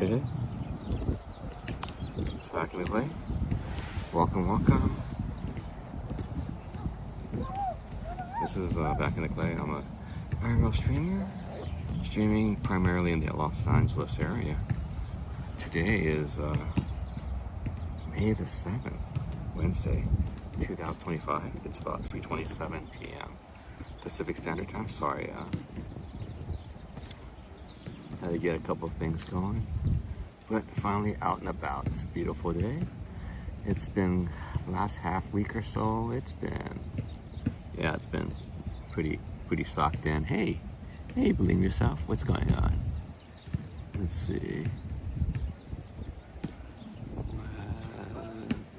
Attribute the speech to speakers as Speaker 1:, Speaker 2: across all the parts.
Speaker 1: Hey, it's back in the way. Welcome, welcome. This is back in the clay. I'm a IRL streamer, streaming primarily in the Los Angeles area. Today is May the 7th, Wednesday, 2025. It's about 3:27 p.m. Pacific Standard Time. Sorry, had to get a couple of things going, but finally out and about. It's a beautiful day. It's been the last half week or so. It's been pretty socked in. Hey, believe yourself. What's going on? Let's see.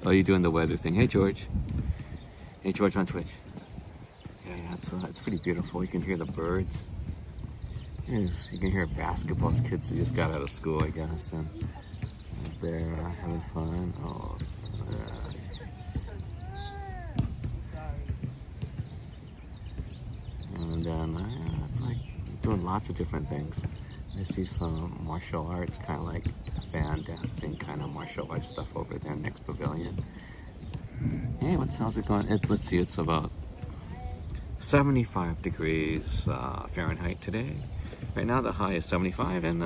Speaker 1: Oh, you're doing the weather thing. Hey, George. Hey, George on Twitch. Yeah, it's pretty beautiful. You can hear the birds. You can hear basketballs. Kids who just got out of school, I guess, and they're having fun. Oh, and then it's like doing lots of different things. I see some martial arts, kind of like fan dancing, kind of martial arts stuff over there next pavilion. Hey, how's it going? Let's see, it's about 75 degrees Fahrenheit today. Right now the high is 75, and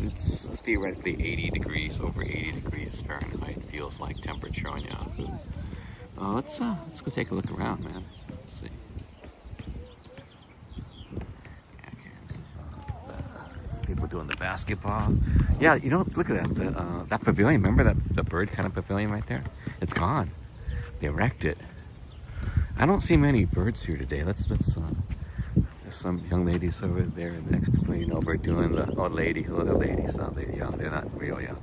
Speaker 1: it's theoretically 80 degrees, over 80 degrees Fahrenheit feels like temperature on Yahoo. Let's go take a look around, man. Let's see. Okay, this is people doing the basketball. Yeah, look at that. That pavilion. Remember the bird kind of pavilion right there? It's gone. They wrecked it. I don't see many birds here today. Let's there's some young ladies over there in the next pavilion over doing the ladies, not young. They're not real young.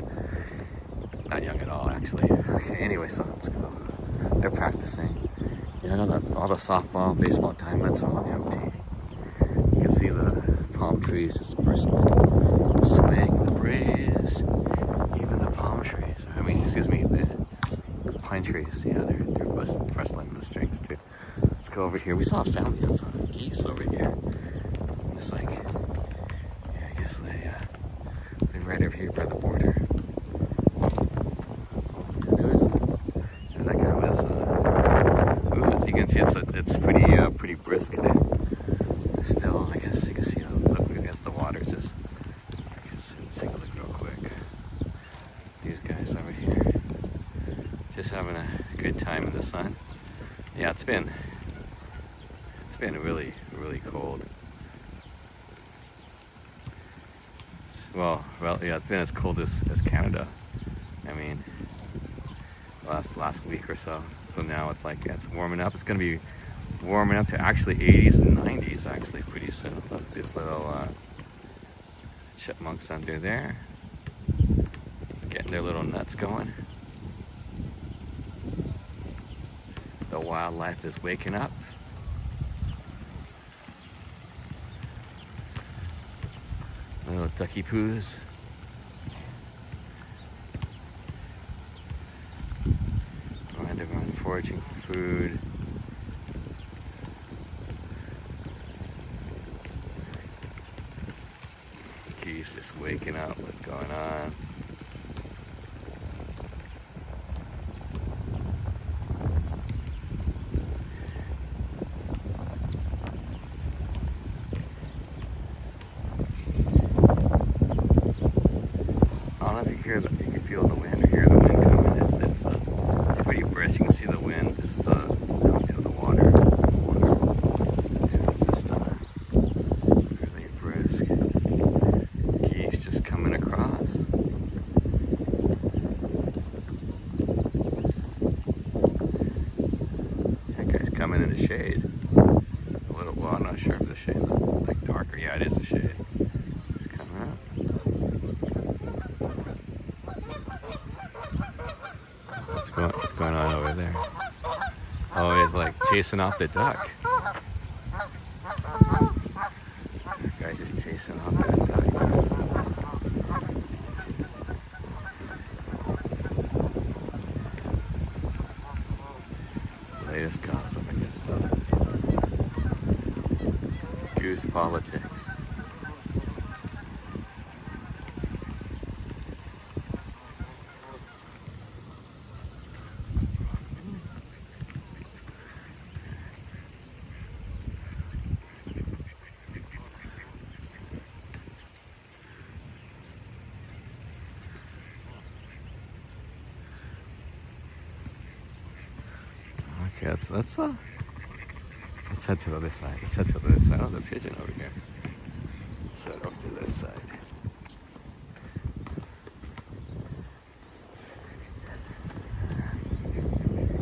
Speaker 1: Not young at all, actually. Okay, anyway, so let's go. They're practicing. Yeah, I know that all the softball, baseball diamonds are all empty. You can see the palm trees just bristling, swaying the breeze. Even the palm trees. The pine trees. Yeah, they're bristling the strings too. Let's go over here. We saw a family of geese over here. It's like, yeah, I guess they're right over here by the border. And that guy was, as you can see, it's pretty brisk today. Still, I guess you can see the water. It's just, let's take a look real quick. These guys over here, just having a good time in the sun. Yeah, it's been really, really cold. It's been as cold as Canada. I mean, last week or so. So now it's like, it's warming up. It's gonna be warming up to actually 80s and 90s actually pretty soon. Look, these little chipmunks under there, getting their little nuts going. The wildlife is waking up. Little ducky poos. Going around foraging for food. Geese just waking up. What's going on? You can feel the wind or hear the wind coming. It's pretty brisk. You can see the wind just the water. Yeah, it's just really brisk. Geese just coming across. That guy's coming in the shade. I'm not sure if the shade like darker. Yeah, it is a shade. It's coming up. What's going on over there? Oh, he's like chasing off the duck. That guy's just chasing off that duck. Latest gossip, I guess. Goose politics. Okay, let's head to the other side. Let's head to the other side. Oh, there's a pigeon over here. Let's head over to this side.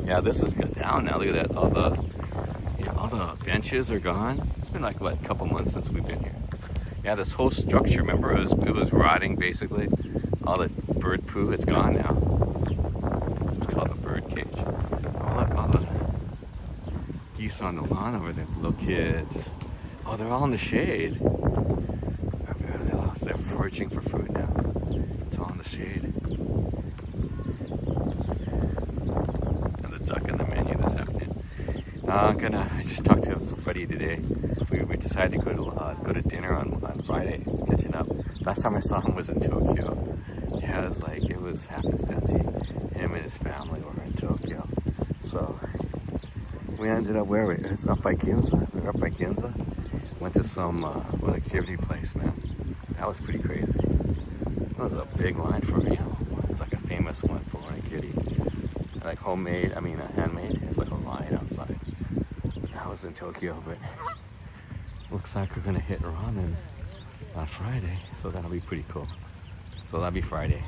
Speaker 1: Yeah, this is cut down now. Look at that. All the benches are gone. It's been like, what, a couple months since we've been here. Yeah, this whole structure, remember, it was rotting basically. All the bird poo, it's gone now. This was called the bird cage. All the geese on the lawn over there, little kids, they're all in the shade. They're foraging for food now. It's all in the shade. And the duck in the menu this afternoon. I just talked to Freddie today. We decided to go to dinner on Friday, catching up. Last time I saw him was in Tokyo. Yeah, it was happenstance. Him and his family were in Tokyo. So we ended up where it was up by Ginza. We were up by Ginza. Went to some activity place, man. That was pretty crazy. That was a big line for me. It's like a famous one for onigiri. Like handmade. It's like a line outside. That was in Tokyo, but looks like we're gonna hit ramen on Friday, so that'll be pretty cool. So that'll be Friday.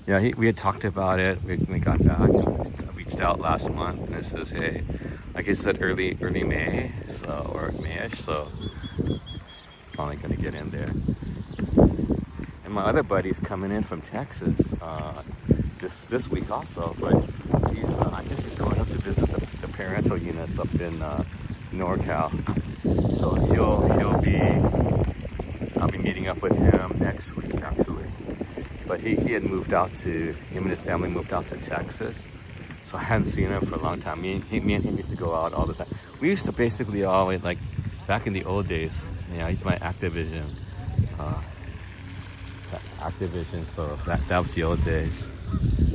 Speaker 1: Yeah, we had talked about it. We got back and reached out last month, and it says, hey, like I said, early May, or Mayish, so finally gonna get in there. And my other buddy's coming in from Texas this week also, but I guess he's going up to visit the parental units up in NorCal. So I'll be meeting up with him next week actually. But him and his family moved out to Texas. So I hadn't seen him for a long time. Me and him used to go out all the time. We used to basically always, like, back in the old days, he's my Activision. Activision, so that was the old days.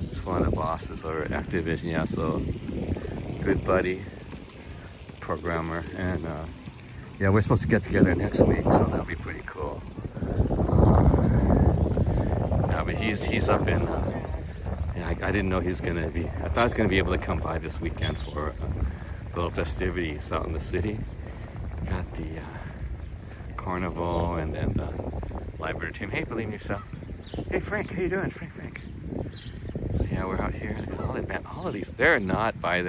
Speaker 1: It's one of the bosses over at Activision, yeah, so good buddy, programmer, and we're supposed to get together next week, so that'll be pretty cool. But he's up in, I didn't know he's gonna be, I thought I was gonna be able to come by this weekend for little festivities out in the city. Got the carnival and then the live entertainment. Hey, believe in yourself. Hey, Frank, how you doing? Frank. So yeah, we're out here. All of these, they're not by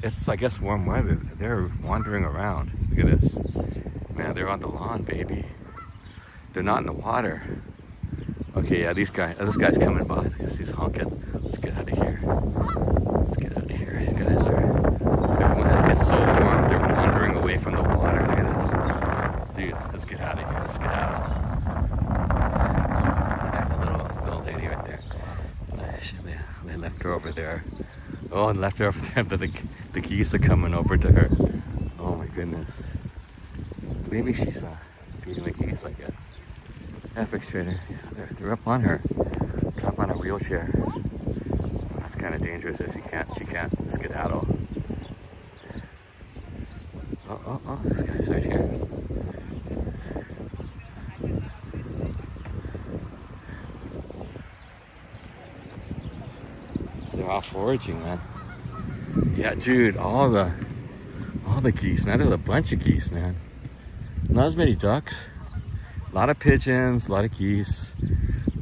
Speaker 1: it's, I guess, warm weather. They're wandering around. Look at this. Man, they're on the lawn, baby. They're not in the water. Okay, yeah, this guy's coming by. I guess he's honking. Let's get out of here. These guys everyone, it's so warm. They're wandering away from the water. Look at this. Dude, let's get out of here. Let's get out. I have a little lady right there. They left her over there. Oh, and left her over there, but the geese are coming over to her. Oh my goodness. Maybe she's feeding the geese, I guess. FX trader. Yeah, they're up on her. Up on a wheelchair. That's kind of dangerous if she can't skedaddle. Oh, this guy's right here. They're all foraging, man. Yeah, dude, all the geese, man. There's a bunch of geese, man. Not as many ducks. A lot of pigeons, a lot of geese,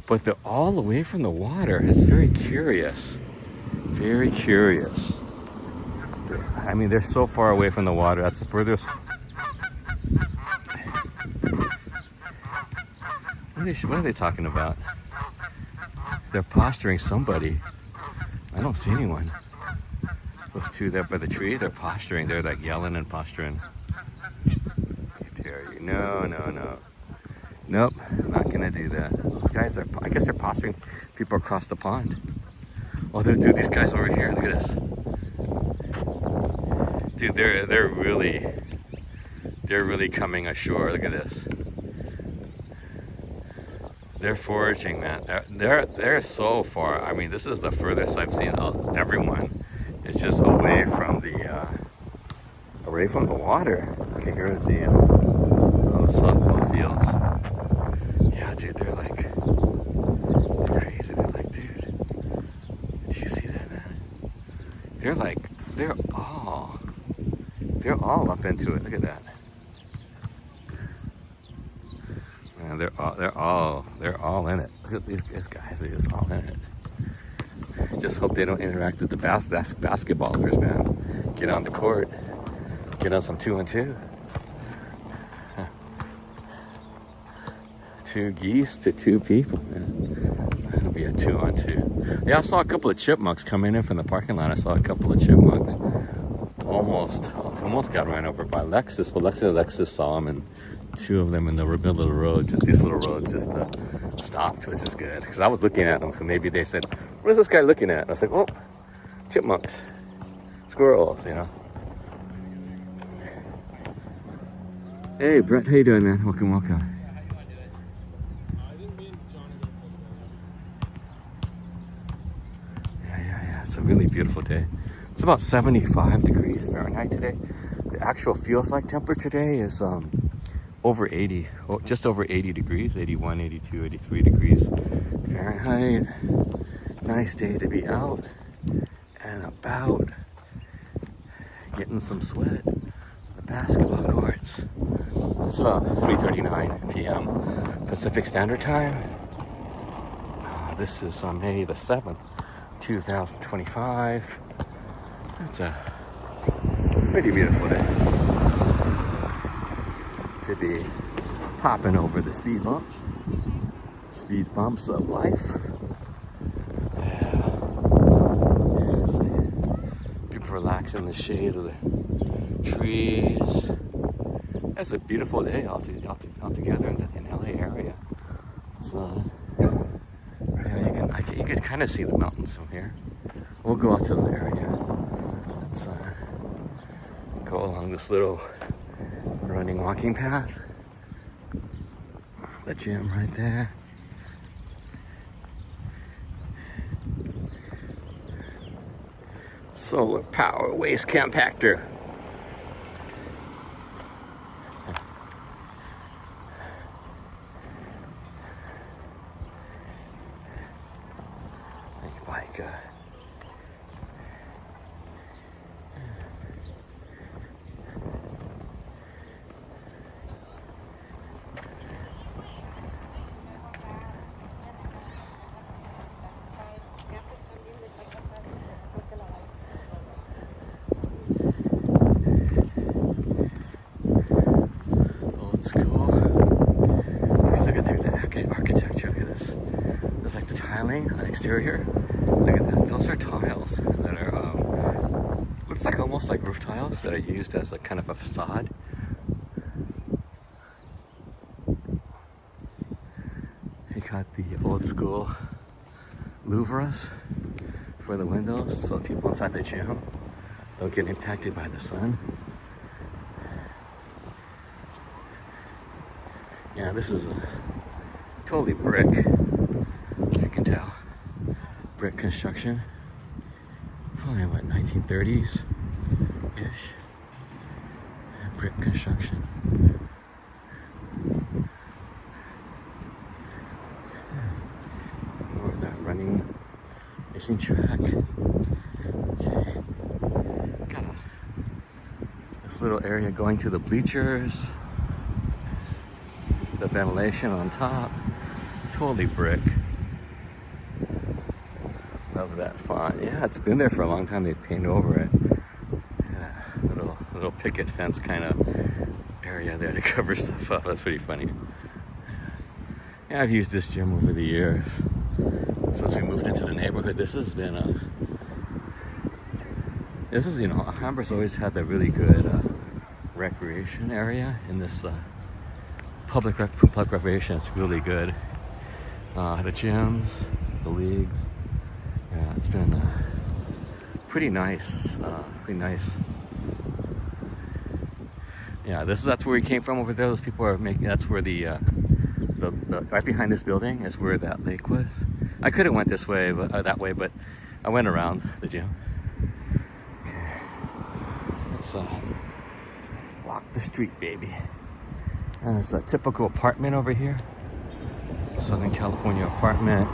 Speaker 1: but they're all away from the water. That's very curious. Very curious. I mean, they're so far away from the water. That's the furthest. What are they talking about? They're posturing somebody. I don't see anyone. Those two there by the tree, they're posturing. They're like yelling and posturing. No. Nope, I'm not gonna do that. Those guys are, I guess they're posturing people across the pond. Oh, dude, these guys over here, look at this. Dude, they're really coming ashore. Look at this. They're foraging, man. They're so far. I mean, this is the furthest I've seen everyone. It's just away from the water. Okay, here's the softball fields. Yeah, dude, they're crazy. They're like, dude, do you see that, man? into it. Look at that. Man, they're all in it. Look at these guys. They're just all in it. Just hope they don't interact with the basketballers, man. Get on the court. Get on some 2-on-2. 2 geese to 2 people, man. That'll be a 2-on-2. Yeah, I saw a couple of chipmunks coming in from the parking lot. I saw a couple of chipmunks. Almost got ran over by Lexus, but Lexus saw them, and 2 of them in the middle of the road, just these little roads, just stopped, which is good. Because I was looking at them, so maybe they said, "What is this guy looking at?" And I was like, "Oh, chipmunks, squirrels, you know." Hey, Brett, how you doing, man? Welcome. Yeah. It's a really beautiful day. It's about 75 degrees Fahrenheit today. The actual feels like temperature today is over 80, just over 80 degrees, 81, 82, 83 degrees Fahrenheit. Nice day to be out and about, getting some sweat. The basketball courts. It's about 3:39 p.m. Pacific Standard Time. This is on May the 7th, 2025. It's a pretty beautiful day to be popping over the speed bumps of life. Yeah, it's like people relax in the shade of the trees. It's a beautiful day altogether in the LA area. It's you can kind of see the mountains from here. We'll go out to the area. Let's go along this little running walking path. The gym right there. Solar power waste compactor. Like old school. Look at the architecture. Look at this. There's like the tiling on the exterior. Look at that. Those are tiles that are looks like almost like roof tiles that are used as a kind of a facade. You got the old school louvres for the windows, so people inside the gym don't get impacted by the sun. Yeah, this is totally brick, if you can tell. Brick construction. Probably what, 1930s ish. Brick construction. More of that running racing track. Okay. Got this little area going to the bleachers. The ventilation on top. Totally brick. Love that font. Yeah, it's been there for a long time. They painted over it. Little picket fence kind of area there to cover stuff up. That's pretty funny. Yeah, I've used this gym over the years. Since we moved into the neighborhood, this has been Alhambra's always had that really good recreation area in this public recreation. It's really good. The gyms, the leagues. Yeah, it's been pretty nice. Yeah, that's where we came from over there. Those people are making. That's where the right behind this building is where that lake was. I could have went this way, but that way, but I went around the gym. Okay, let's walk the street, baby. And there's a typical apartment over here. Southern California apartment,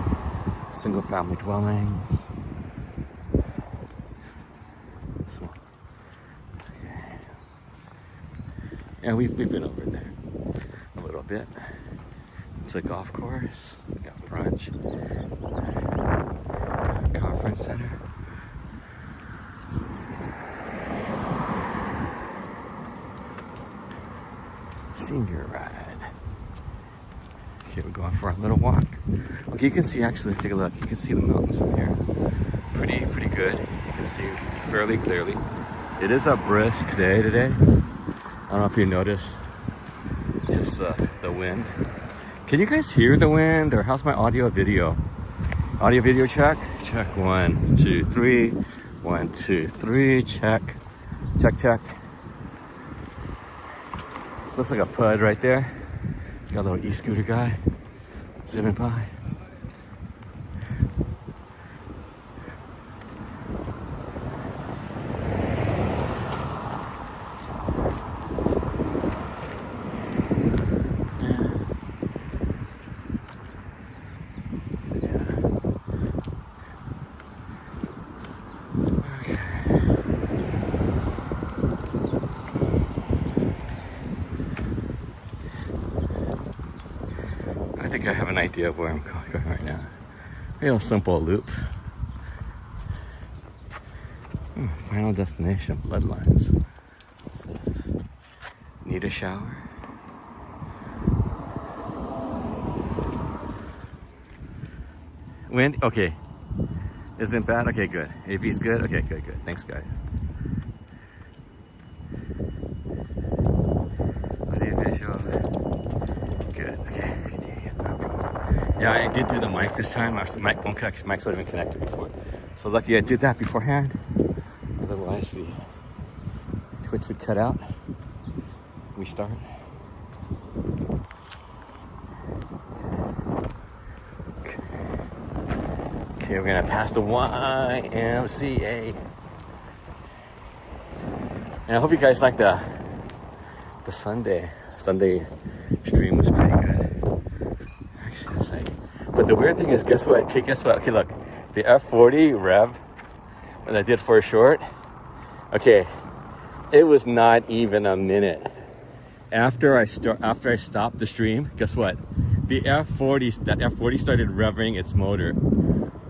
Speaker 1: single family dwellings. Yeah, we've been over there a little bit. It's a golf course. We got brunch. Conference center. Senior ride. Okay, we're going for a little walk. Okay, you can see, actually, take a look. You can see the mountains from here. Pretty good. You can see fairly clearly. It is a brisk day today. I don't know if you noticed just the wind. Can you guys hear the wind, or how's my audio video? Audio video check? Check 1, 2, 3. 1, 2, 3. Check. Check, check. Looks like a PUD right there. Got a little e-scooter guy zipping by. I think I have an idea of where I'm going right now. A real simple loop. Final destination, Bloodlines. What's this? Need a shower? Wind? Okay. Isn't bad? Okay, good. AV's good? Okay, good. Thanks, guys. Audio visual. Good. Okay. Yeah, I did do the mic this time. The mic won't connect. Mic's already been connected before. So lucky I did that beforehand. Otherwise, the Twitch would cut out. We start. Okay, we're gonna pass the YMCA. And I hope you guys like the Sunday stream was pretty good. Actually, it's like, but the weird thing is, guess what? Okay, guess what? Okay, look, the F40 rev when I did for a short. Okay, it was not even a minute after I stopped the stream. Guess what? The F40 started revving its motor.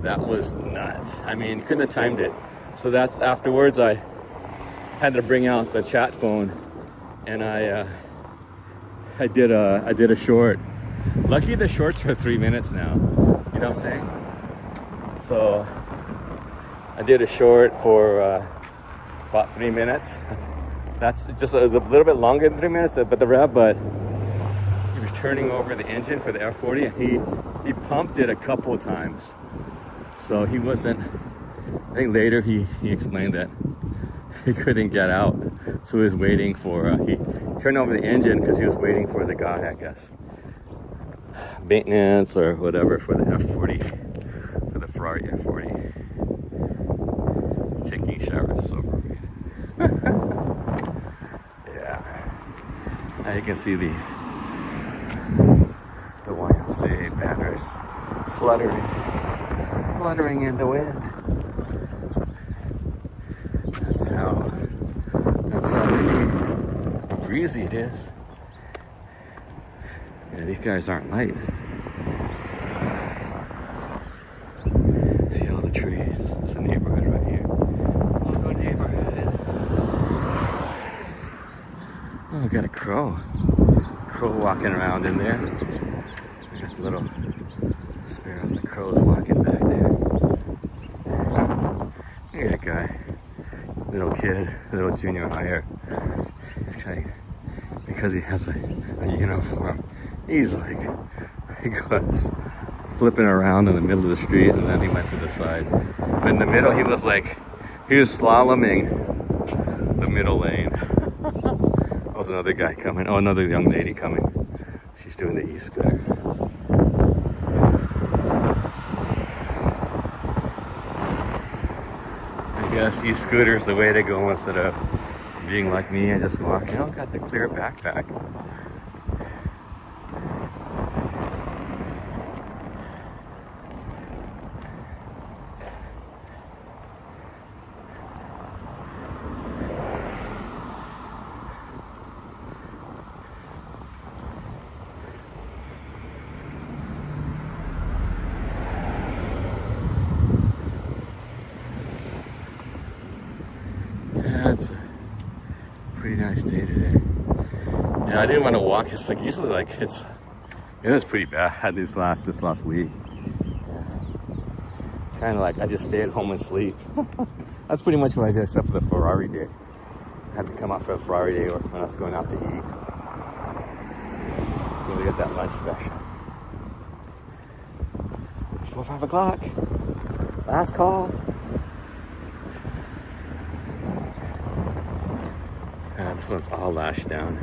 Speaker 1: That was nuts. I mean, couldn't have timed it. So that's afterwards. I had to bring out the chat phone, and I did a short. Lucky the shorts are 3 minutes now. You know what I'm saying? So I did a short for about 3 minutes. That's just a little bit longer than 3 minutes, but the rev. But he was turning over the engine for the F40. He pumped it a couple of times. So he wasn't. I think later he explained that he couldn't get out, so he was waiting for. He turned over the engine because he was waiting for the guy, I guess, maintenance or whatever for the F40, for the Ferrari F40. Taking showers so for me. Yeah. Now you can see the YMCA banners fluttering in the wind. That's how really breezy it is. Yeah, these guys aren't light. See all the trees. There's a neighborhood right here. Local neighborhood. Oh, we got a crow. Crow walking around in there. We got the little sparrows. The crow's walking back there. Look at that guy. Little kid, little junior hire. This guy, because he has a uniform, he's like, he goes flipping around in the middle of the street, and then he went to the side. But in the middle, he was slaloming the middle lane. There was another guy coming. Oh, another young lady coming. She's doing the e-scooter. I guess e-scooter's the way to go instead of being like me and just walking. I got the clear backpack. nice day today. Yeah, I didn't want to walk. It's like usually like it was pretty bad this last week. Yeah. Kind of like I just stay at home and sleep. That's pretty much what I did except for the Ferrari day. I had to come out for a Ferrari day or when I was going out to eat. Really get that lunch special. 4 or 5 o'clock. Last call. This one's all lashed down.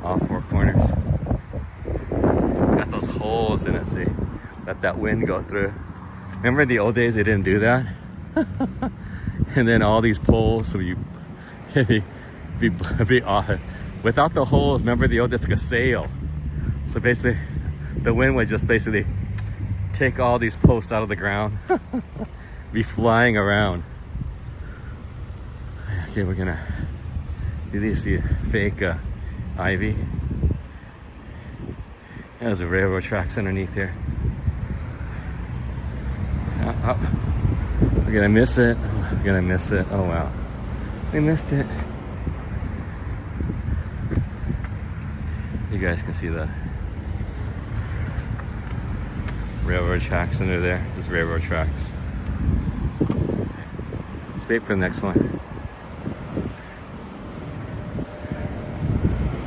Speaker 1: All 4 corners. Got those holes in it, see? Let that wind go through. Remember in the old days they didn't do that? And then all these poles, so you be odd. Without the holes, remember the old days, like a sail. So basically, the wind would just basically take all these posts out of the ground. Be flying around. Okay, we're gonna do this fake ivy. There's the railroad tracks underneath here. We're gonna miss it. We're gonna miss it. Oh wow, we missed it. You guys can see the railroad tracks under there. There's railroad tracks. Let's wait for the next one.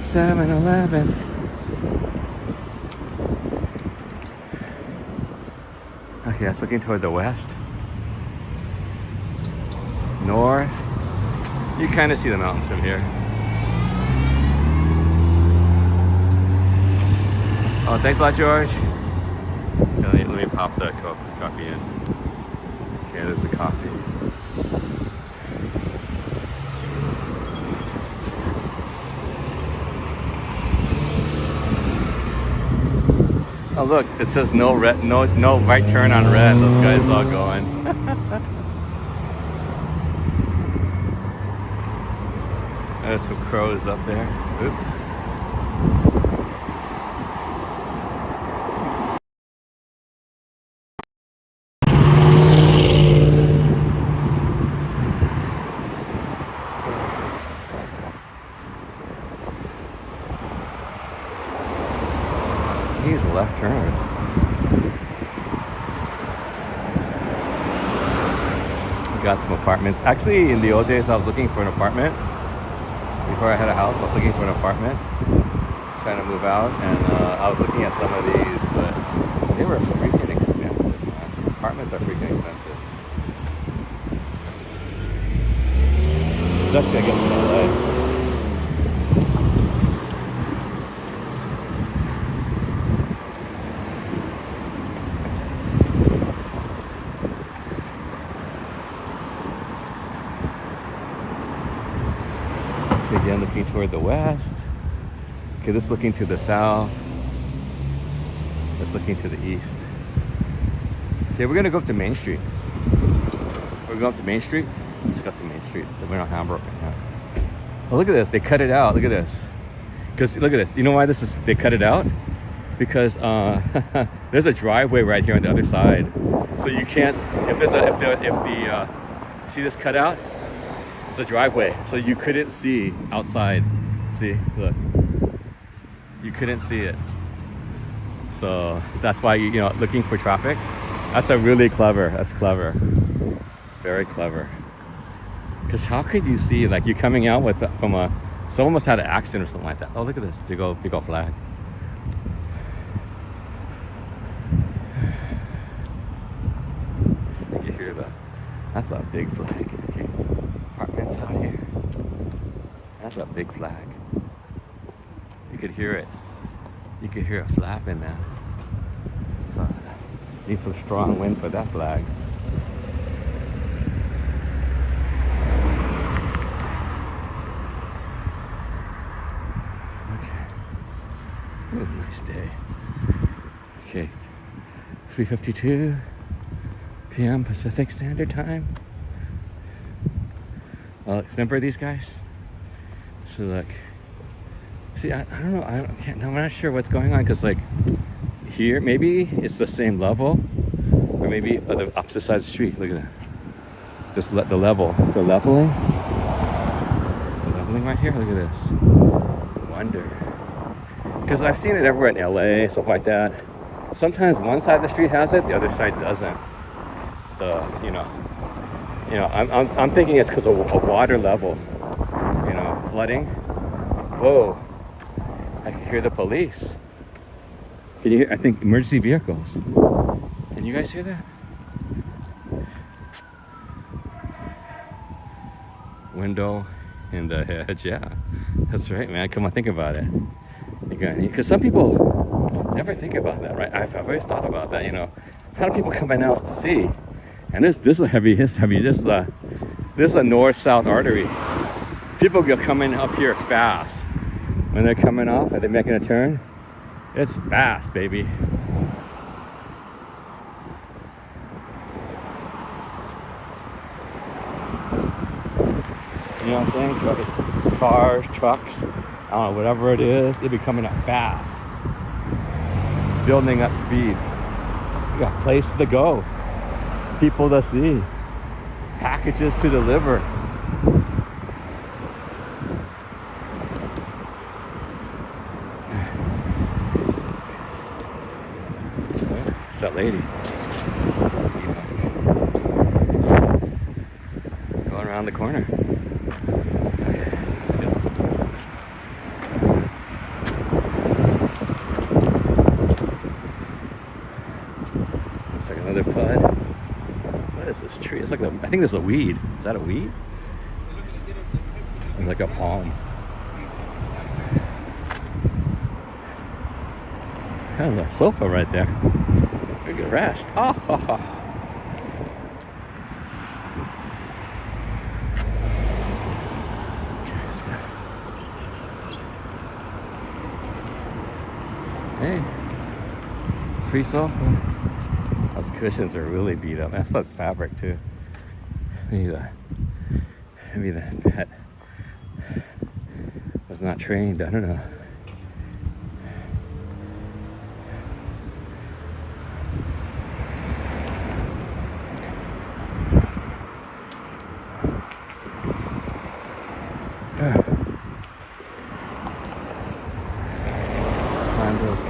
Speaker 1: 7-Eleven. Okay, that's looking toward the west. North. You kind of see the mountains from here. Oh, thanks a lot, George. Okay, let me pop the coffee in. Okay, there's the coffee. Oh look, it says no right turn on red. Those guys all going. There's some crows up there. Oops. These left turners. Got some apartments. Actually, in the old days, I was looking for an apartment. Before I had a house, I was looking for an apartment. Trying to move out, and I was looking at some of these, but they were freaking expensive, man. Apartments are freaking expensive. Especially, I guess, in LA. Again, looking toward the west. Okay, this looking to the south. This looking to the east. Okay, we're gonna go up to Main Street. We're going up to Main Street. Let's go up to Main Street. We're on Hamburg right now. Oh, look at this. They cut it out. Look at this. Because look at this. You know why they cut it out? Because there's a driveway right here on the other side. So you can't. See this cutout? It's a driveway, so you couldn't see outside. See, look, you couldn't see it. So that's why you know, looking for traffic. That's that's clever, very clever. Because how could you see, like, you coming out with someone almost had an accident or something like that. Oh, look at this big old flag. You hear that? That's a big flag. Okay. Apartments out here. That's a big flag. You could hear it. You could hear it flapping now. So need some strong wind for that flag. Okay. Ooh, nice day. Okay. 3:52 p.m. Pacific Standard Time. Remember these guys? So look, see, I don't know, I'm not sure what's going on, because like here, maybe it's the same level, or maybe on the opposite side of the street. Look at that. Just the leveling building right here. Look at this. Wonder. Because I've seen it everywhere in LA, stuff like that. Sometimes one side of the street has it, the other side doesn't. I'm thinking it's because of water level, flooding. Whoa, I can hear the police. Can you hear? I think emergency vehicles. Can you guys hear that? Window in the hedge, yeah. That's right, man. Come on, think about it. Because some people never think about that, right? I've always thought about that, How do people come in out to see? And this is heavy. This is a north-south artery. People go coming up here fast. When they're coming off, are they making a turn? It's fast, baby. You know what I'm saying? Cars, trucks, I don't know, whatever it is, it'll be coming up fast. Building up speed. You got places to go. People to see. Packages to deliver. It's that lady. Going around the corner. Let's go. Looks like another pud. What is this tree? It's like I think this is a weed. Is that a weed? It's like a palm. There's a sofa right there. We can rest. Oh, ha, ha. Hey, free sofa. Those cushions are really beat up. That's about fabric too. Maybe the pet was not trained. I don't know.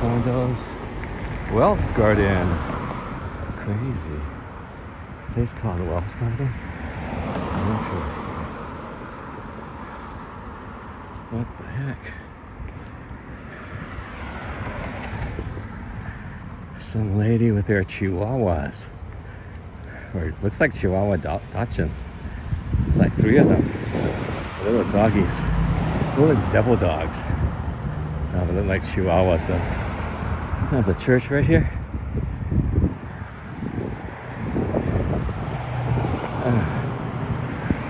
Speaker 1: Condos. Wealth Garden. Crazy. Place called Wealth Garden. Interesting. What the heck? Some lady with their chihuahuas. Or it looks like Chihuahua Dachshunds. It's like 3 of them. Little doggies. Little devil dogs. No, they look like Chihuahuas though. There's a church right here.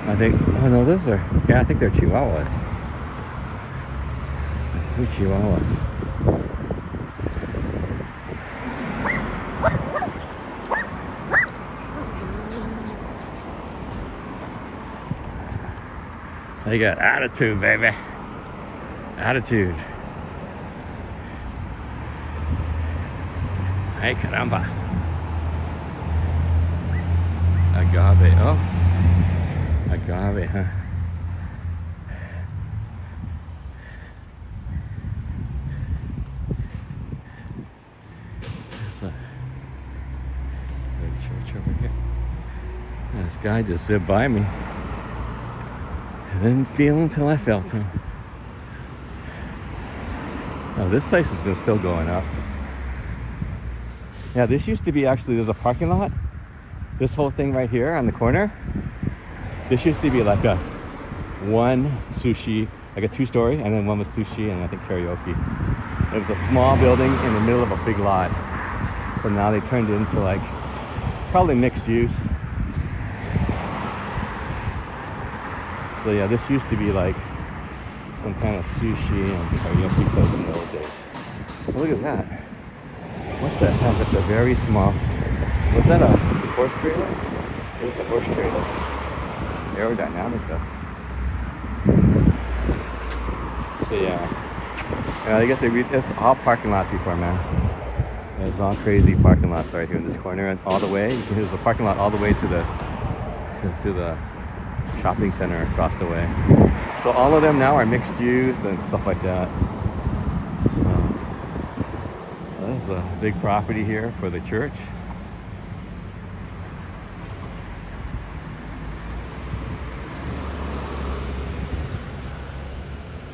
Speaker 1: I think, oh no, those are, I think they're Chihuahuas. They're Chihuahuas. They got attitude, baby. Attitude. Ay, caramba. Agave. Oh. Agave, huh? There's a big church over here. And this guy just zipped by me. I didn't feel him until I felt him. Oh, this place has been still going up. Yeah, this used to be actually, there's a parking lot. This whole thing right here on the corner. This used to be like a one sushi, like a 2-story, and then one was sushi and I think karaoke. It was a small building in the middle of a big lot. So now they turned it into like, probably mixed use. So yeah, this used to be like some kind of sushi and karaoke place in the old days. But look at that. What the heck? It's a very small. Was that a horse trailer? It was a horse trailer. Aerodynamic though. So yeah. I guess it's all parking lots before, man. There's all crazy parking lots right here in this corner, and all the way. There's a parking lot all the way to the shopping center across the way. So all of them now are mixed use and stuff like that. So there's a big property here for the church.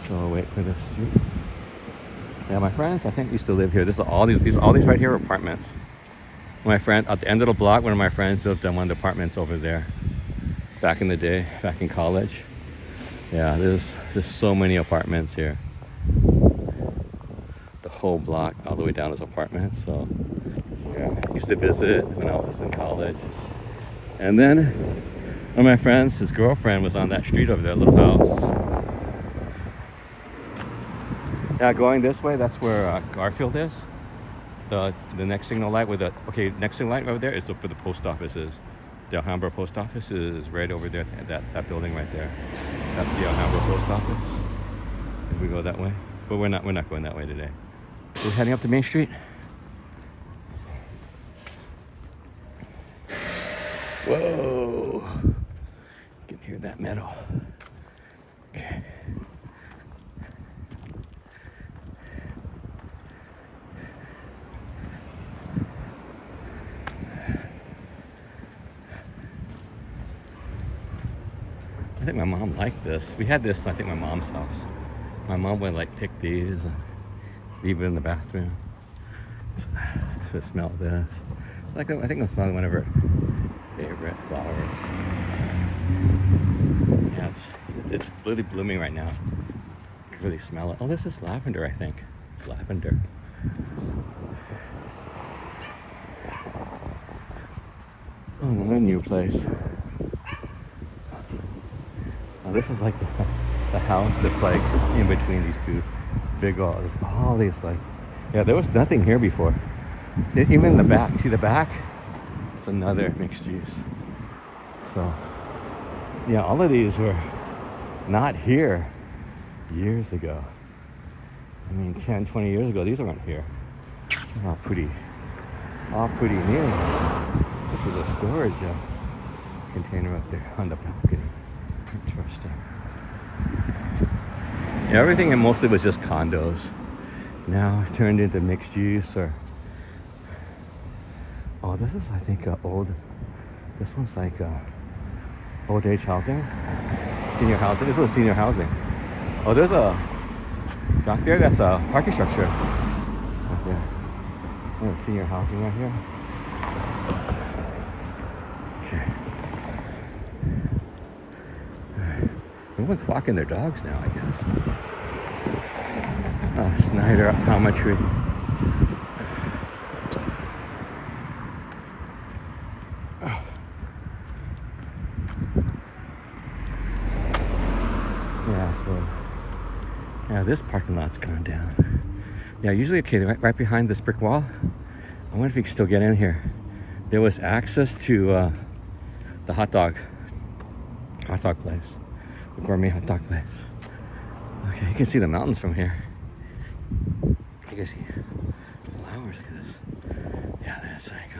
Speaker 1: So I'll wait for this street. Yeah, my friends, I think, used to live here. This is all these right here are apartments. My friend at the end of the block, one of my friends lived in one of the apartments over there. Back in the day, back in college. Yeah, there's so many apartments here. The whole block, all the way down is apartments. So yeah, I used to visit when I was in college. And then one of my friends, his girlfriend was on that street over there, little house. Yeah, going this way, that's where Garfield is. The next signal light with next signal light over there is where the post office is. The Alhambra post office is right over there, that building right there. That's the Alhambra post office. If we go that way, but we're not going that way today. We're heading up to Main Street. Whoa! You can hear that metal. Okay. I think my mom liked this. We had this, I think, my mom's house. My mom would like pick these and leave it in the bathroom. To smell this. Like, I think it was probably one of her favorite flowers. Yeah, it's really blooming right now. You can really smell it. Oh, this is lavender, I think. It's lavender. Oh, another new place. Oh, this is like the house that's like in between these two big walls. All these like, yeah, there was nothing here before. Even in the back, see the back? It's another mixed use. So, yeah, all of these were not here years ago. I mean, 10, 20 years ago, these weren't here. All pretty new. There's a storage container up there on the balcony. Interesting. Yeah, everything mostly was just condos. Now it turned into mixed use or... Oh, this is, I think, old... This one's like old age housing. Senior housing. This is senior housing. Oh, there's a... Back there, that's a parking structure. Right there. Oh, senior housing right here. Okay. Everyone's walking their dogs now, I guess. Oh, Snyder Optometry. Oh. Yeah, so... Yeah, this parking lot's gone down. Yeah, usually, okay, right behind this brick wall. I wonder if you can still get in here. There was access to the hot dog place. The gourmet hot dog place. Okay, you can see the mountains from here. You can see flowers. Look at this. Yeah, that's like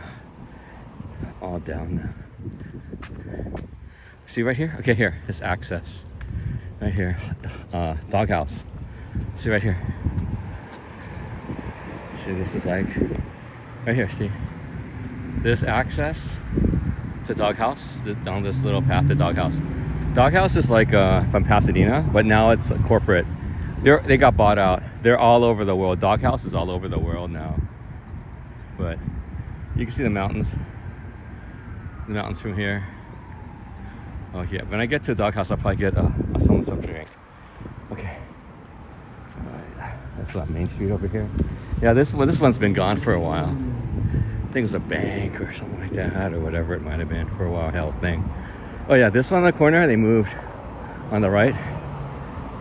Speaker 1: all down now. See right here? Okay, here. It's access. Right here. Doghouse. See right here. See, this is like right here. See, this access to doghouse down this little path to doghouse. Doghouse is like from Pasadena, but now it's a corporate. They got bought out. They're all over the world. Doghouse is all over the world now. But you can see the mountains. The mountains from here. Oh yeah. When I get to Doghouse, I'll probably get some drink. Okay. All right. That's Main Street over here. Yeah, this one's been gone for a while. I think it was a bank or something like that, or whatever it might have been for a while. Health thing. Oh yeah, this one on the corner, they moved on the right.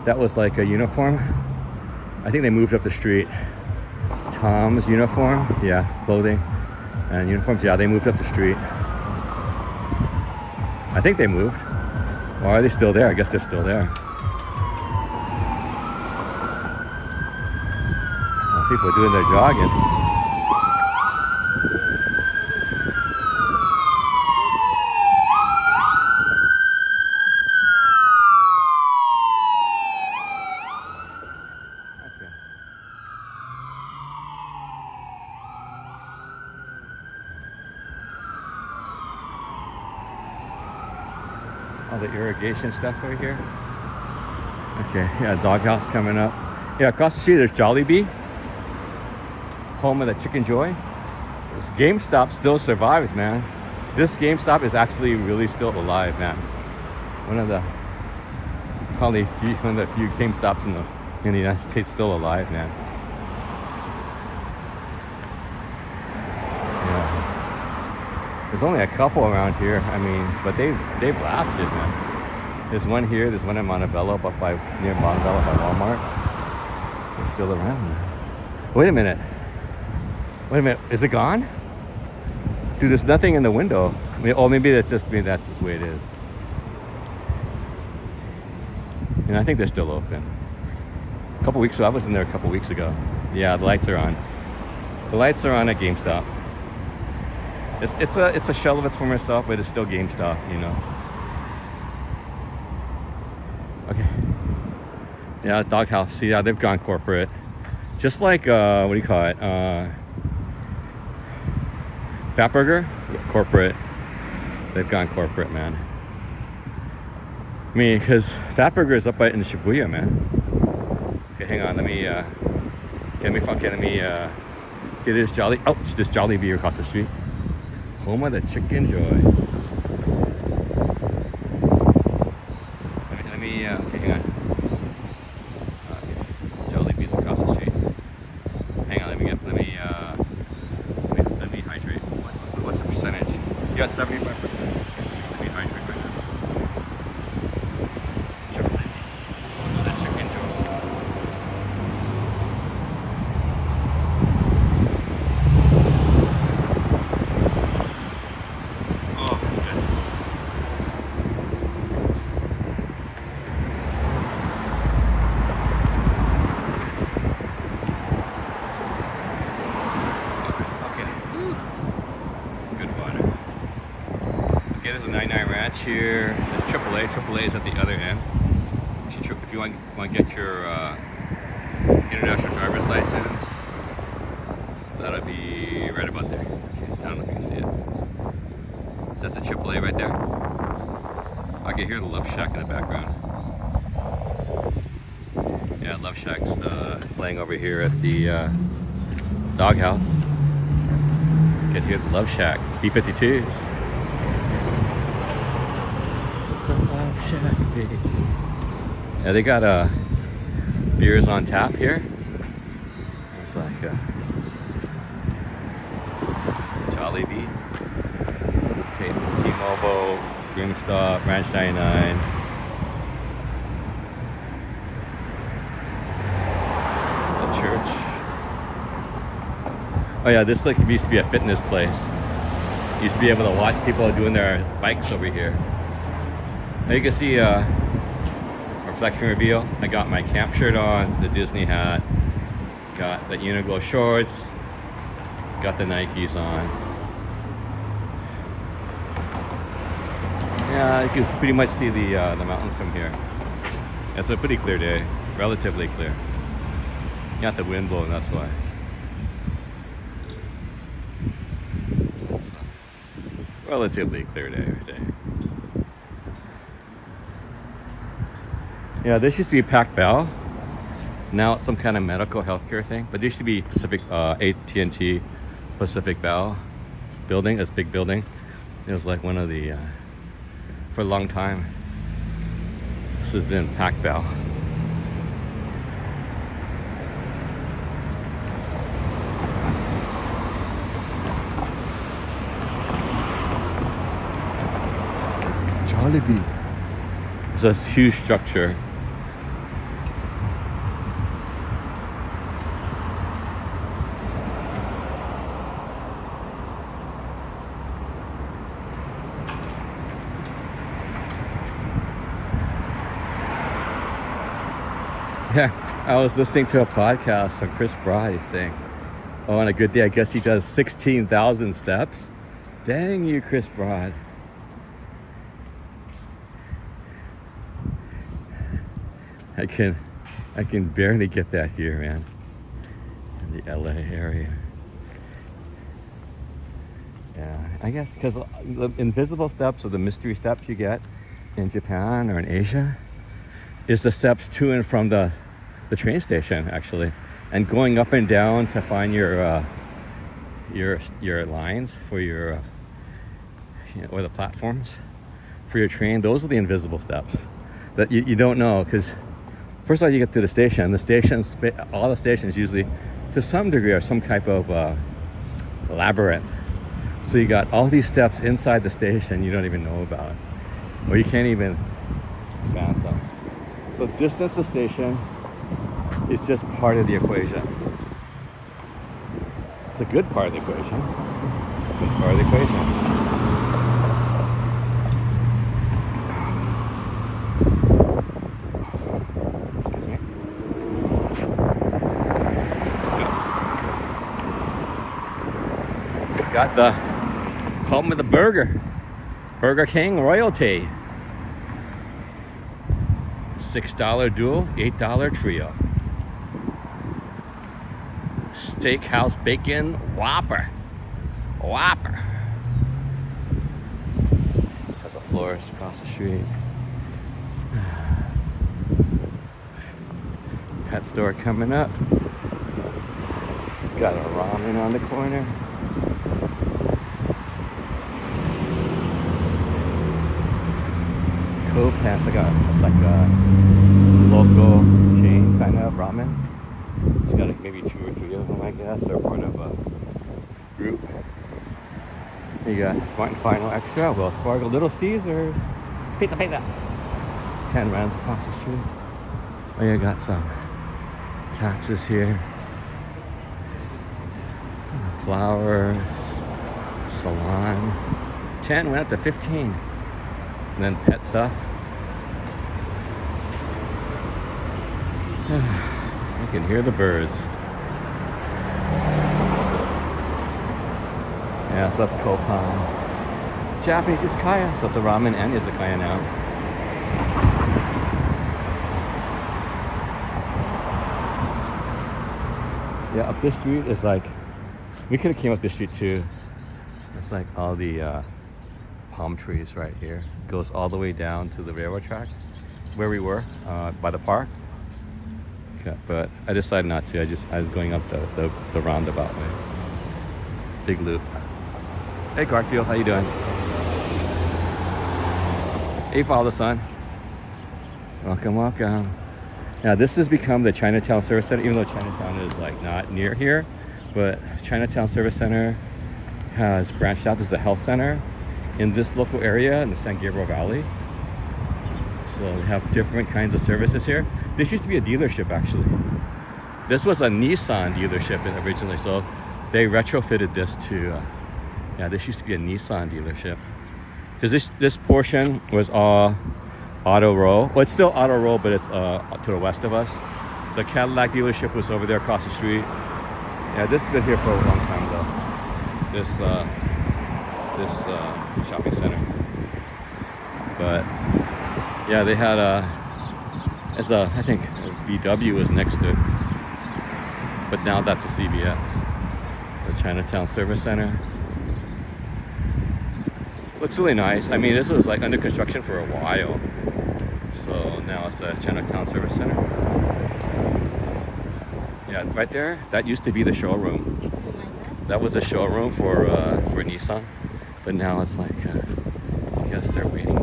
Speaker 1: That was like a uniform. I think they moved up the street. Tom's uniform, yeah, clothing and uniforms. Yeah, they moved up the street. I think they moved. Or are they still there? I guess they're still there. Well, people are doing their jogging. All the irrigation stuff over here. Okay, yeah, doghouse coming up. Yeah, across the street there's Jollibee, home of the Chicken Joy. This GameStop still survives, man. This GameStop is actually really still alive, man. One of the few GameStops in the United States still alive, man. Yeah. There's only a couple around here. I mean, but they've lasted, man. There's one here. There's one in Montebello, near Montebello by Walmart. They're still around, man. Wait a minute. Is it gone? Dude, there's nothing in the window. Maybe that's just the way it is. And I think they're still open. A couple weeks ago, I was in there a couple weeks ago. Yeah, the lights are on. The lights are on at GameStop. It's a shell of its former self, but it's still GameStop, you know. Okay. Yeah, doghouse. See, yeah, they've gone corporate. Just like what do you call it? Fatburger, corporate. They've gone corporate, man. I mean, because Fatburger is up in Shibuya, man. Okay, hang on. Let me see, there's there's Jollibee across the street. Home of the Chicken Joy. Okay, hang on. Jollibee's across the street. Hang on, let me hydrate. What's the percentage? You got 75%. Let me hydrate right now. The Chicken Joy. Oh, good. Okay, there's a 99 Ranch here. There's AAA. AAA is at the other end. If you want to get your international driver's license, that'll be right about there. Okay, I don't know if you can see it. So that's a AAA right there. I can hear the Love Shack in the background. Yeah, Love Shack's playing over here at the doghouse. You can hear the Love Shack. B-52s. Yeah, they got beers on tap here. It's like Jollibee, okay, T-Mobile, GameStop, Ranch 99. It's a church. Oh yeah, this used to be a fitness place. Used to be able to watch people doing their bikes over here. Now you can see reflection reveal. I got my camp shirt on, the Disney hat, got the Uniqlo shorts, got the Nikes on. Yeah, you can pretty much see the mountains from here. It's a pretty clear day, relatively clear. Got the wind blowing, that's why. So it's a relatively clear day every day. Yeah, this used to be Pac Bell. Now it's some kind of medical healthcare thing. But there used to be AT&T Pacific Bell building, this big building. It was like one of the, for a long time, this has been Pac Bell. Jollibee. It's a huge structure. Yeah, I was listening to a podcast from Chris Broad. He's saying, oh, on a good day, I guess he does 16,000 steps. Dang you, Chris Broad. I can barely get that here, man. In the LA area. Yeah, I guess because the invisible steps or the mystery steps you get
Speaker 2: in Japan or in Asia is the steps to and from the train station, actually, and going up and down to find your lines for your or the platforms for your train. Those are the invisible steps that you don't know, because first of all, you get to the station. The stations, all the stations usually to some degree are some type of labyrinth. So you got all these steps inside the station you don't even know about, or you can't even fathom. So distance to station is just part of the equation. It's a good part of the equation. Good part of the equation. Excuse me. Let's go. Got the home of the burger. Burger King royalty. $6 dual, $8 trio. Steakhouse bacon Whopper. Whopper. Got the florist across the street. Pet store coming up. Got a ramen on the corner. Pants. It's like a local chain kind of ramen. It's got like maybe 2 or 3 of them, I guess, or part of a group. You got Smart and Final Extra, Wells Fargo, Little Caesars, pizza. 10 rounds across the street. Oh, you got some taxes here. Flowers, salon. 10 went up to 15. And then pet stuff. I can hear the birds. Yeah, so that's Kopan. Japanese izakaya, so it's a ramen and izakaya now. Yeah, up this street is like, we could have came up this street too. It's like all the palm trees right here. Goes all the way down to the railroad tracks where we were by the park. Okay, but I decided not to. I was going up the roundabout way. Big loop. Hey Garfield, how you doing? Hey Father Son. Welcome. Now this has become the Chinatown Service Center, even though Chinatown is like not near here, but Chinatown Service Center has branched out. This is a health center in this local area in the San Gabriel Valley. So they have different kinds of services here. This used to be a dealership, actually. This was a Nissan dealership originally, so they retrofitted this to, this used to be a Nissan dealership. Because this portion was all auto row. Well, it's still auto row, but it's to the west of us. The Cadillac dealership was over there across the street. Yeah, this has been here for a long time, though. This shopping center. But yeah, they had I think a VW was next to it, but now that's a CVS, the Chinatown Service Center. It looks really nice. I mean, this was like under construction for a while, so now it's a Chinatown Service Center. Yeah, right there, that used to be the showroom. That was a showroom for Nissan. But now it's like, I guess they're waiting.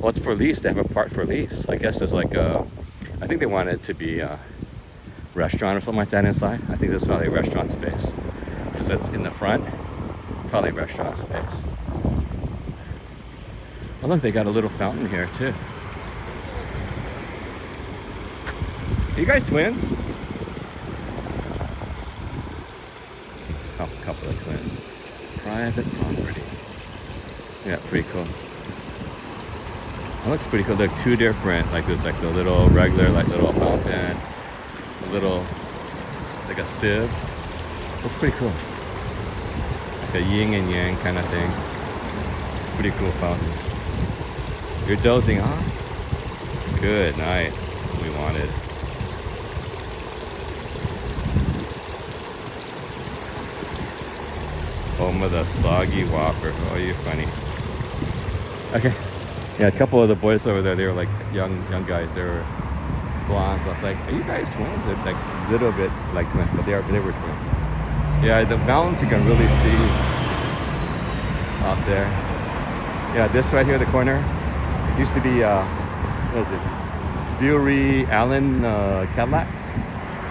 Speaker 2: Well, it's for lease. They have a part for lease. I guess there's like I think they want it to be a restaurant or something like that inside. I think this is probably a restaurant space. Because it's in the front. Probably restaurant space. Oh look, they got a little fountain here too. Are you guys twins? It's a couple of twins. Private property. Yeah, pretty cool. That looks pretty cool. They're 2 different. Like there's like the little regular, like little fountain, a little, like a sieve. That's pretty cool. Like a yin and yang kind of thing. Pretty cool fountain. You're dozing off? Good, nice. That's what we wanted. Home of the soggy Whopper. Oh, you're funny. Okay. Yeah, a couple of the boys over there, they were like young guys. They were blondes. I was like, are you guys twins? They're like a little bit like twins, but they were twins. Yeah, the mountains you can really see out there. Yeah, this right here, the corner, it used to be, what is it? Bury Allen Cadillac.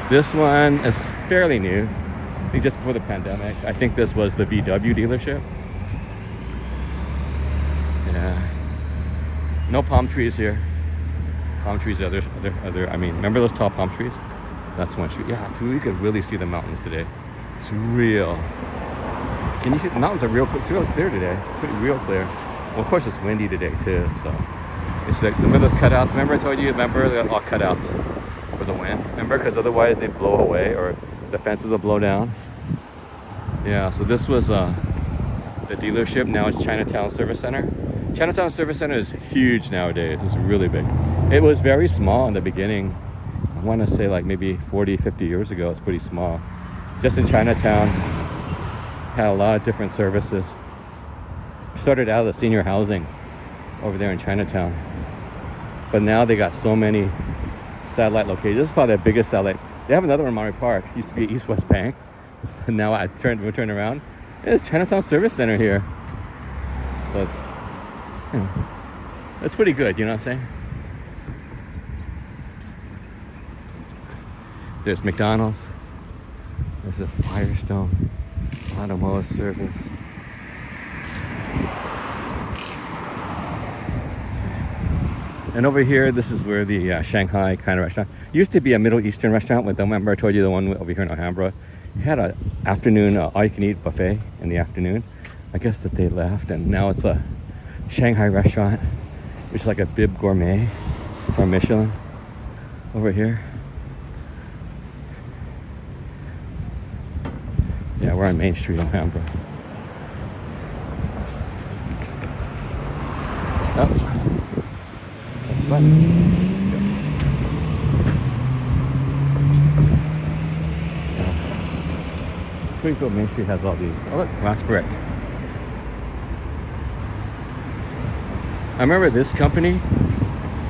Speaker 2: This one is fairly new. I think just before the pandemic. I think this was the VW dealership. Yeah. No palm trees here. Palm trees, other. I mean, remember those tall palm trees? That's one tree. Yeah, so we could really see the mountains today. It's real. Can you see the mountains are real? It's real clear today. Pretty real clear. Well, of course it's windy today too. So it's like, remember those cutouts? Remember I told you? Remember they're all cutouts for the wind. Remember, because otherwise they blow away or the fences will blow down. Yeah. So this was the dealership. Now it's Chinatown Service Center. Chinatown Service Center is huge nowadays. It's really big. It was very small in the beginning. I want to say like maybe 40, 50 years ago. It's pretty small. Just in Chinatown. Had a lot of different services. Started out of the senior housing over there in Chinatown. But now they got so many satellite locations. This is probably the biggest satellite. They have another one in Monterey Park. It used to be East West Bank. Now we're turning around. It's Chinatown Service Center here. So it's, you know, that's pretty good, you know what I'm saying? There's McDonald's. There's this Firestone automotive service. And over here, this is where the Shanghai kind of restaurant used to be a Middle Eastern restaurant. With remember I told you the one over here in Alhambra. It had an afternoon all-you-can-eat buffet in the afternoon. I guess that they left, and now it's a Shanghai restaurant, which is like a Bib Gourmet from Michelin over here. Yeah, we're on Main Street, Alhambra. Oh, that's the button. Pretty cool. Main Street has all these. Oh look, glass brick. I remember this company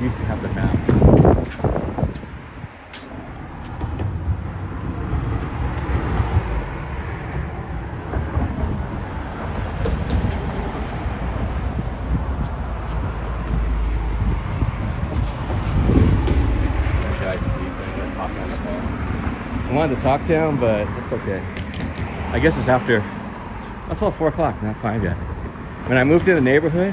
Speaker 2: used to have the maps. That guy's sleeping, talking on the phone. I wanted to talk to him, but it's okay. I guess it's after, it's all 4 o'clock, not 5 yet. When I moved to the neighborhood,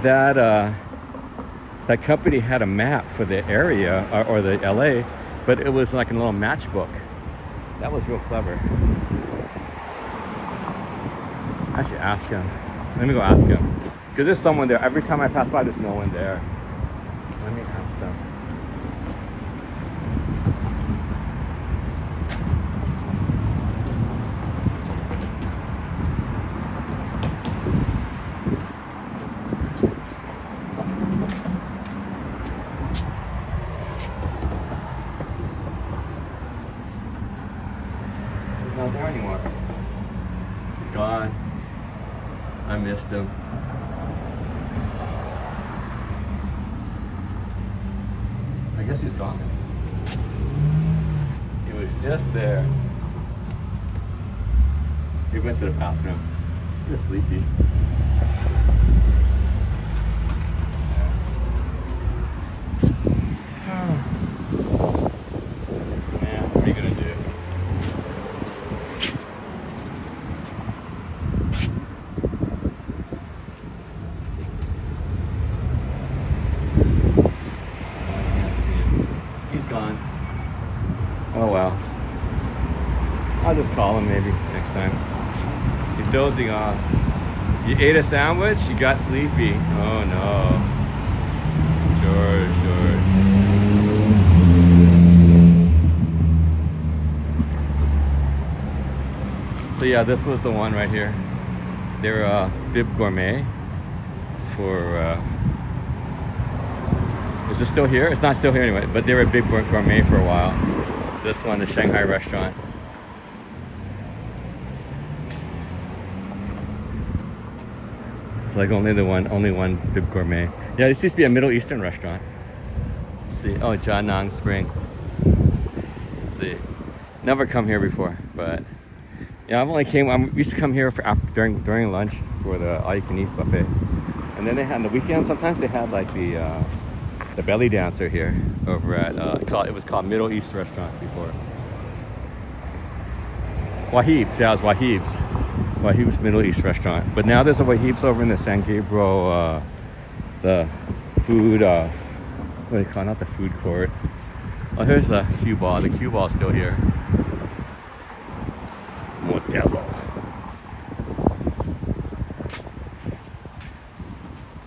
Speaker 2: that company had a map for the area or the LA, but it was like a little matchbook. That was real clever. I should ask him. Let me go ask him. Because there's someone there. Every time I pass by, there's no one there. Let me ask them. Not there anymore. He's gone. I missed him. I guess he's gone. He was just there. He went to the bathroom. He was sleepy. Man, what are you gonna do? Oh well. I'll just call him maybe next time. You're dozing off. You ate a sandwich? You got sleepy. Oh no. George. So yeah, this was the one right here. They're Bib Gourmet for is it still here? It's not still here anyway, but they were a Bib Gourmet for a while. This one, the Shanghai restaurant. It's like only one Bib Gourmet. Yeah, this used to be a Middle Eastern restaurant. See, oh, Janang Spring. See, never come here before, but yeah, I've only came. I used to come here for during lunch for the all-you-can-eat buffet, and then they had on the weekends. Sometimes they had like the belly dancer here over at it was called Middle East Restaurant before. Wahib's, yeah, it was Wahib's. Wahib's Middle East Restaurant. But now there's a Wahib's over in the San Gabriel, the food, what do they call it? Not the food court. Oh, here's the cue ball. The cue ball's still here. Modelo.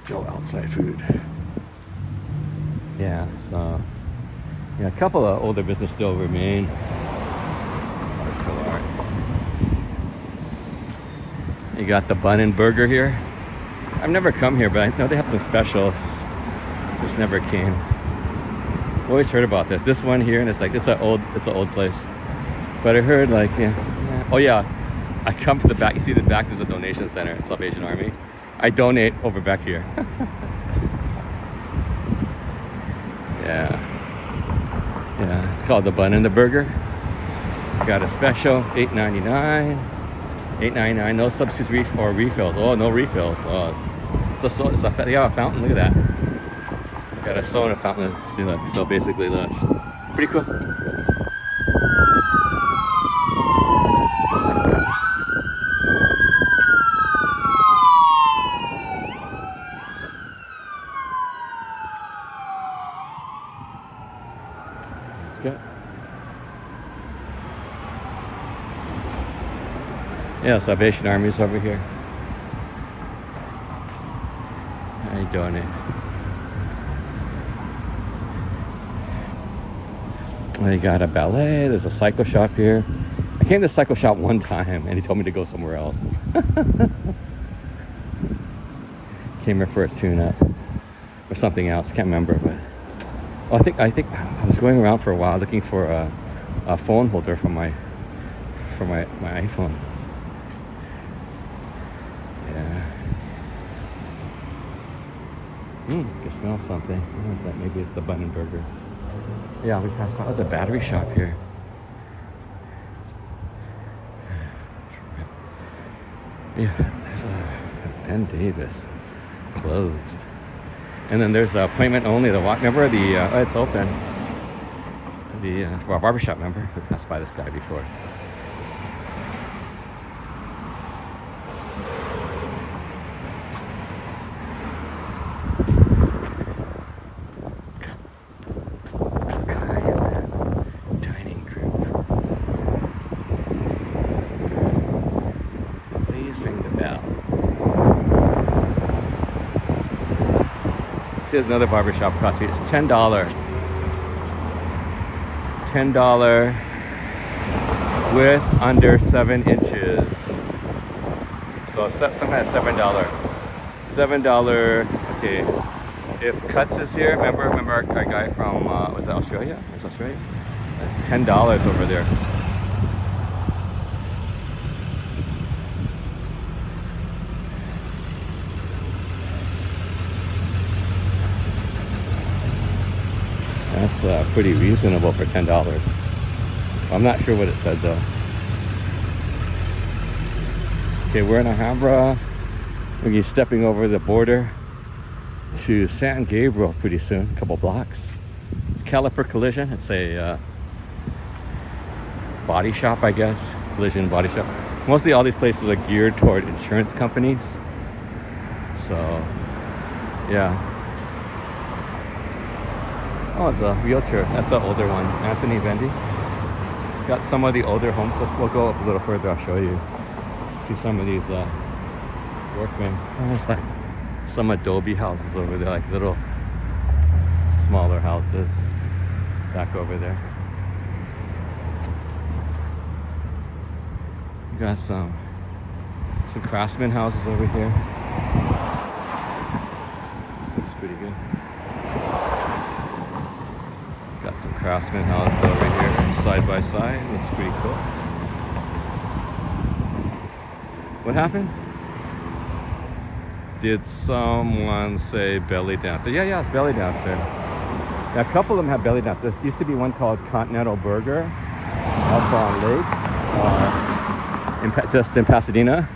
Speaker 2: No outside food. Yeah, so yeah, a couple of older businesses still remain. Martial arts. You got the Bun and Burger here. I've never come here, but I know they have some specials. Just never came. Always heard about this. This one here, and it's like it's an old place. But I heard like oh yeah, I come to the back. You see the back? There's a donation center, Salvation Army. I donate over back here. Yeah, it's called the Bun and the Burger. Got a special, $8.99. $8.99. No substitutes or refills. Oh, no refills. Oh, they have a fountain. Look at that. Got a soda fountain. See, look. So basically, look, pretty cool. Let's go. Yeah, Salvation Army's over here. I donate. They got a ballet. There's a cycle shop here. I came to the cycle shop one time, and he told me to go somewhere else. Came here for a tune-up or something else. Can't remember, but I think I was going around for a while looking for a phone holder for my iPhone. Yeah. I can smell something. What is that? Maybe it's the Bun and Burger. Yeah, we passed by. There's a battery shop here. Yeah, there's a Ben Davis closed. And then there's appointment only. Remember it's open. The barbershop. Remember, we passed by this guy before. See, there's another barbershop across the street. It's $10. $10 width under 7 inches. So some kind of $7. $7. Okay. If Cuts is here, remember our guy from was it Australia? It's Australia. That's $10 over there. That's pretty reasonable for $10. I'm not sure what it said though. Okay, we're in Alhambra. We're gonna be stepping over the border to San Gabriel pretty soon, a couple blocks. It's Caliper Collision. It's a body shop, I guess. Collision body shop. Mostly all these places are geared toward insurance companies. So, yeah. Oh, it's a realtor. That's an older one. Anthony Vendy. Got some of the older homes. We'll go up a little further. I'll show you. See some of these workmen. Oh, it's like some adobe houses over there, like little smaller houses back over there. You got some craftsman houses over here. Looks pretty good. Got some craftsman houses over here, side by side. Looks pretty cool. What happened? Did someone say belly dancer? Yeah, it's belly dancer. Yeah, a couple of them have belly dancers. There used to be one called Continental Burger up on Lake, just in Pasadena.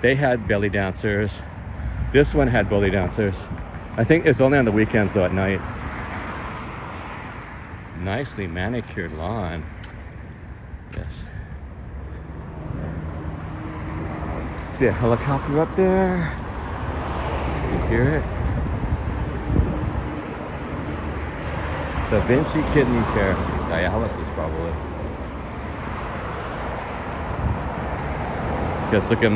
Speaker 2: They had belly dancers. This one had belly dancers. I think it's only on the weekends though, at night. Nicely manicured lawn. Yes. See a helicopter up there. You hear it? Da Vinci Kidney Care. Dialysis, probably. Okay, let's look at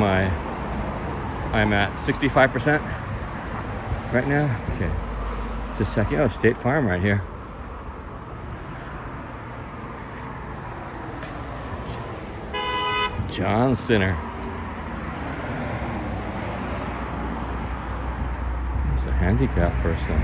Speaker 2: I'm at 65% right now. Okay. Just checking out State Farm right here. John Center. There's a handicapped person.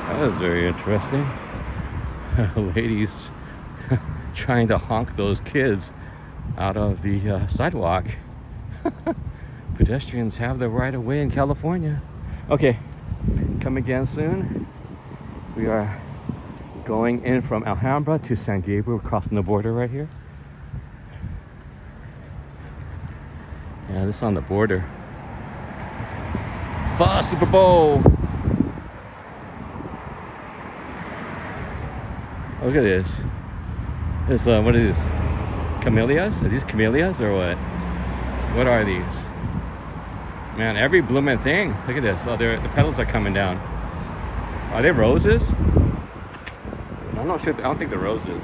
Speaker 2: That was very interesting. Ladies trying to honk those kids out of the sidewalk. Pedestrians have the right of way in California. Okay, come again soon. We are going in from Alhambra to San Gabriel, crossing the border right here. Yeah, this is on the border. Super Bowl! Look at this. This, what are these? Camellias? Are these camellias or what? What are these? Man, every blooming thing. Look at this. Oh, the petals are coming down. Are they roses? I'm not sure. I don't think they're roses.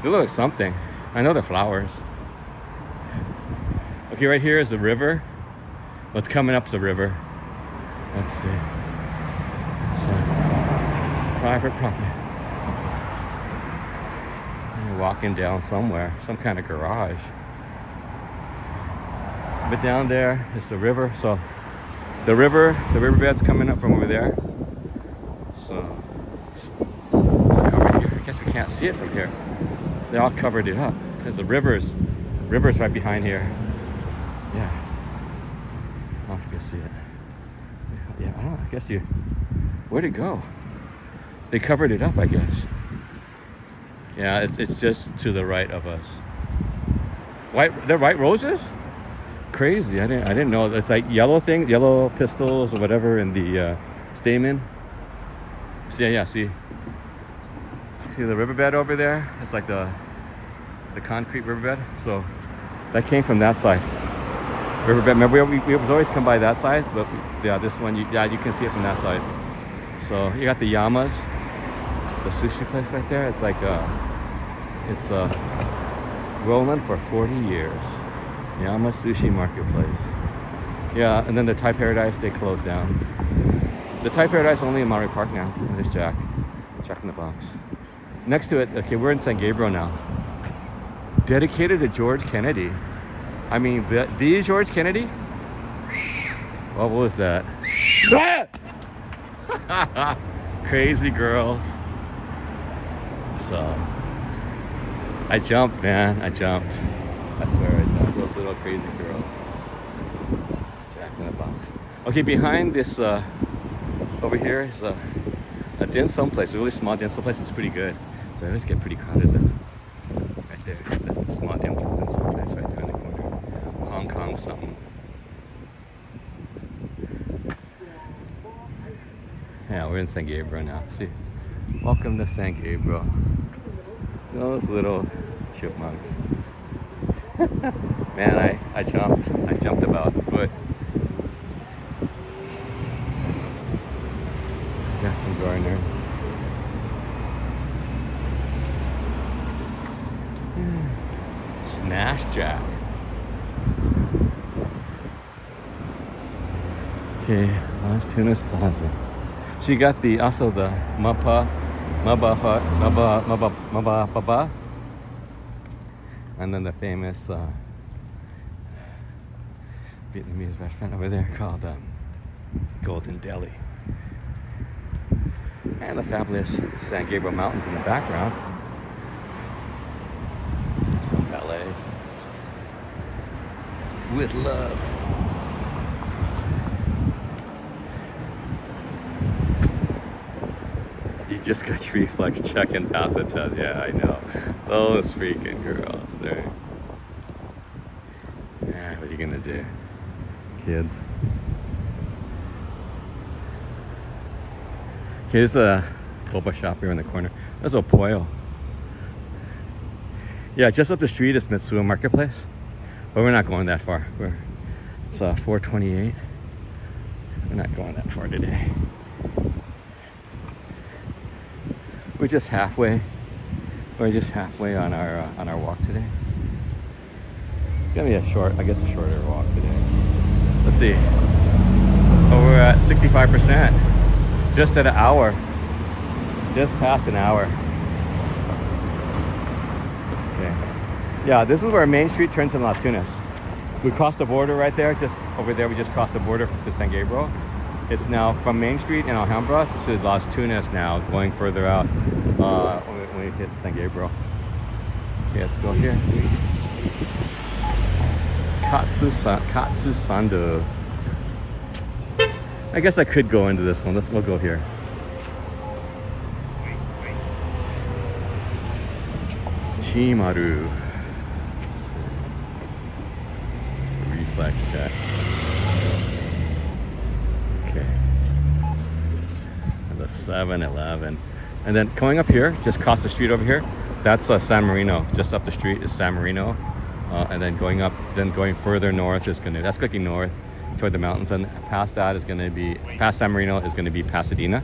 Speaker 2: They look like something. I know they're flowers. Okay, right here is the river. What's coming up is the river. Let's see. So, private property. You're walking down somewhere, some kind of garage. But down there is the river. So the riverbed's coming up from over there. So cover here. I guess we can't see it from here. They all covered it up. There's the river's right behind here. Yeah. I don't know if you can see it. Yeah, I don't know. I guess where'd it go? They covered it up, I guess. Yeah, it's just to the right of us. They're white roses? Crazy. I didn't know. It's like yellow pistils or whatever in the stamen. So yeah, see the riverbed over there? It's like the concrete riverbed. So that came from that side. Riverbed. Remember we always come by that side, but yeah, this one you can see it from that side. So you got the Yamas, the sushi place right there. It's like it's rolling for 40 years. Yama Sushi Marketplace. Yeah, and then the Thai Paradise, they closed down. The Thai Paradise only in Monterey Park now. There's Jack in the box. Next to it, okay, we're in San Gabriel now. Dedicated to George Kennedy. I mean, the George Kennedy? What was that? Crazy girls. So, I jumped, man. I jumped. I swear I jumped. Those little crazy girls. It's Jack in the box. Okay, behind this, over here is a dim sum place. A really small dim sum place. It's pretty good. But it always get pretty crowded though. Right there. It's a small dim sum place right there in the corner. Hong Kong something. Yeah, we're in San Gabriel now. See, welcome to San Gabriel. Those little chipmunks. Man, I jumped about a foot. Got some gardeners. Smash Jack. Okay, Las Tunas Plaza. She got also the Maba, and then the famous Vietnamese restaurant over there called Golden Deli. And the fabulous San Gabriel Mountains in the background. Some ballet. With love. You just got your reflex check and pass the test. Yeah, I know. Those freaking girls, right? Yeah, what are you gonna do? Kids. Here's a boba shop here in the corner. There's a Pollo. Yeah, just up the street is Mitsuya Marketplace. But we're not going that far. It's 4:28. We're not going that far today. We're just halfway. We're just halfway on our walk today. It's gonna be a shorter walk today. Let's see. Oh, we're at 65%. Just at an hour. Just past an hour. Okay. Yeah, this is where Main Street turns into Las Tunas. We crossed the border right there. Just over there, we just crossed the border to San Gabriel. It's now from Main Street in Alhambra to Las Tunas now, going further out when we hit San Gabriel. Okay, let's go here. Katsu Sando. I guess I could go into this one. We'll go here. Chimaru. Reflex check. Okay. And the 7-Eleven. And then coming up here, just across the street over here, that's San Marino. Just up the street is San Marino. And then going further north is that's looking north toward the mountains, and past that is gonna be, past San Marino is gonna be Pasadena.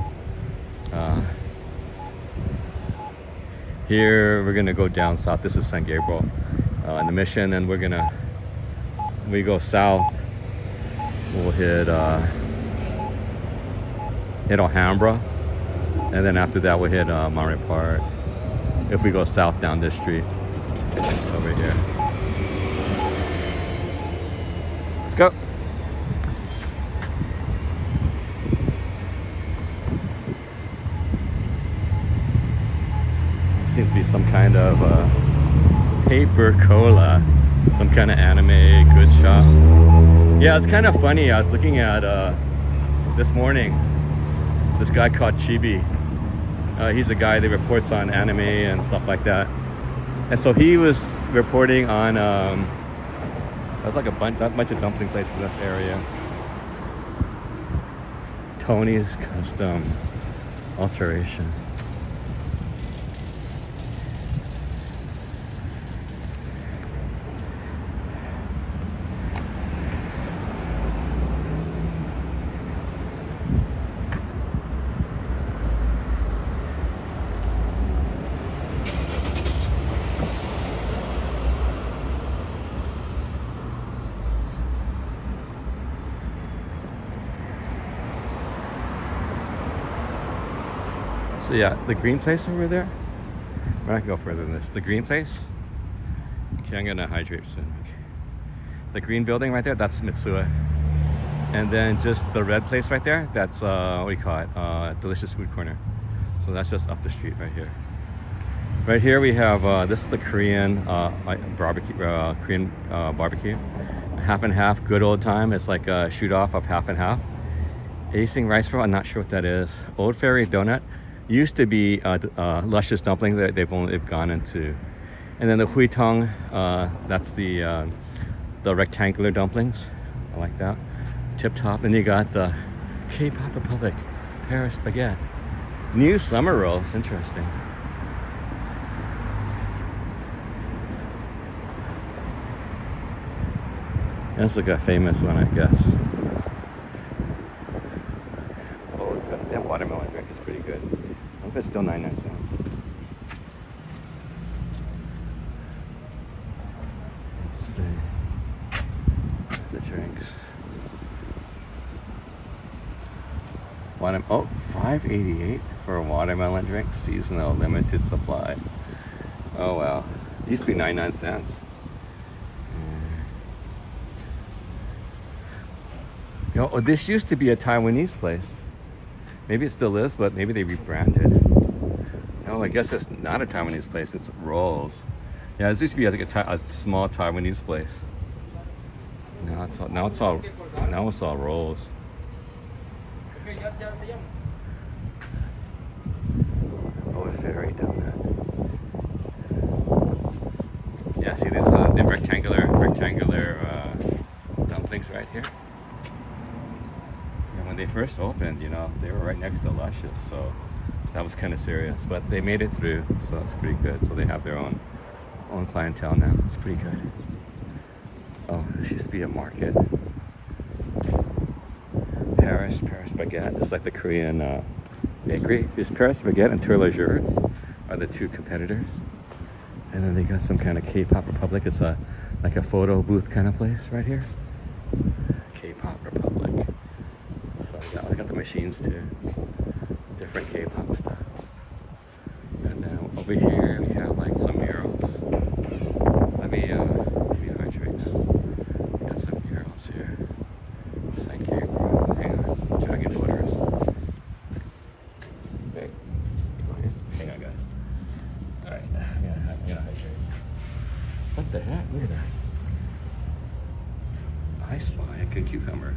Speaker 2: Here we're gonna go down south. This is San Gabriel in the Mission, and when we go south, we'll hit Alhambra, and then after that we'll hit Monterey Park. If we go south down this street over here. Let's go. Seems to be some kind of paper cola, some kind of anime good shop. Yeah, it's kind of funny. I was looking at this morning, this guy called Chibi. He's a guy that reports on anime and stuff like that. And so he was reporting on there's like a bunch of dumpling places in this area. Tony's Custom Alteration. So yeah, the green place over there. We're not gonna go further than this. The green place. Okay, I'm gonna hydrate soon. Okay. The green building right there, that's Mitsuya. And then just the red place right there, that's what do you call it? Delicious Food Corner. So that's just up the street right here. Right here we have this is the Korean barbecue. Korean barbecue. Half and half, good old time. It's like a shoot off of half and half. Acing rice roll, I'm not sure what that is. Old Fairy donut. Used to be luscious dumpling that they've gone into, and then the huitong, that's the rectangular dumplings. I like that. Tip top, and you got the K-pop Republic Paris spaghetti. New summer rolls, interesting. That's like a famous one, I guess. Oh, that watermelon drink is pretty good. I hope it's still 99 cents. Let's see. Where's the drinks? Oh, $5.88 for a watermelon drink, seasonal, limited supply. Oh wow, it used to be 99 cents. Oh, this used to be a Taiwanese place. Maybe it still is, but maybe they rebranded. Oh, I guess it's not a Taiwanese place. It's Rolls. Yeah, this used to be like a small Taiwanese place. Now it's all Rolls. Oh, a ferry down there. Yeah, see, there's the rectangular dumplings right here. And when they first opened, you know, they were right next to Luscious, so that was kind of serious. But they made it through, so that's pretty good. So they have their own clientele now. It's pretty good. Oh, this used to be a market. Paris Baguette. It's like the Korean bakery. This Paris Baguette and Tour Jours are the two competitors. And then they got some kind of K-pop Republic. It's like a photo booth kind of place right here. K-pop Republic. So I got the machines too. Different K-pop stuff. And then over here we have like some murals. Let me hydrate now. We got some murals here. Thank you. Hang on. Dragon waters. Hey. Hang on, guys. Alright. I'm gonna hydrate. What the heck? Look at that. I spy a cucumber.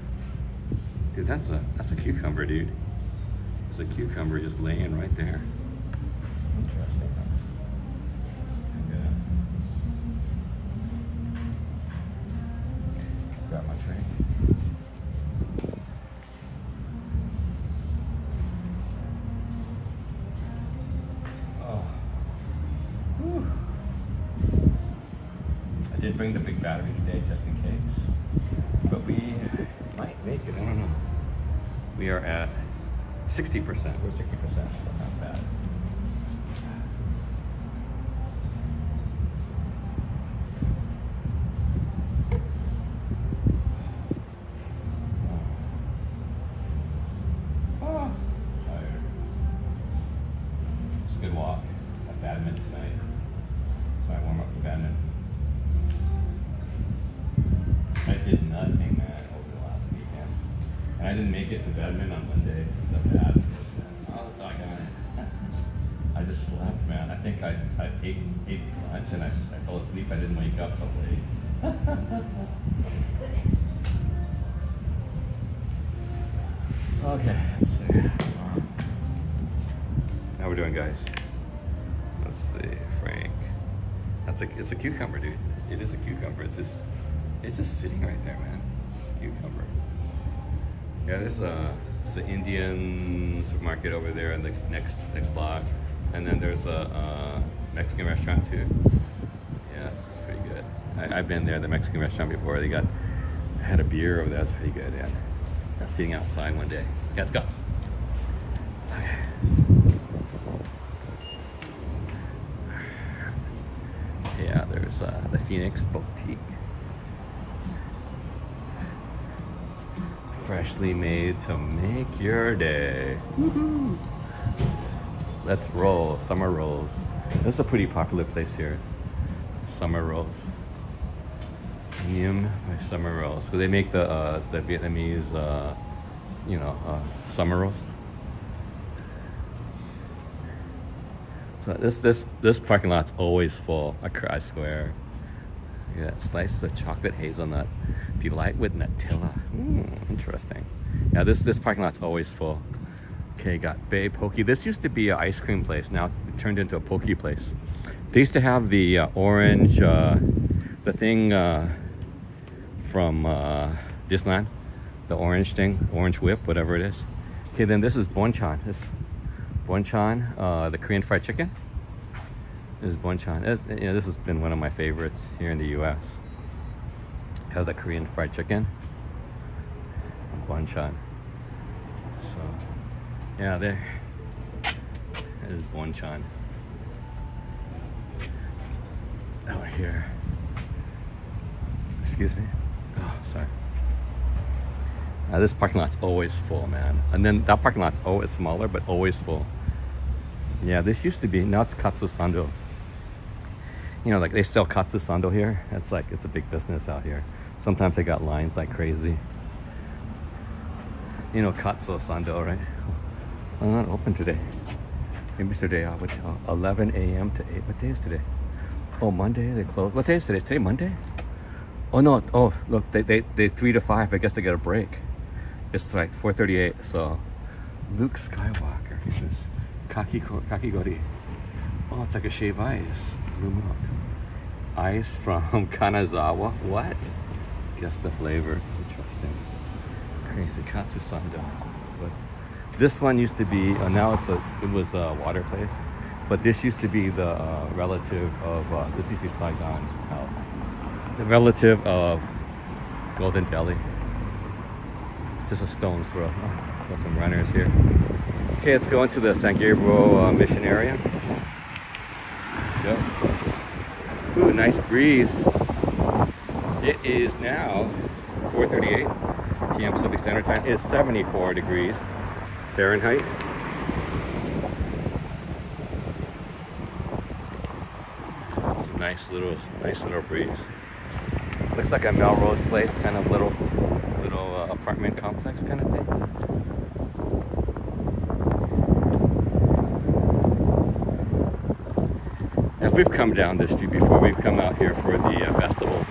Speaker 2: Dude, that's a cucumber, dude. There's a cucumber just laying right there. Interesting. Yeah. Grab my drink. Oh. Whew. I did bring the big battery today just in case. But we might make it. I don't know. We are at 60%. We're 60%, so not bad. Oh, tired. It's a good walk. At badminton tonight. So I warm up for badminton. I did nothing, man, over the last weekend. And I didn't make it to badminton on Monday because I'm bad. I just slept, man. I think I ate lunch and I fell asleep. I didn't wake up till late. Okay, let's see. How we doing, guys? Let's see, Frank. It's a cucumber, dude. It is a cucumber. It's just sitting right there, man. Cucumber. Yeah, there's an Indian supermarket over there in the next block, and then there's a Mexican restaurant too. Yeah, it's pretty good. I've been there, the Mexican restaurant before. I had a beer over there. That's pretty good. Yeah, I was sitting outside one day. Yeah, let's go. Okay. Yeah, there's the Phoenix Boutique. Freshly made to make your day. Woohoo! Let's roll. Summer rolls. This is a pretty popular place here. Summer rolls. Yum by Summer rolls. So they make the Vietnamese, summer rolls. So this parking lot's always full. I swear. Yeah, slices of chocolate hazelnut, delight with Nutella. Interesting. Yeah, this parking lot's always full. Okay, got Bay Pokey. This used to be an ice cream place. Now it's turned into a pokey place. They used to have the orange, the thing from Disneyland, the orange thing, orange whip, whatever it is. Okay, then this is Bonchon. This Bonchon, the Korean fried chicken. This is Bonchon. This has been one of my favorites here in the U.S. Have the Korean fried chicken. Bonchon. So, yeah, there is Bonchon. Out here. Excuse me. Oh, sorry. This parking lot's always full, man. And then that parking lot's always smaller, but always full. Yeah, this used to be. Now it's Katsu Sando. You know, like they sell Katsu Sando here. It's a big business out here. Sometimes they got lines like crazy. You know Katsu Sando, right? not open today. Maybe it's their day off. 11 a.m. to 8. What day is today? Oh, Monday they close. What day is today? Is today Monday? Oh no. Oh, look, they 3 to 5. I guess they get a break. It's like 4:38. So Luke Skywalker. Here's this kakigori. Oh, it's like a shaved ice. Blue milk. Ice from Kanazawa. What? Guess the flavor. Interesting. Crazy Katsu Sando. So this one used to be. Now it was a water place, but this used to be the relative of. This used to be Saigon House. The relative of Golden Delhi. Just a stone's throw. Oh, saw some runners here. Okay, let's go into the San Gabriel mission area. Let's go. Ooh, nice breeze. It is now 4:38 p.m. Pacific Standard Time. It's 74 degrees Fahrenheit. It's a nice little breeze. Looks like a Melrose Place kind of little apartment complex kind of thing. If we've come down this street before, we've come out here for the festivals.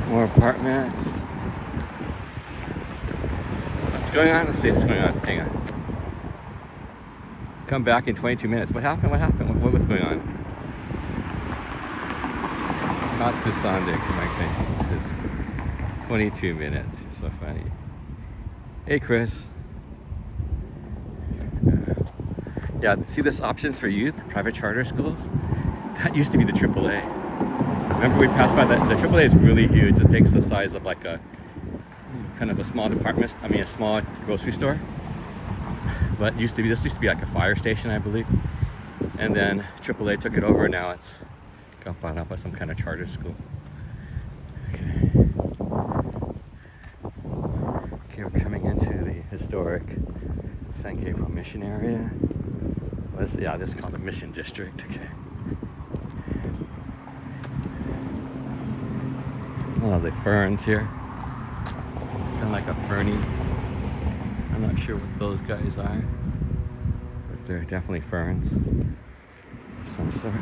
Speaker 2: More apartments. What's going on? Let's see what's going on. Hang on. Come back in 22 minutes. What happened? What's going on? Katsu Sande connecting. It's 22 minutes. You're so funny. Hey, Chris. Yeah, see this options for youth, private charter schools? That used to be the AAA. Remember we passed by that. The AAA is really huge. It takes the size of like a kind of a small a small grocery store. But this used to be like a fire station, I believe. And then AAA took it over. Now it's got bought up by some kind of charter school. Okay, we're coming into the historic San Gabriel Mission area. This is called the Mission District. Okay. Oh, the ferns here. Kind of like a ferny. I'm not sure what those guys are, but they're definitely ferns of some sort.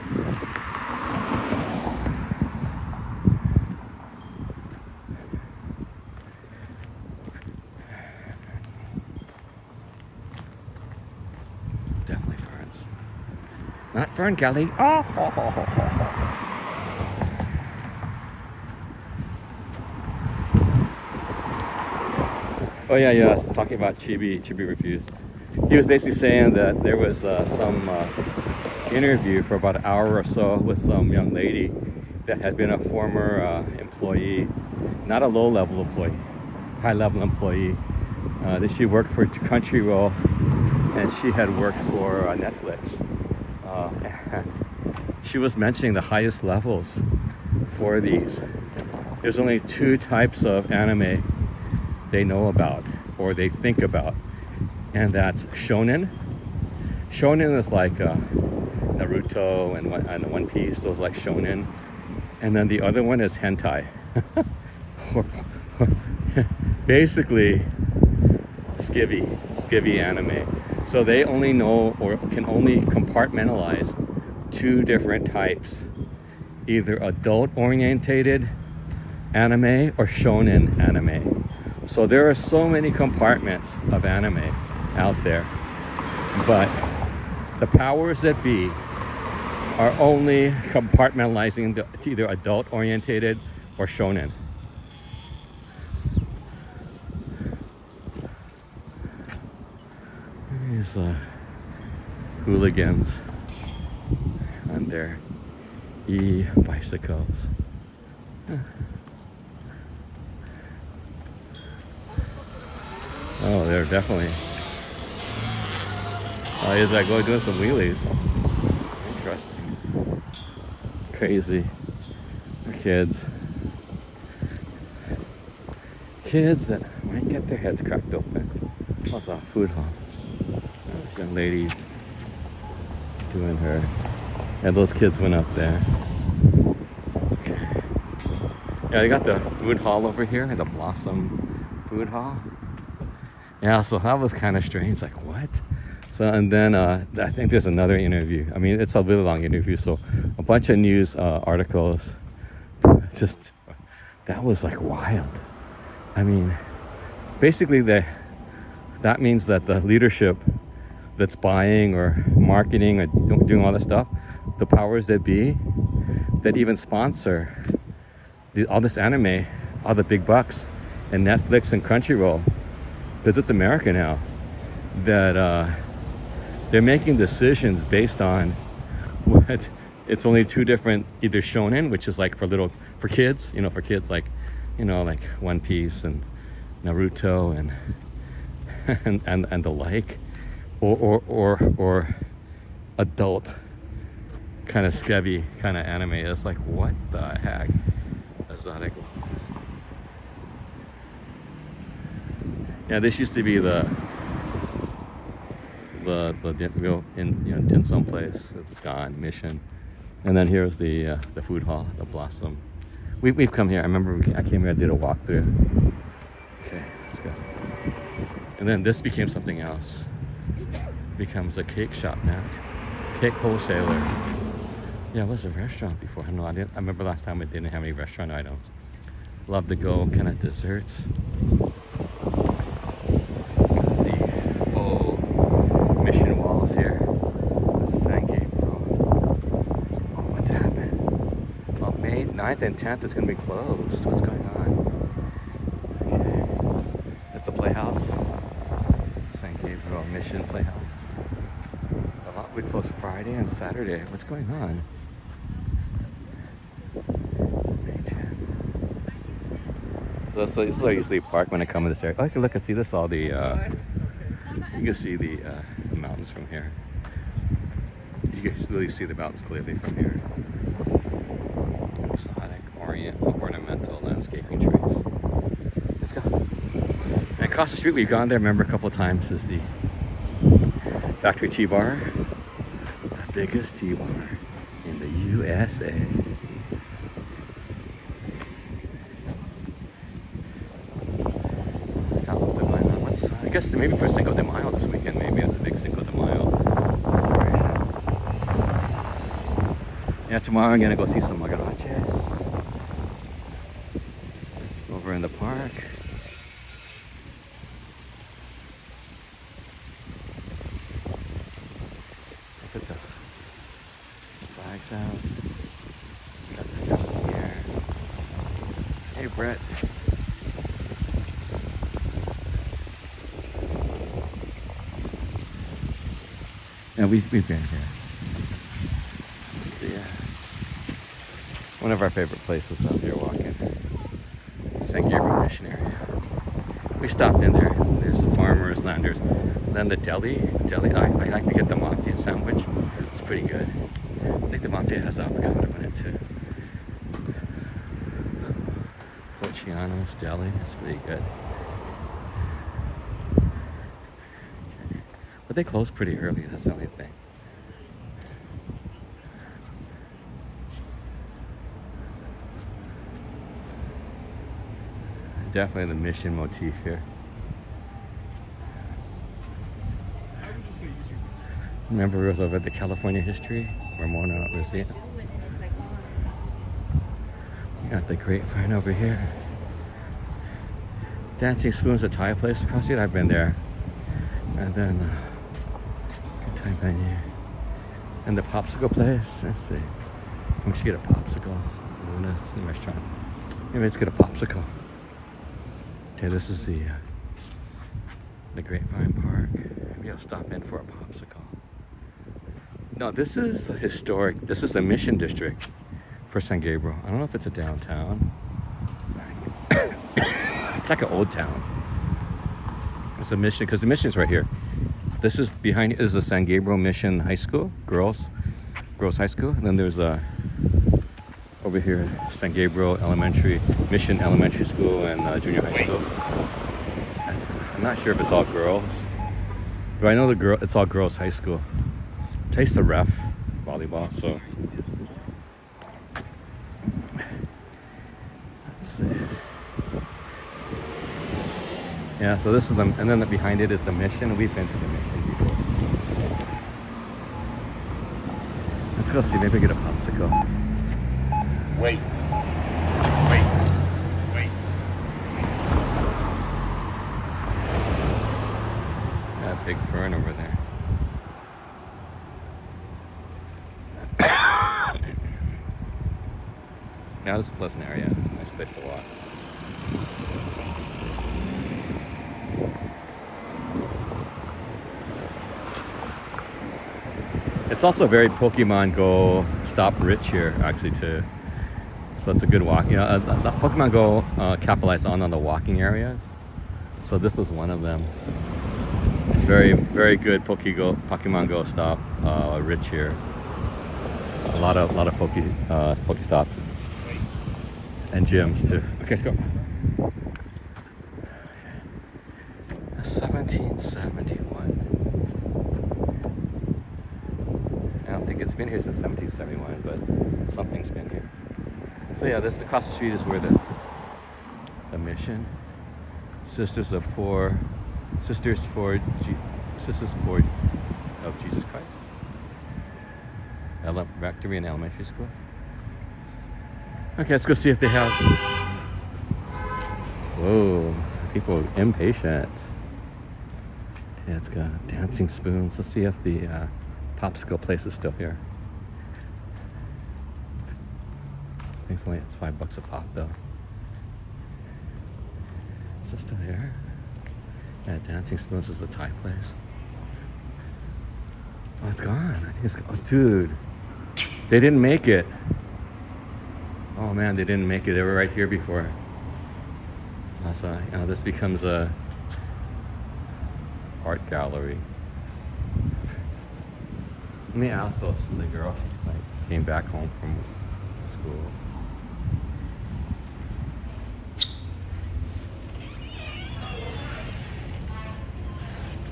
Speaker 2: Definitely ferns. Not Fern Kelly. Oh, ho, ho, ho, ho, ho. Oh yeah, I was talking about Chibi Reviews. He was basically saying that there was some interview for about an hour or so with some young lady that had been a former employee, not a low-level employee, high-level employee. That she worked for Crunchyroll, and she had worked for Netflix. And she was mentioning the highest levels for these. There's only 2 types of anime they know about or they think about, and that's shonen. Shonen is like Naruto and One Piece, those like shonen. And then the other one is hentai. Basically skivvy anime. So they only know or can only compartmentalize 2 different types, either adult orientated anime or shonen anime. So there are so many compartments of anime out there, but the powers that be are only compartmentalizing to either adult orientated or shonen. those hooligans on their e-bicycles. Oh, they're definitely. Oh, he's like going doing some wheelies. Interesting. Crazy. Kids. Kids that might get their heads cracked open. Also a food hall. Young lady doing her. And those kids went up there. Okay. Yeah, they got the food hall over here, the Blossom Food Hall. Yeah, so that was kind of strange. Like, what? So, and then I think there's another interview. I mean, it's a really long interview, so a bunch of news articles. Just, that was like wild. I mean, basically that means that the leadership that's buying or marketing or doing all this stuff, the powers that be, that even sponsor all this anime, all the big bucks, and Netflix and Crunchyroll, because it's America now, that they're making decisions based on what it's only two different, either shonen, which is like for kids, for kids like, like One Piece and Naruto and the like, or adult kind of scabby kind of anime. It's like, what the heck? Exotic. Yeah, this used to be the real in Tinsum place. It's gone. Mission, and then here's the food hall, the Blossom. We've come here. I remember I came here. I did a walkthrough. Okay, let's go. And then this became something else. Becomes a cake shop now. Cake wholesaler. Yeah, it was a restaurant before. I remember last time it didn't have any restaurant items. Love to go kind of desserts. The full mission walls here. This is San Gabriel. Oh, what's happened? Oh, May 9th and 10th is going to be closed. What's going on? Okay. It's the Playhouse. San Gabriel Mission Playhouse. A lot we close Friday and Saturday. What's going on? May 10th. So this is where I usually park when I come in this area. Oh, I can look and see this all the you can see the mountains from here. You can really see the mountains clearly from here. Exotic, ornamental landscaping trees. Let's go. And across the street, we've gone there, remember, a couple of times, is the Factory Tea Bar. The biggest tea bar in the USA. I guess maybe for Cinco de Mayo this weekend, maybe it's a big Cinco de Mayo celebration. Yeah, tomorrow I'm gonna go see some magaraches over in the park. Put the flags out. Got the fountain here. Hey, Brett. Yeah, we've been here. Yeah, one of our favorite places out here walking. San Gabriel Mission area. We stopped in there. There's the farmers, landers. Then the deli. I like to get the mafia sandwich. It's pretty good. I think the mafia has avocado in it too. Luciano's Deli. It's pretty good. But they close pretty early, that's the only thing. Definitely the mission motif here. Remember it was over at the California History? Ramona was here. Got the grapevine over here. Dancing Spoon's a Thai place across the street. I've been there. And then Thai venue. And the popsicle place. Let's see. We should get a popsicle. Luna's the restaurant. Maybe let's get a popsicle. Okay, this is the Grapevine Park. Maybe I'll stop in for a popsicle. No, this is the historic. This is the Mission District for San Gabriel. I don't know if it's a downtown. It's like an old town. It's a mission because the mission's right here. This is behind is the San Gabriel Mission High School, girls high school, and then there's a over here San Gabriel Mission Elementary School and junior high school. I'm not sure if it's all girls, but I know it's all girls high school. Taste the ref volleyball, so let's see. Yeah, so this is the, and then behind it is the mission. We've been to the mission before. Let's go see, maybe get a popsicle.
Speaker 3: Wait.
Speaker 2: That big fern over there. Yeah, it's a pleasant area. It's a nice place to walk. It's also very Pokemon Go stop rich here, actually, too. So it's a good walk. You know, Pokemon Go capitalized on the walking areas. So this is one of them. Very, very good Pokemon Go stop rich here. A lot of Pokestops and gyms too. Okay, let's go. 1771. I don't think it's been here since 1771, but something's been here. So yeah, this across the street is where the mission. Sisters for of Jesus Christ. Rectory and elementary school. Okay, let's go see if they have. Whoa, people impatient. Yeah, it's got dancing spoons. Let's see if the popsicle place is still here. I think it's $5 a pop though. Is it still here? Yeah, dancing spoons is the Thai place. Oh, it's gone. I think it's gone. Oh, dude, they didn't make it. Oh man, they didn't make it. They were right here before. So this becomes a art gallery. Let me ask the girl. She came back home from school.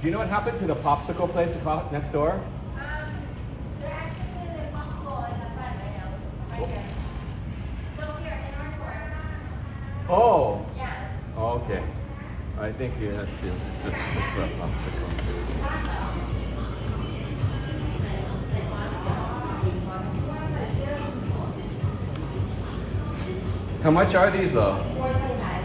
Speaker 2: Do you know what happened to the popsicle place next door?
Speaker 4: They're actually in the popsicle in the front right now. Right here. So here, in our store.
Speaker 2: Oh.
Speaker 4: Yeah.
Speaker 2: Oh, okay. I think let's see. Let's look for a popsicle. How much are these though?
Speaker 4: $4.25.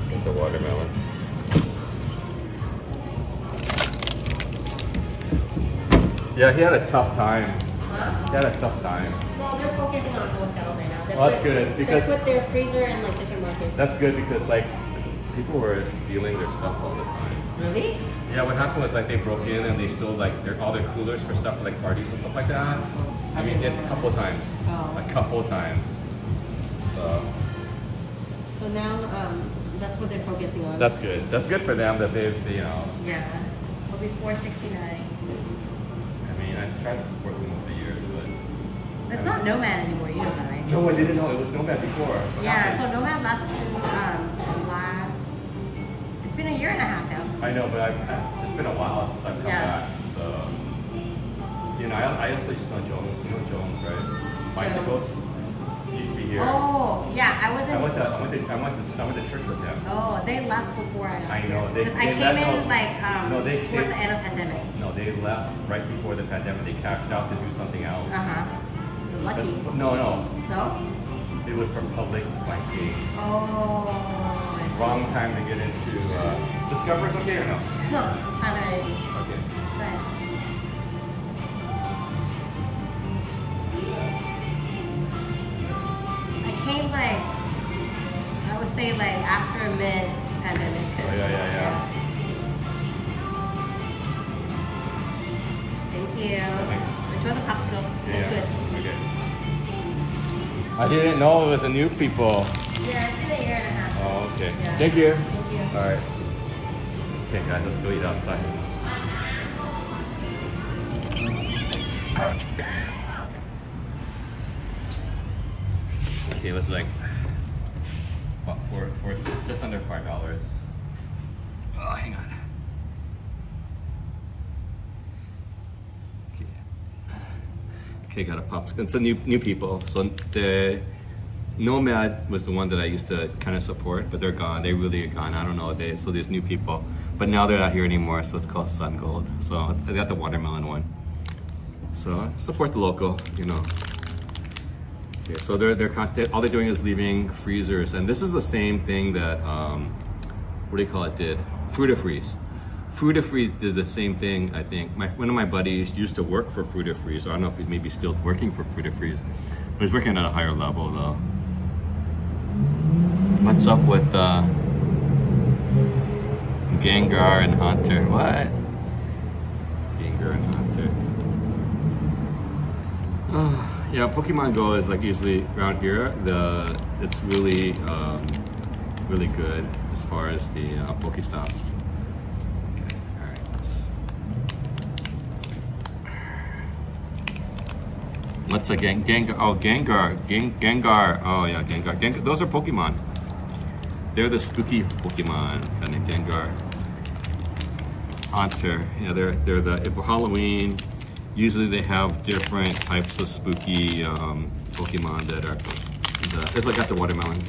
Speaker 2: Get the watermelon. Yeah, he had a tough time. He had a tough time.
Speaker 4: Well, they're focusing on wholesale right now.
Speaker 2: Well, that's good because
Speaker 4: they put their freezer in like different markets.
Speaker 2: that's good because people were stealing their stuff all the time.
Speaker 4: Really?
Speaker 2: Yeah, what happened was they broke in and they stole all their coolers for stuff for parties and stuff like that. I mean, a couple times.
Speaker 4: Oh.
Speaker 2: A couple times.
Speaker 4: So now that's what they're focusing on.
Speaker 2: That's good. That's good for them that they
Speaker 4: Yeah. It'll be $4.69.
Speaker 2: I mean, I tried to support them over the years, but
Speaker 4: It's not Nomad anymore, you know that, right?
Speaker 2: no, I didn't know it was Nomad before. What
Speaker 4: Yeah,
Speaker 2: happened?
Speaker 4: so Nomad left since it's been a year and a half now.
Speaker 2: I know, but it's been a while since I've come back. So, I also just know Jones. You know Jones, right? Bicycles. He used to be here.
Speaker 4: Oh, yeah, I wasn't.
Speaker 2: I went to church with them.
Speaker 4: Oh, they left before I got
Speaker 2: I know.
Speaker 4: here. 'Cause I came in
Speaker 2: they
Speaker 4: toward the end of pandemic.
Speaker 2: No, they left right before the pandemic. They cashed out to do something else.
Speaker 4: Lucky.
Speaker 2: No.
Speaker 4: No?
Speaker 2: It was for public banking.
Speaker 4: Oh.
Speaker 2: Wrong time to get into. Discover's okay or no?
Speaker 4: No, it's fine already.
Speaker 2: Okay.
Speaker 4: But I came Mid-pandemic.
Speaker 2: Oh, yeah.
Speaker 4: Thank you.
Speaker 2: Thanks.
Speaker 4: Enjoy the popsicle. It's good.
Speaker 2: Okay. I didn't know it was a new people.
Speaker 4: Yeah, it's been a year and a half.
Speaker 2: Oh, okay.
Speaker 4: Yeah.
Speaker 2: Thank you.
Speaker 4: Thank you.
Speaker 2: All right. Okay, guys, let's go eat outside. Okay, it was like about four, just under $5. Oh, hang on. Okay, got a popsicle. It's a new people. So the Nomad was the one that I used to kind of support, but they're gone. They really are gone. I don't know. So there's new people, but now they're not here anymore. So it's called Sun Gold. So I got the watermelon one. So support the local, you know. Okay, so they're all they're doing is leaving freezers, and this is the same thing that what do you call it? Did Fruita Freeze. Fruita Freeze did the same thing, I think. One of my buddies used to work for Fruita Freeze. I don't know if he's maybe still working for Fruita Freeze, but he's working at a higher level though. What's up with Gengar and Hunter? What? Gengar and Hunter. Yeah, Pokemon Go is like usually around here. It's really really good as far as the Pokestops. What's a Gengar? Oh, Gengar. Gengar. Oh, yeah, Gengar. Those are Pokemon. They're the spooky Pokemon. And the Gengar. Hunter. Yeah, they're the. For Halloween, usually they have different types of spooky Pokemon that are. It's like got the watermelon.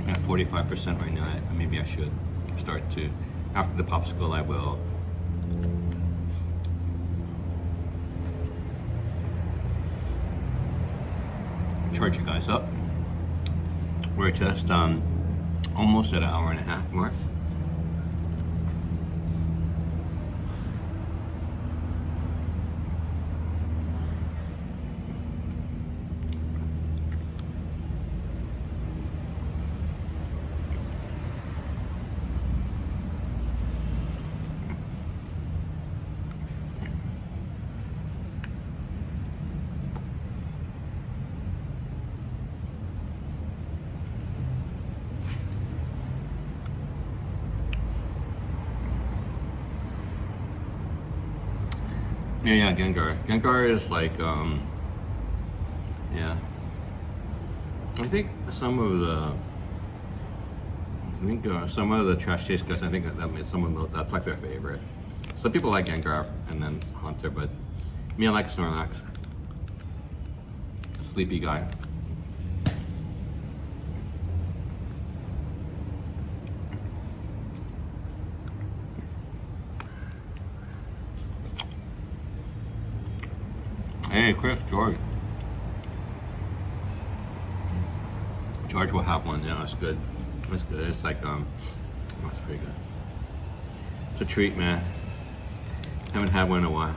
Speaker 2: I'm at 45% right now. Maybe I should start to. After the popsicle, I will. Charge you guys up. We're just almost at an hour and a half mark. Yeah, Gengar. Gengar is like, yeah. I think some of the Trash Taste guys, I think that made that's like their favorite. Some people like Gengar and then Hunter, but me, I like Snorlax. Sleepy guy. Hey, Chris, George. George will have one. Yeah, that's good. That's good. It's like, that's pretty good. It's a treat, man. Haven't had one in a while.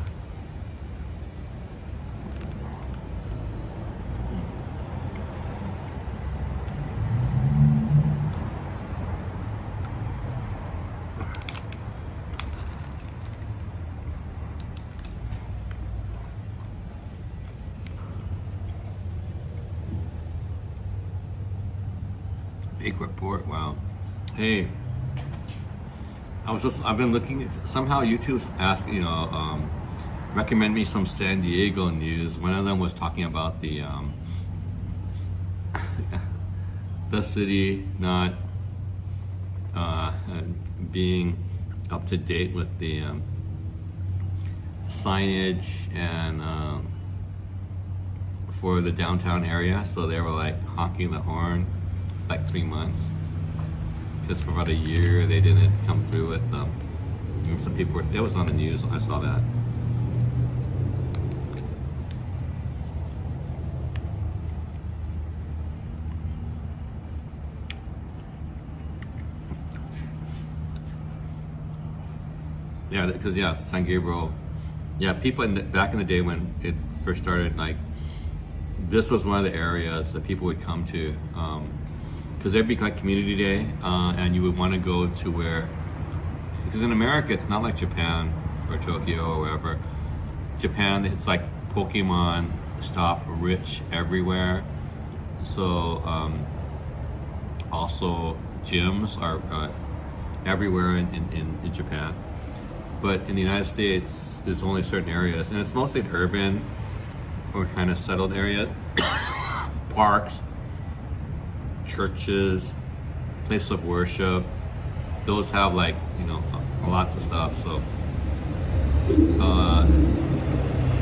Speaker 2: Big report, wow. Hey, I've been looking at, somehow YouTube's asking, recommend me some San Diego news. One of them was talking about the city not being up to date with the signage and for the downtown area, so they were like honking the horn like 3 months, because for about a year they didn't come through with some people it was on the news. I saw that. Yeah, because San Gabriel Yeah, people back in the day when it first started, like this was one of the areas that people would come to, because there'd be like community day, and you would want to go to where, because in America it's not like Japan or Tokyo or wherever. Japan, it's like Pokemon stop rich everywhere. So also gyms are everywhere in Japan. But in the United States, there's only certain areas, and it's mostly urban or kind of settled areas, parks, churches, places of worship. Those have like, you know, lots of stuff. So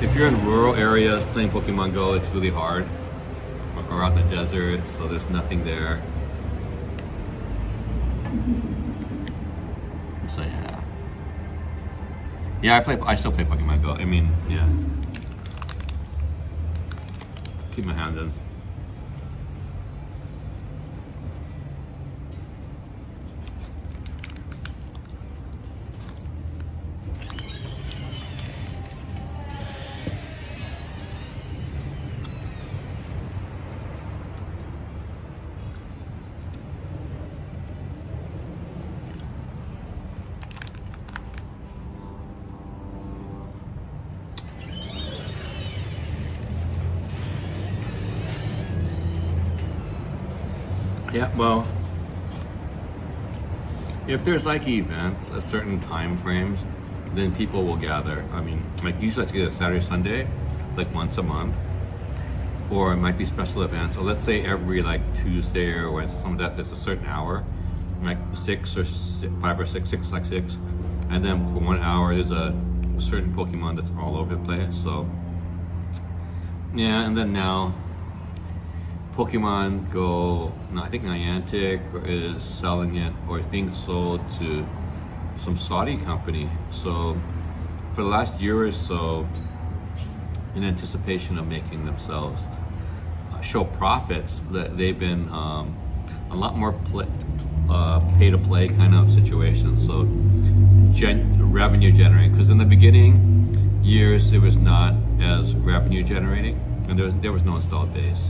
Speaker 2: if you're in rural areas playing Pokemon Go, it's really hard. Or out in the desert, so there's nothing there. So yeah. Yeah, I still play Pokemon Go. I mean, yeah. Keep my hand in. Yeah, well, if there's like events at certain time frames, then people will gather. I mean, like usually I get a Saturday, Sunday, like once a month, or it might be special events. Or let's say every like Tuesday or Wednesday, some of that. There's a certain hour, like 6 or 5 or 6, like 6, and then for 1 hour there's a certain Pokemon that's all over the place. So yeah, and then now Pokemon Go, I think Niantic is selling it or is being sold to some Saudi company. So for the last year or so, in anticipation of making themselves show profits, that they've been a lot more pay to play kind of situation. So revenue generating, because in the beginning years it was not as revenue generating, and there was no installed base.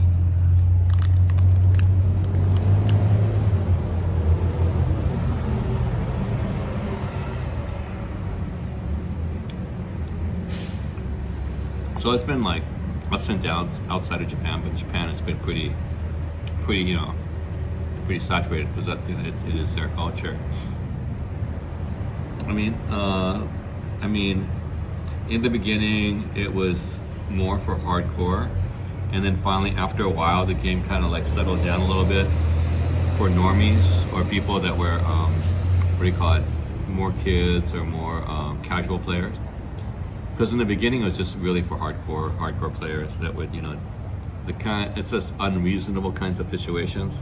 Speaker 2: So it's been like ups and downs outside of Japan, but Japan has been pretty, you know, pretty saturated because that's, you know, it is their culture. I mean, in the beginning it was more for hardcore, and then finally after a while the game kind of like settled down a little bit for normies or people that were what do you call it, more kids or more casual players. Because in the beginning it was just really for hardcore players that would, you know, it's just unreasonable kinds of situations.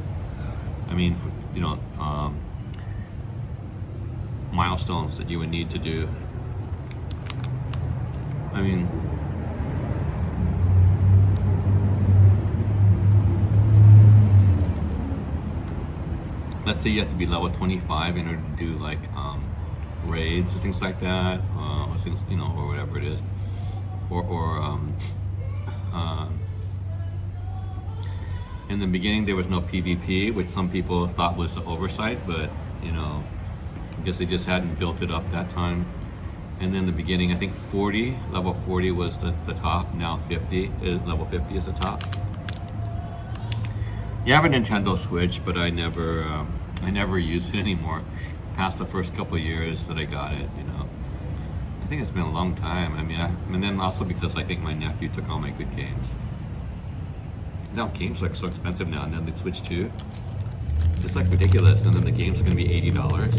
Speaker 2: I mean, you know, milestones that you would need to do. I mean, let's say you have to be level 25 in order to do like raids and things like that, or things, you know, or whatever it is, or in the beginning there was no PvP, which some people thought was an oversight, but you know, I guess they just hadn't built it up that time. And then the beginning, I think level 40 was the top. Now level 50 is the top. You have a Nintendo Switch, but I never used it anymore. Past the first couple of years that I got it, you know. I think it's been a long time. I mean, and then also because I think my nephew took all my good games. Now games are so expensive now, and then they switch to. It's like ridiculous, and then the games are going to be $80.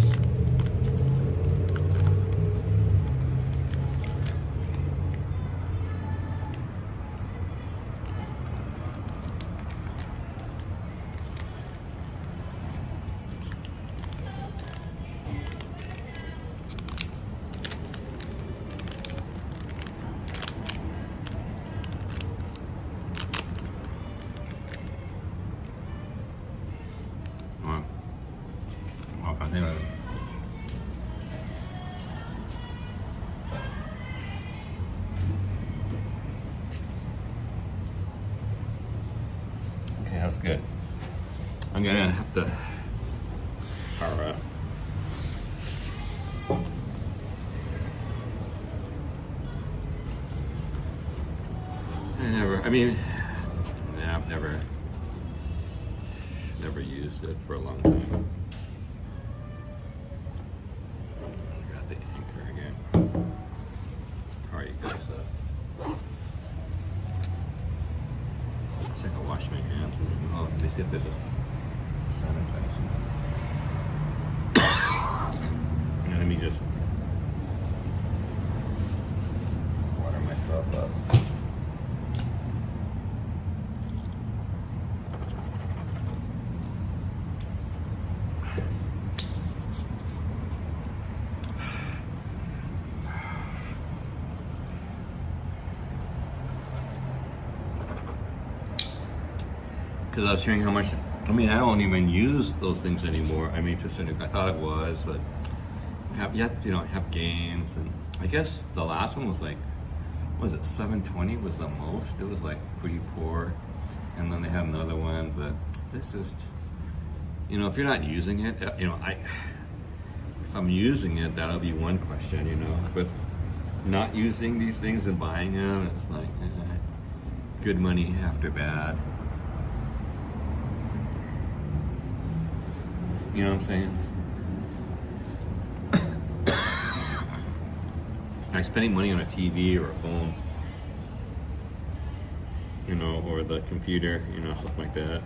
Speaker 2: that was good. I'm gonna have to power up. I've never used it for a long time. Got the anchor again. Power you guys up. It's like I wash my hands. Oh, let me see if there's a sanitizer. And let me just water myself up. Because I was hearing how much, I don't even use those things anymore. I thought it was, but have games, and I guess the last one was like, was it 720 was the most? It was like pretty poor, and then they had another one, but this is, if you're not using it, if I'm using it, that'll be one question, but not using these things and buying them, it's like, good money after bad. You know what I'm saying? Like spending money on a TV or a phone, or the computer, stuff like that.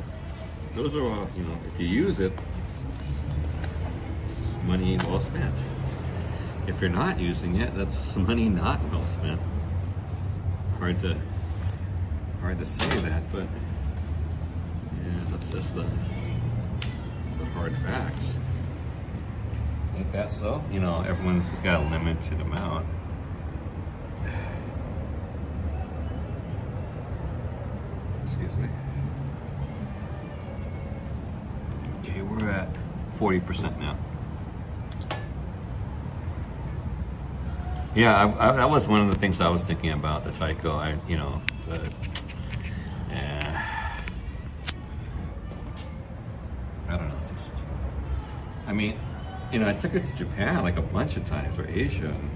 Speaker 2: Those are all, if you use it, it's money well spent. If you're not using it, that's money not well spent. Hard to say that, but yeah, that's just the hard facts. Ain't that so? Everyone's got a limited amount. Excuse me. Okay, we're at 40% now. Yeah, that was one of the things I was thinking about the Tyco. I don't know. I took it to Japan like a bunch of times, or Asia. And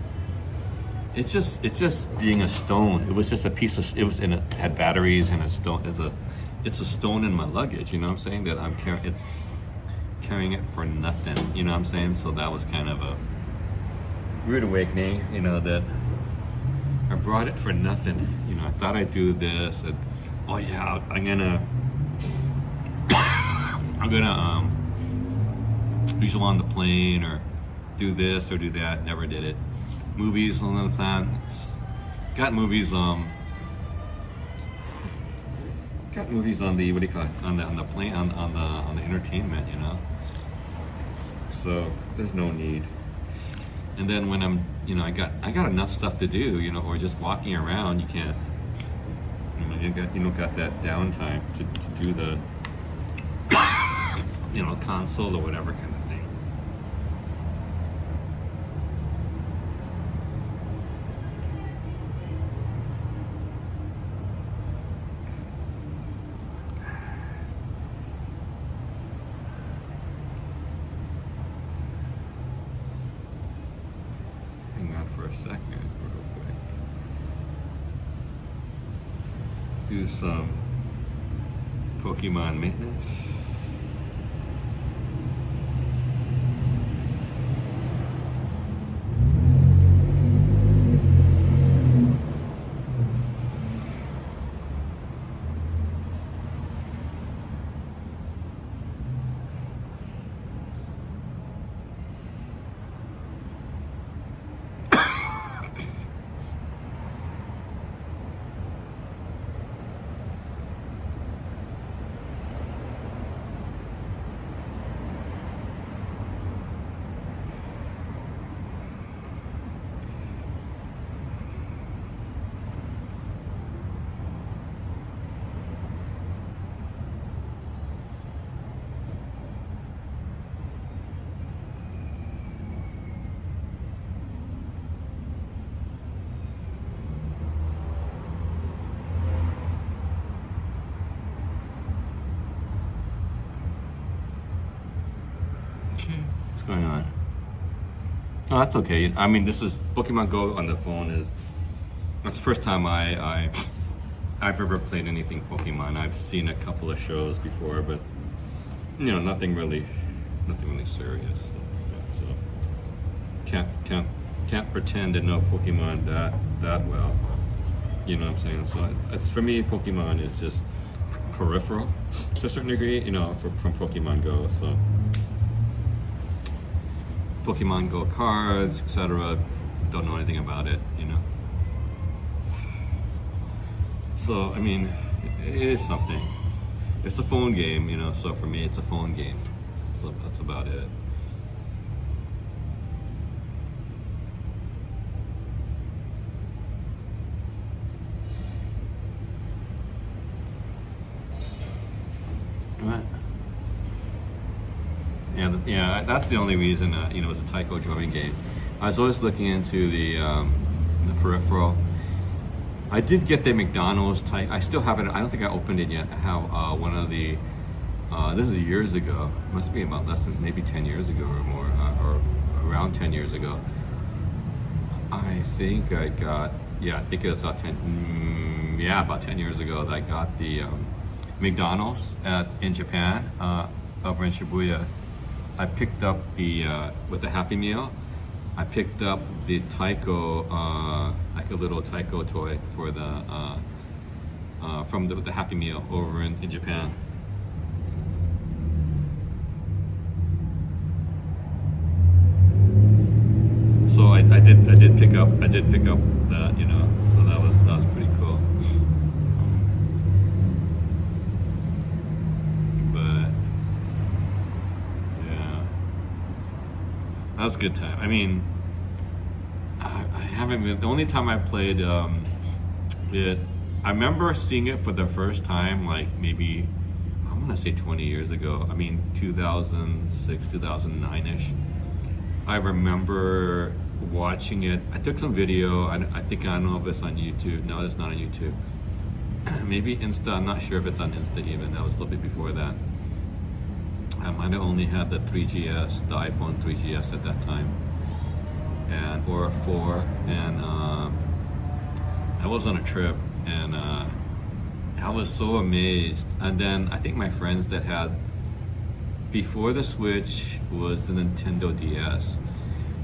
Speaker 2: it's just being a stone. It was just a piece of. It had batteries and a stone. It's a stone in my luggage. You know what I'm saying? That I'm carrying it for nothing. You know what I'm saying? So that was kind of a rude awakening. That I brought it for nothing. I thought I'd do this, and I'm gonna usually on the plane or do this or do that. Never did it. Movies on the plan. Got movies on the, what do you call it, on the plane, on the entertainment, so there's no need. And then when I'm, I got enough stuff to do, or just walking around, you can't, got that downtime to do the console or whatever kind of thing. Hang on for a second, real quick. Do some Pokemon maintenance. What's going on? Oh, that's okay. I mean, this is Pokemon Go on the phone is. That's the first time I've ever played anything Pokemon. I've seen a couple of shows before, but you know, nothing really serious. Stuff like that. So can't pretend to know Pokemon that well. You know what I'm saying? So it's for me, Pokemon is just peripheral to a certain degree. You know, from Pokemon Go. So Pokemon Go cards, etc. Don't know anything about it. You know. So I mean, it is something. It's a phone game, you know. So for me, it's a phone game. So that's about it. What? Yeah. That's the only reason. You know, it's a taiko drawing game. I was always looking into the peripheral. I did get the McDonald's type. I still haven't. I don't think I opened it yet. I have one of the. This is years ago. It must be about less than maybe 10 years ago or more, or around 10 years ago. I think I got. Yeah, I think it was about 10. Yeah, about 10 years ago. That I got the McDonald's in Japan, over in Shibuya. I picked up the with the Happy Meal. I picked up the taiko, like a little taiko toy for the from the Happy Meal over in Japan. So I did pick up that, you know. So that was pretty cool. But yeah, that was a good time. I mean, I haven't been. The only time I played it, I remember seeing it for the first time, like maybe I want to say 20 years ago. I mean, 2006, 2009ish. I remember watching it. I took some video. I think I don't know if it's on YouTube. No, it's not on YouTube. Maybe Insta. I'm not sure if it's on Insta even. That was a little bit before that. I might have only had the 3GS, the iPhone 3GS at that time, and or 4. And I was on a trip, and I was so amazed. And then I think my friends that had before the Switch was the Nintendo DS,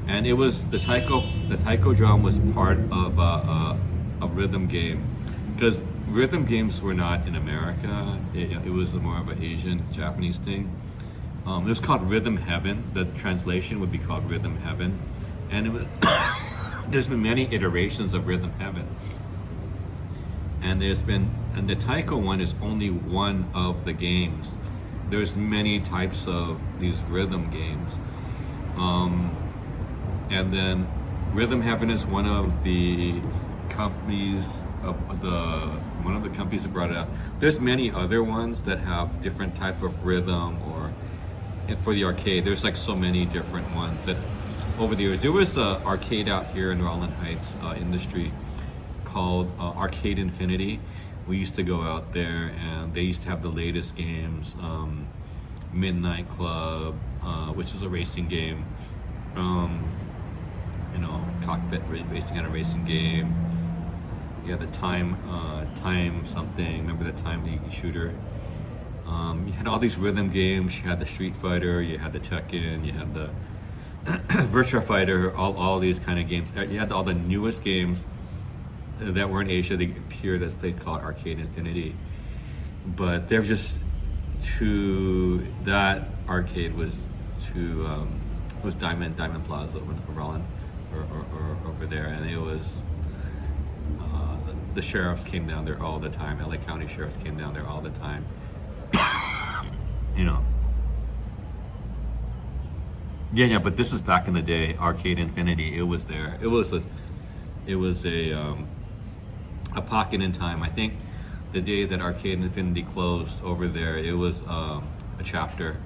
Speaker 2: and it was the taiko drum was part of a rhythm game, because rhythm games were not in America. It was more of an Asian, Japanese thing. It was called Rhythm Heaven. The translation would be called Rhythm Heaven, and it was there's been many iterations of Rhythm Heaven, and the taiko one is only one of the games. There's many types of these rhythm games, and then Rhythm Heaven is one of the companies that brought it out. There's many other ones that have different type of rhythm, or for the arcade. There's like so many different ones that over the years. There was an arcade out here in Rowland Heights in the street called Arcade Infinity. We used to go out there, and they used to have the latest games. Midnight Club, which is a racing game. You know, cockpit racing on a racing game. Yeah, the time something. Remember the time shooter? You had all these rhythm games. You had the Street Fighter. You had the Tekken. You had the Virtua Fighter. All these kind of games. You had all the newest games that were in Asia. They appeared as they call it Arcade Infinity, but they're just too. That arcade was too. Was Diamond Plaza around or over there, and it was. The sheriffs came down there all the time. LA County sheriffs came down there all the time. You know. Yeah, but this is back in the day. Arcade Infinity. It was there. It was a pocket in time. I think the day that Arcade Infinity closed over there, it was a chapter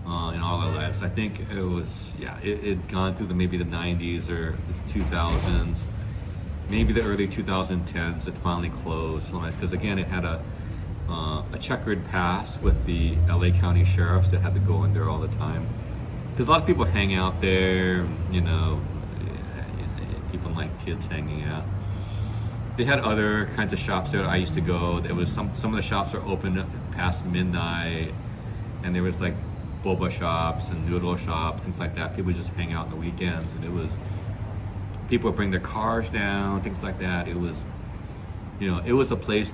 Speaker 2: in all our lives. I think it was, it gone through maybe the 90s or the 2000s, maybe the early 2010s. It finally closed, because again, it had a checkered past with the LA County sheriffs that had to go in there all the time. because a lot of people hang out there, you know, people like kids hanging out. They had other kinds of shops there. I used to go. There was some of the shops were open past midnight, and there was like boba shops and noodle shops, things like that. People would just hang out on the weekends, and it was people would bring their cars down, things like that. It was, you know, it was a place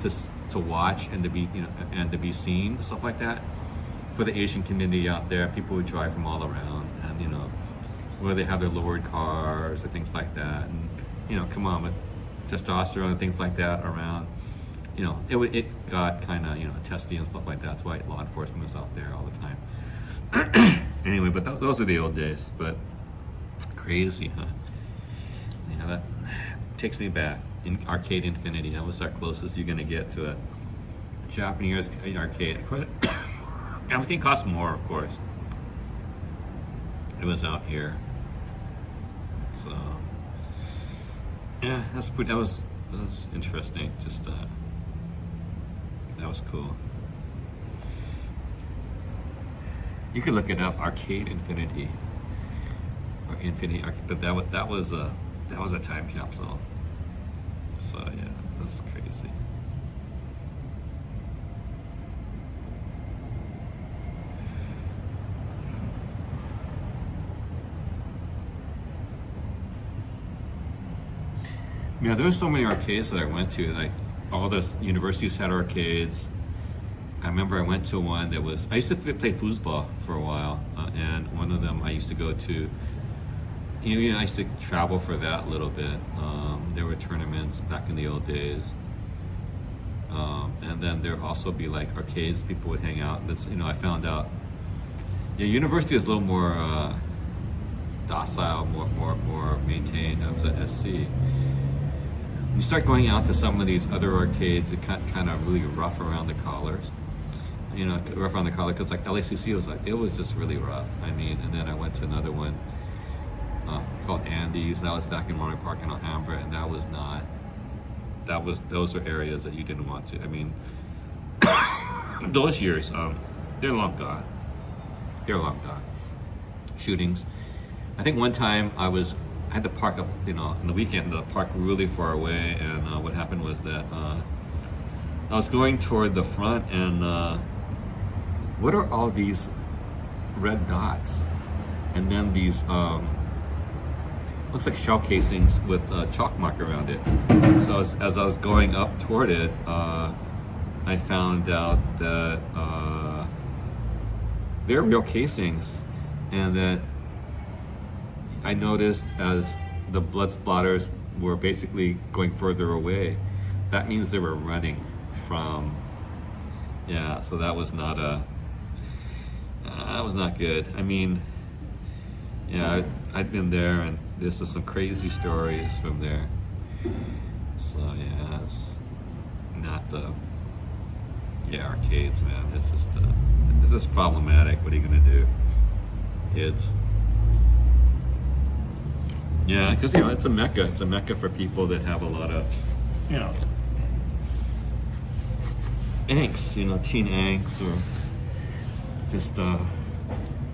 Speaker 2: to watch and to be, you know, and to be seen, stuff like that. For the Asian community out there, people would drive from all around, and you know, where they have their lowered cars and things like that, and you know, come on, with testosterone and things like that around, you know, it got kind of, you know, testy and stuff like that. That's why law enforcement was out there all the time. Anyway, but those were the old days. But crazy, huh? Yeah, that takes me back. In Arcade Infinity, that was our closest you're gonna get to a Japanese arcade. Of course, everything costs more, of course. It was out here, so yeah, that was interesting. Just that was cool. You could look it up, Arcade Infinity, or Infinity. But that was a time capsule. So yeah, that's crazy. Yeah, there were so many arcades that I went to. Like all the universities had arcades. I remember I went to one that was. I used to play foosball for a while, and one of them I used to go to. You know, I used to travel for that a little bit. There were tournaments back in the old days, and then there'd also be like arcades. People would hang out. That's, you know, I found out. Yeah, university is a little more docile, more maintained. I was at SC. You start going out to some of these other arcades, it kind of really rough around the collars. You know, rough around the collar, because like LACC was like, it was just really rough. I mean, and then I went to another one called Andy's. That was back in Roaring Park in Alhambra, and that was not. Those were areas that you didn't want to. I mean, those years, they're long gone. They're long gone. Shootings. I think one time I had to park up, you know, on the weekend, to park really far away, and what happened was that I was going toward the front, and what are all these red dots? And then these, looks like shell casings with a chalk mark around it. So as I was going up toward it, I found out that they're real casings, and that I noticed as the blood splatters were basically going further away. That means they were running from, yeah, so that was not good. I mean, yeah, I'd been there, and there's just some crazy stories from there. So yeah, it's not the, yeah, arcades, man. It's just problematic. What are you gonna do, kids? Yeah, because, you know, it's a mecca. It's a mecca for people that have a lot of, you know, angst, you know, teen angst, or just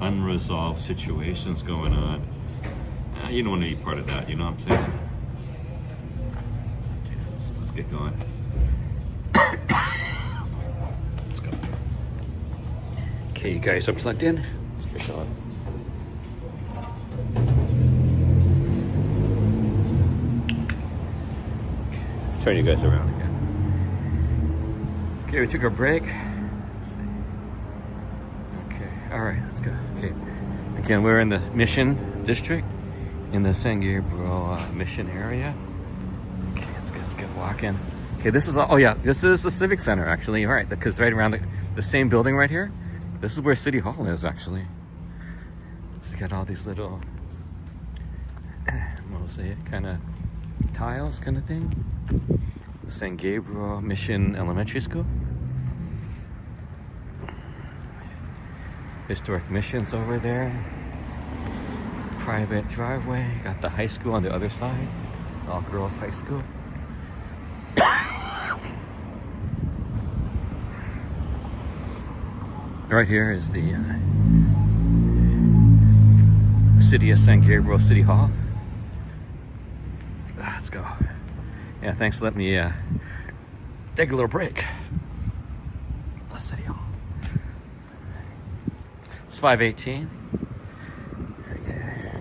Speaker 2: unresolved situations going on. You don't want to be part of that, you know what I'm saying? Okay, let's get going. Let's go. Okay, you guys are plugged in? Let's get shot. Turn you guys around again. Okay, we took our break. Let's see. Okay, all right, let's go. Okay, again, we're in the Mission District, in the San Gabriel Mission area. Okay, let's get walking. Okay, this is, oh yeah, this is the Civic Center, actually. All right, because right around the same building right here, this is where City Hall is, actually. So you got all these little mosaic kind of tiles kind of thing. San Gabriel Mission Elementary School. Historic Missions over there. Private driveway. Got the high school on the other side. All girls high school. Right here is the city of San Gabriel City Hall. Let's go. Yeah, thanks for letting me take a little break. The City Hall. It's 5:18. Okay.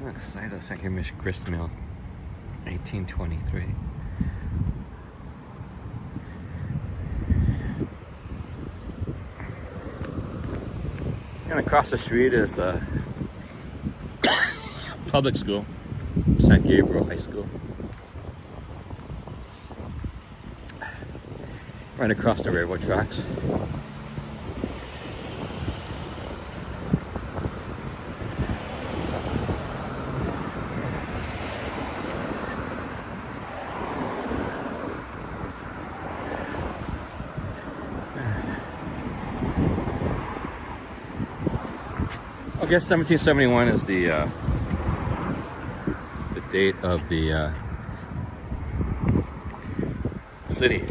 Speaker 2: Look, site of St. Gabriel's grist mill, 1823. And across the street is the public school, St. Gabriel High School. Right across the railroad tracks. I guess 1771 is the date of the city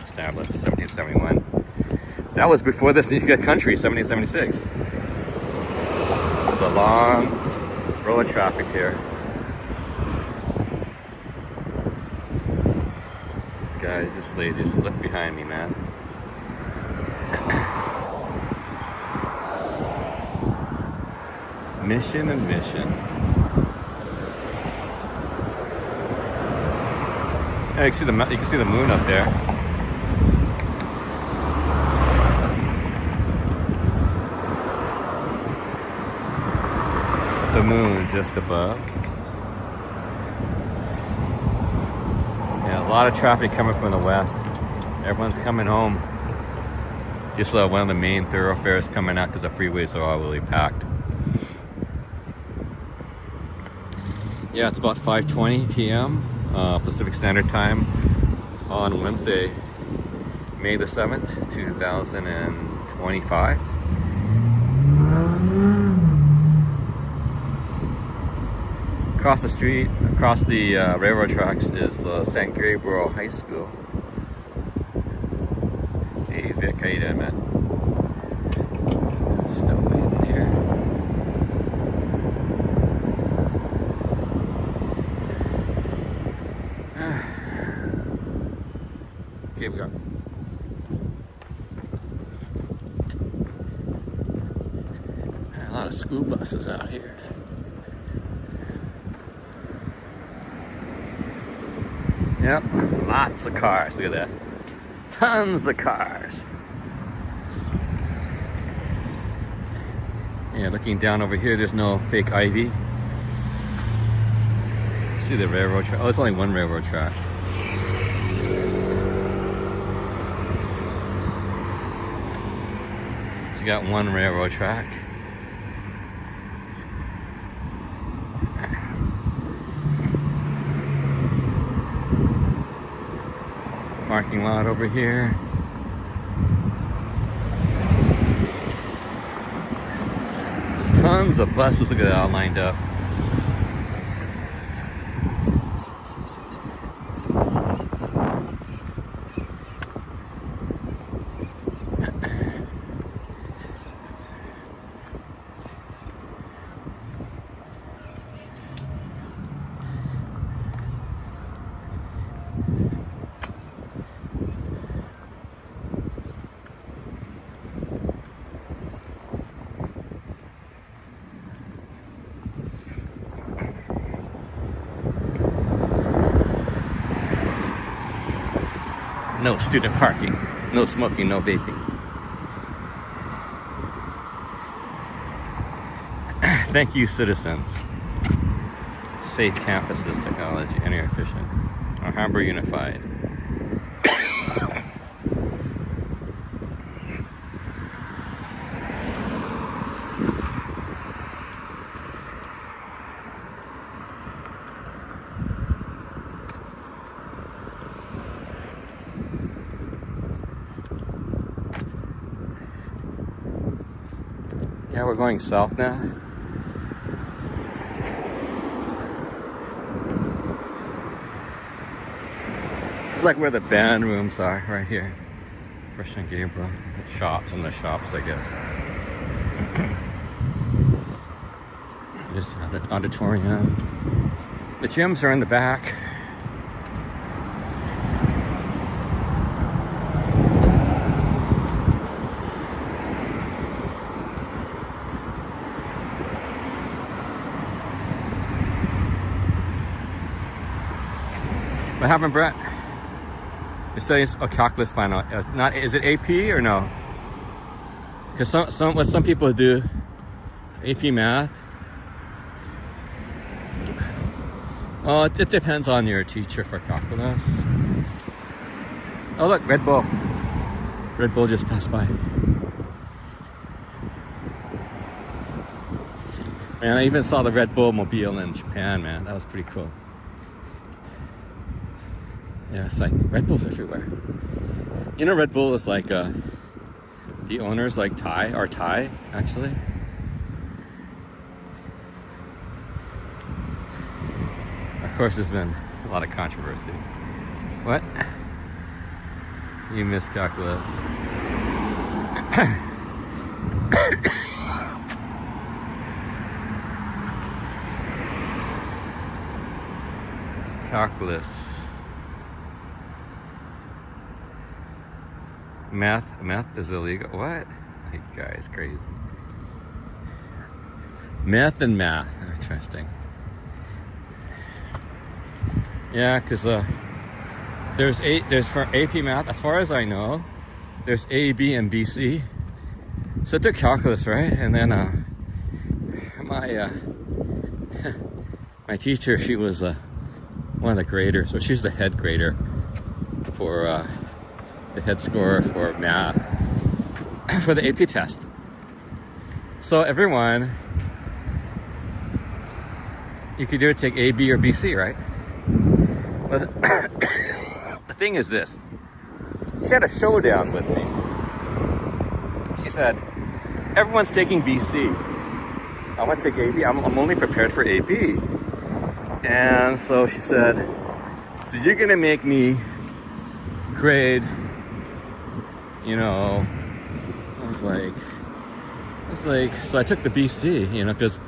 Speaker 2: established, 1771. That was before this country, 1776. There's a long row of traffic here. Guys, this lady just slipped behind me, man. Mission and mission. Yeah, you can see the moon up there. The moon just above. Yeah, a lot of traffic coming from the west. Everyone's coming home. Just one of the main thoroughfares coming out because the freeways are all really packed. Yeah, it's about 5:20 p.m. Pacific Standard Time on Wednesday, May the 7th, 2025. Across the street, across the railroad tracks is San Gabriel High School. Hey Vic, how you doing, man? Still waiting here. Okay, we go. A lot of school buses out here. Yep, lots of cars. Look at that. Tons of cars. Yeah, looking down over here, there's no fake ivy. See the railroad track? Oh, there's only one railroad track. So you got one railroad track. Parking lot over here. There's tons of buses. Look at that, all lined up. No student parking, no smoking, no vaping. Thank you, citizens. Safe campuses, technology, energy efficient. Our Hamburg Unified. Yeah, we're going south now. It's like where the band rooms are, right here. For St. Gabriel. It's shops, and the shops, I guess. There's the auditorium. The gyms are in the back. What happened, Brett? It says a calculus final. Not, is it AP or no? Because what some people do, AP math. Oh, it depends on your teacher for calculus. Oh look, Red Bull. Red Bull just passed by. Man, I even saw the Red Bull mobile in Japan, man. That was pretty cool. Yeah, it's like Red Bull's everywhere. You know, Red Bull is like the owner's like Thai actually. Of course, there's been a lot of controversy. What? You missed calculus. Calculus. Math is illegal. What? You guys crazy. Math and math. Interesting. Yeah, because there's for AP math, as far as I know, there's A, B, and BC. So I took calculus, right? And then my teacher, she was one of the graders, so she was the head grader for the head score for math for the AP test. So everyone, you could either take A, B, or BC, right? But the thing is this, she had a showdown with me. She said, everyone's taking BC. I want to take AB. I'm only prepared for AB. And so she said, so you're gonna make me grade, you know, I was like, so I took the BC, you know, because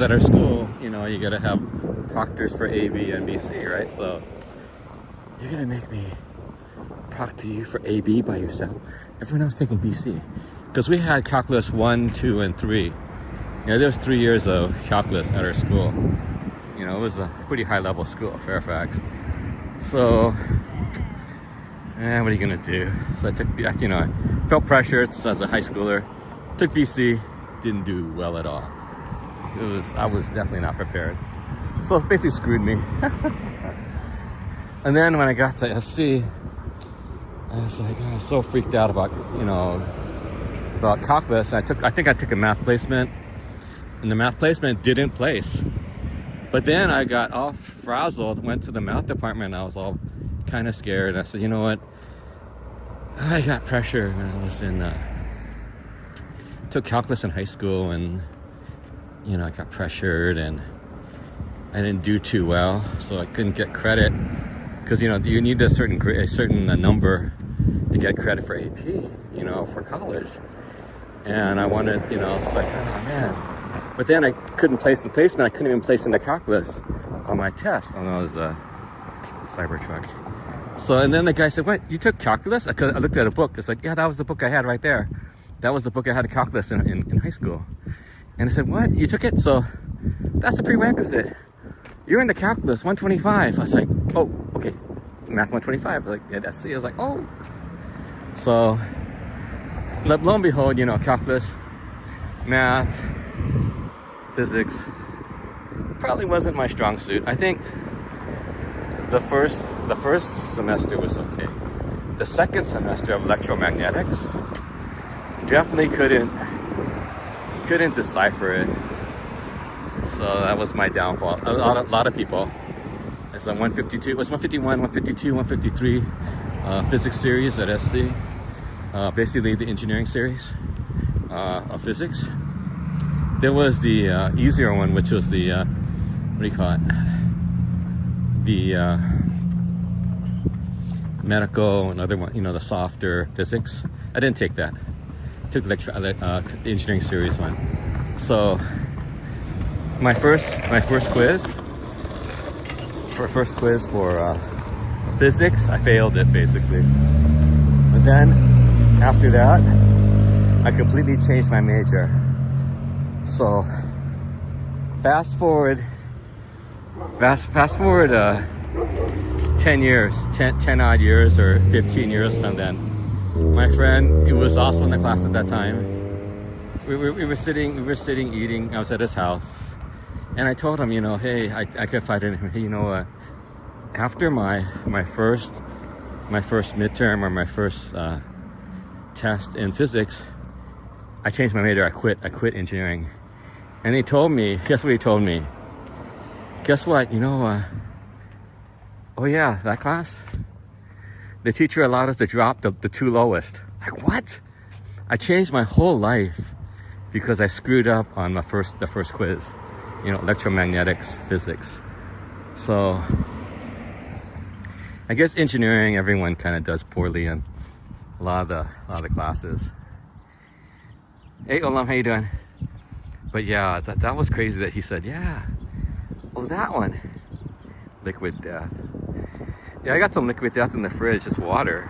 Speaker 2: at our school, you know, you gotta have proctors for A, B, and BC, right? So you're gonna make me proctor you for A, B by yourself. Everyone else taking BC, because we had calculus 1, 2, and 3. You know, there was 3 years of calculus at our school. You know, it was a pretty high level school, Fairfax. So, what are you gonna do? So I took, you know, I felt pressure as a high schooler. Took BC, didn't do well at all. I was definitely not prepared. So it basically screwed me. And then when I got to SC, I was like, I was so freaked out about, you know, about calculus. I think I took a math placement, and the math placement didn't place. But then I got all frazzled, went to the math department, and I was all kind of scared. I said, you know what? I got pressure when I was took calculus in high school, and, you know, I got pressured, and I didn't do too well, so I couldn't get credit. Because, you know, you need a certain number to get credit for AP, you know, for college. And I wanted, you know, it's like, oh man. But then I couldn't place the placement. I couldn't even place in the calculus on my test. Oh no, there's a Cybertruck. So, and then the guy said, what, you took calculus? I looked at a book. It's like, yeah, that was the book I had right there. That was the book I had in calculus in high school. And I said, what, you took it? So that's a prerequisite. You're in the calculus 125. I was like, oh, okay. Math 125. Like at SC, I was like, oh. So lo and behold, you know, calculus, math, physics probably wasn't my strong suit. I think the first semester was okay. The second semester of electromagnetics, definitely couldn't decipher it. So that was my downfall. A lot of people. It's on 152. It was 151, 152, 153 physics series at SC. Basically the engineering series of physics. There was the easier one, which was the what do you call it? The medical, another one, you know, the softer physics. I didn't take that. I took the engineering series one. So my first quiz for physics, I failed it basically. But then after that, I completely changed my major. So fast forward 10 years, 10 odd years or 15 years from then. My friend, he was also in the class at that time. We were sitting eating. I was at his house, and I told him, hey, I confided in him, hey, after my first midterm or my first test in physics, I changed my major. I quit engineering. And he told me, guess what he told me? Guess what? Oh yeah, that class? The teacher allowed us to drop the two lowest. Like, what? I changed my whole life because I screwed up on the first quiz. Electromagnetics, physics. So I guess engineering, everyone kind of does poorly in a lot of the classes. Hey Olam, how you doing? But yeah, that was crazy that he said, yeah, oh, that one, liquid death. Yeah, I got some liquid death in the fridge, just water,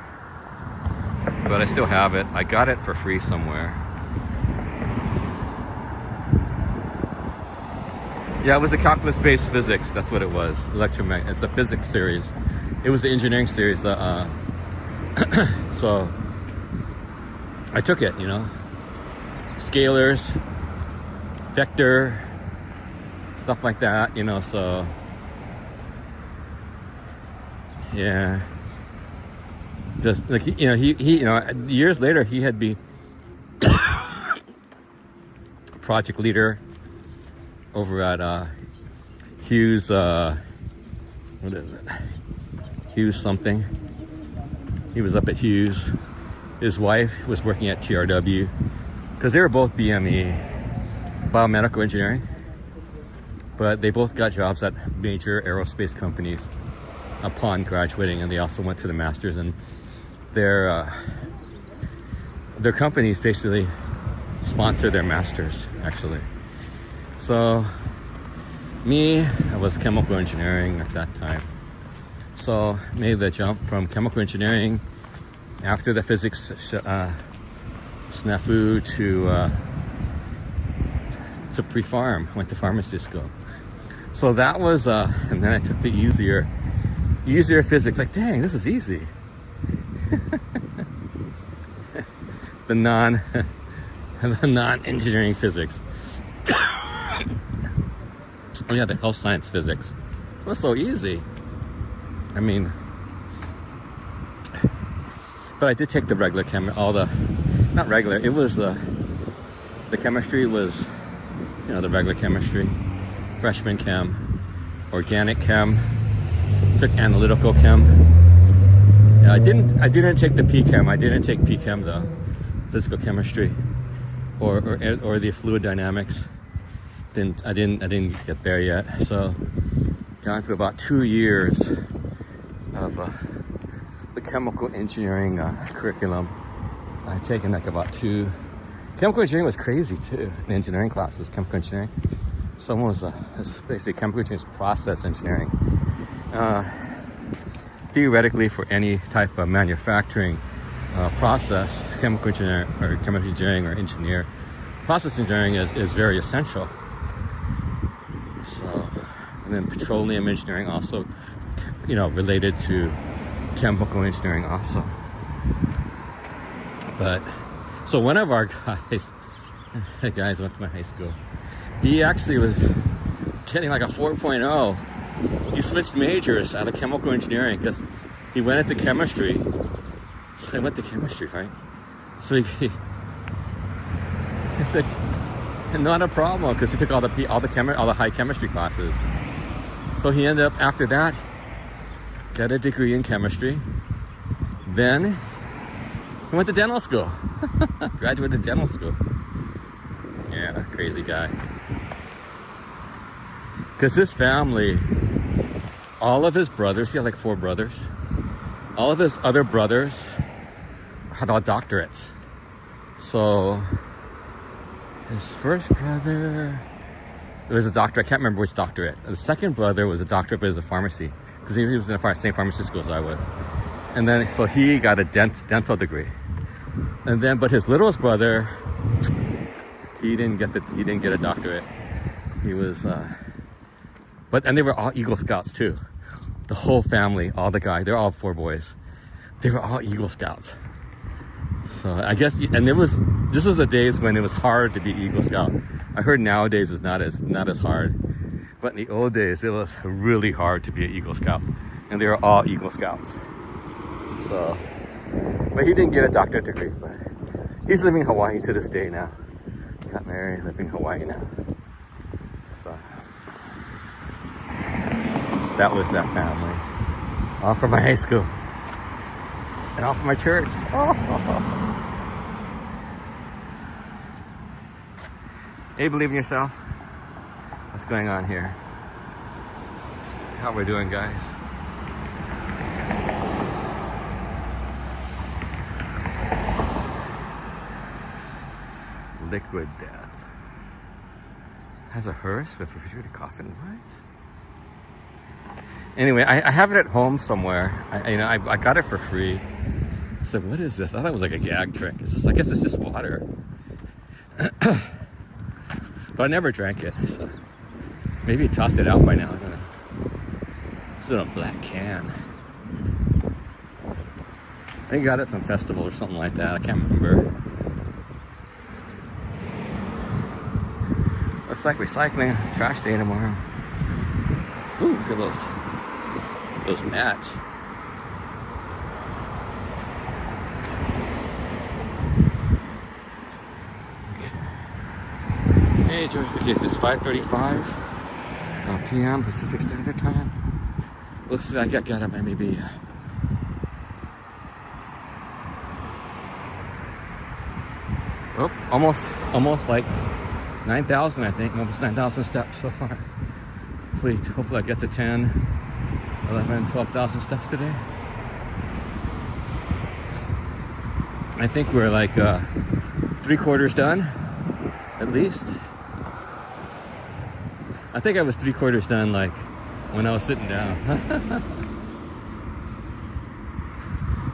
Speaker 2: but I still have it. I got it for free somewhere. Yeah, it was a calculus-based physics. That's what it was. Electromagnetic. It's a physics series. It was the engineering series. So I took it. Scalars, vector, stuff like that. So yeah. Just like he years later he had been project leader over at Hughes, what is it? Hughes something. He was up at Hughes. His wife was working at TRW because they were both BME, biomedical engineering, but they both got jobs at major aerospace companies upon graduating, and they also went to the masters, and their companies basically sponsor their masters actually. So me, I was chemical engineering at that time. So made the jump from chemical engineering after the physics snafu to pre-farm, went to pharmacy school. So that was, and then I took the easier physics, like, dang, this is easy. the non-engineering physics. Oh yeah, the health science physics. It was so easy. I mean, but I did take the regular not regular, it was the chemistry was, the regular chemistry, freshman chem, organic chem, took analytical chem. Yeah, I didn't take the P-chem. I didn't take P-chem though, physical chemistry, or the fluid dynamics. I didn't get there yet. So gone through about 2 years of the chemical engineering curriculum. I've taken like about 2. Chemical engineering was crazy too. The engineering classes, chemical engineering. Some was basically chemical engineering is process engineering. Theoretically, for any type of manufacturing process, chemical engineering or engineer, process engineering is very essential. So, and then petroleum engineering also, related to chemical engineering also. But so one of our guys went to my high school. He actually was getting like a 4.0. He switched majors out of chemical engineering because he went into chemistry. So he went to chemistry, right? So he said, not a problem, because he took all the high chemistry classes. So he ended up after that, got a degree in chemistry. Then he went to dental school. Graduated dental school. Yeah, crazy guy. Because his family, all of his brothers, he had like 4 brothers. All of his other brothers had all doctorates. So his first brother, there was a doctor. I can't remember which doctorate. The second brother was a doctorate, but it was a pharmacy because he was in the same pharmacy school as I was. And then so he got a dental degree. And then, but his littlest brother, he didn't get a doctorate. He was, and they were all Eagle Scouts too. The whole family, all the guys, they're all 4 boys. They were all Eagle Scouts. So I guess, and this was the days when it was hard to be Eagle Scout. I heard nowadays it's not as hard, but in the old days it was really hard to be an Eagle Scout, and they were all Eagle Scouts. So, but he didn't get a doctorate degree, but he's living in Hawaii to this day now. Got married, living in Hawaii now. So that was that family. All from my high school. And all from my church. Hey, believe in yourself. What's going on here? How we're doing, guys? Liquid death. Has a hearse with refrigerated coffin. What? Anyway, I have it at home somewhere. I got it for free. I said, what is this? I thought it was like a gag trick. It's just, I guess it's just water. But I never drank it, so maybe he tossed it out by now. I don't know. It's in a black can. I think he got it at some festival or something like that. I can't remember. Looks like recycling. Trash day tomorrow. Ooh, look at those mats. Hey, George. Okay, so it's 5:35 p.m. Pacific Standard Time. Looks like I got it by maybe almost like 9,000, I think. Almost 9,000 steps so far. Hopefully I get to 10, 11, 12,000 steps today. I think we're like 3/4 done, at least. I think I was 3/4 done like when I was sitting down.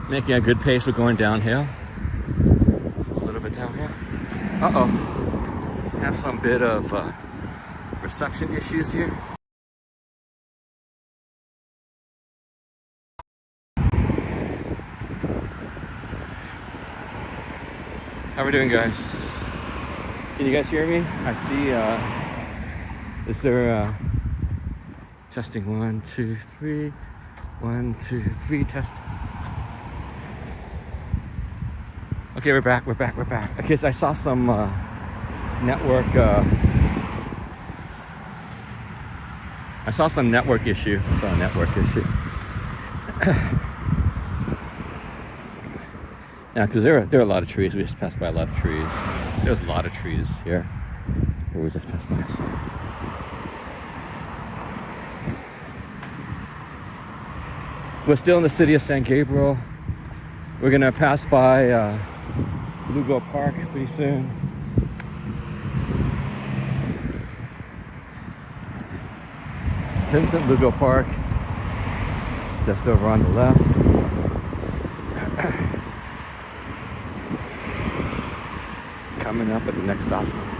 Speaker 2: Making a good pace. We're going downhill. A little bit downhill. Uh-oh. Have some bit of reception issues here. How we doing, guys? Can you guys hear me? I see, is there, testing 1, 2, 3, 1, 2, 3, test. Okay, we're back. Okay, so I saw some, network issue. I saw a network issue. Yeah, because there are a lot of trees. We just passed by a lot of trees. There's a lot of trees here. We just passed by. So. We're still in the city of San Gabriel. We're gonna pass by Lugo Park pretty soon. Vincent Lugo Park, just over on the left. Coming up at the next stop sign.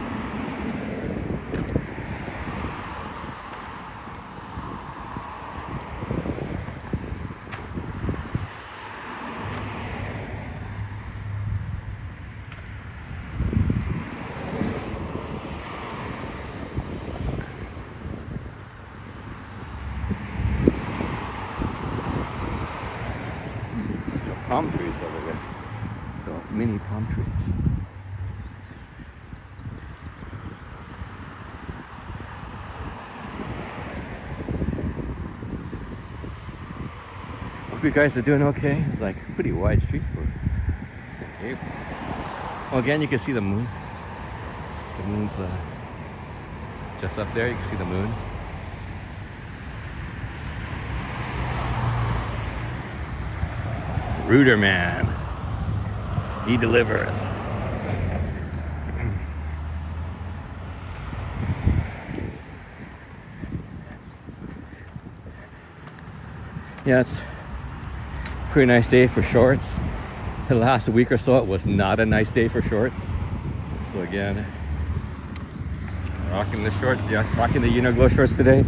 Speaker 2: Palm trees over there. Little mini palm trees. Hope you guys are doing okay. It's like a pretty wide street for San Gabriel. Well, again, you can see the moon. The moon's just up there. You can see the moon. Rooter man, he delivers. Yeah, it's a pretty nice day for shorts. The last week or so, it was not a nice day for shorts. So again, rocking the shorts. Yeah, rocking the Uniglow shorts today.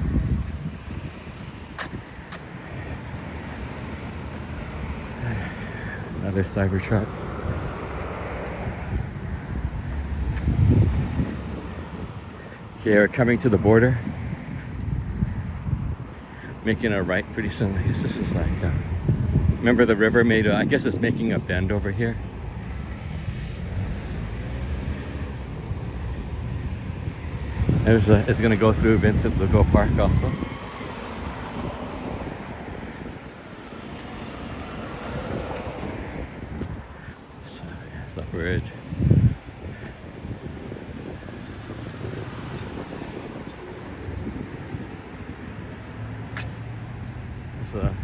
Speaker 2: Another Cybertruck. Okay, we're coming to the border. Making a right pretty soon. I guess this is like, remember the river made, I guess it's making a bend over here. It's gonna go through Vincent Lugo Park also. So, yeah, it's a bridge. It's a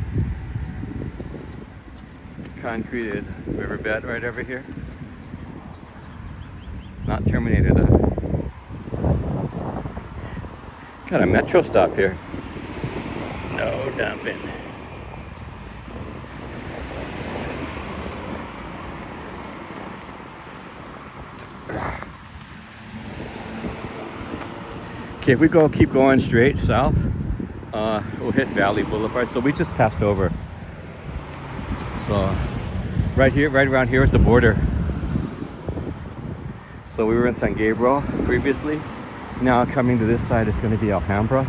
Speaker 2: concreted riverbed right over here. Not terminated though. Got a metro stop here. No dumping. Okay, if we keep going straight south, we'll hit Valley Boulevard. So we just passed over. So right around here is the border. So we were in San Gabriel previously. Now coming to this side is going to be Alhambra.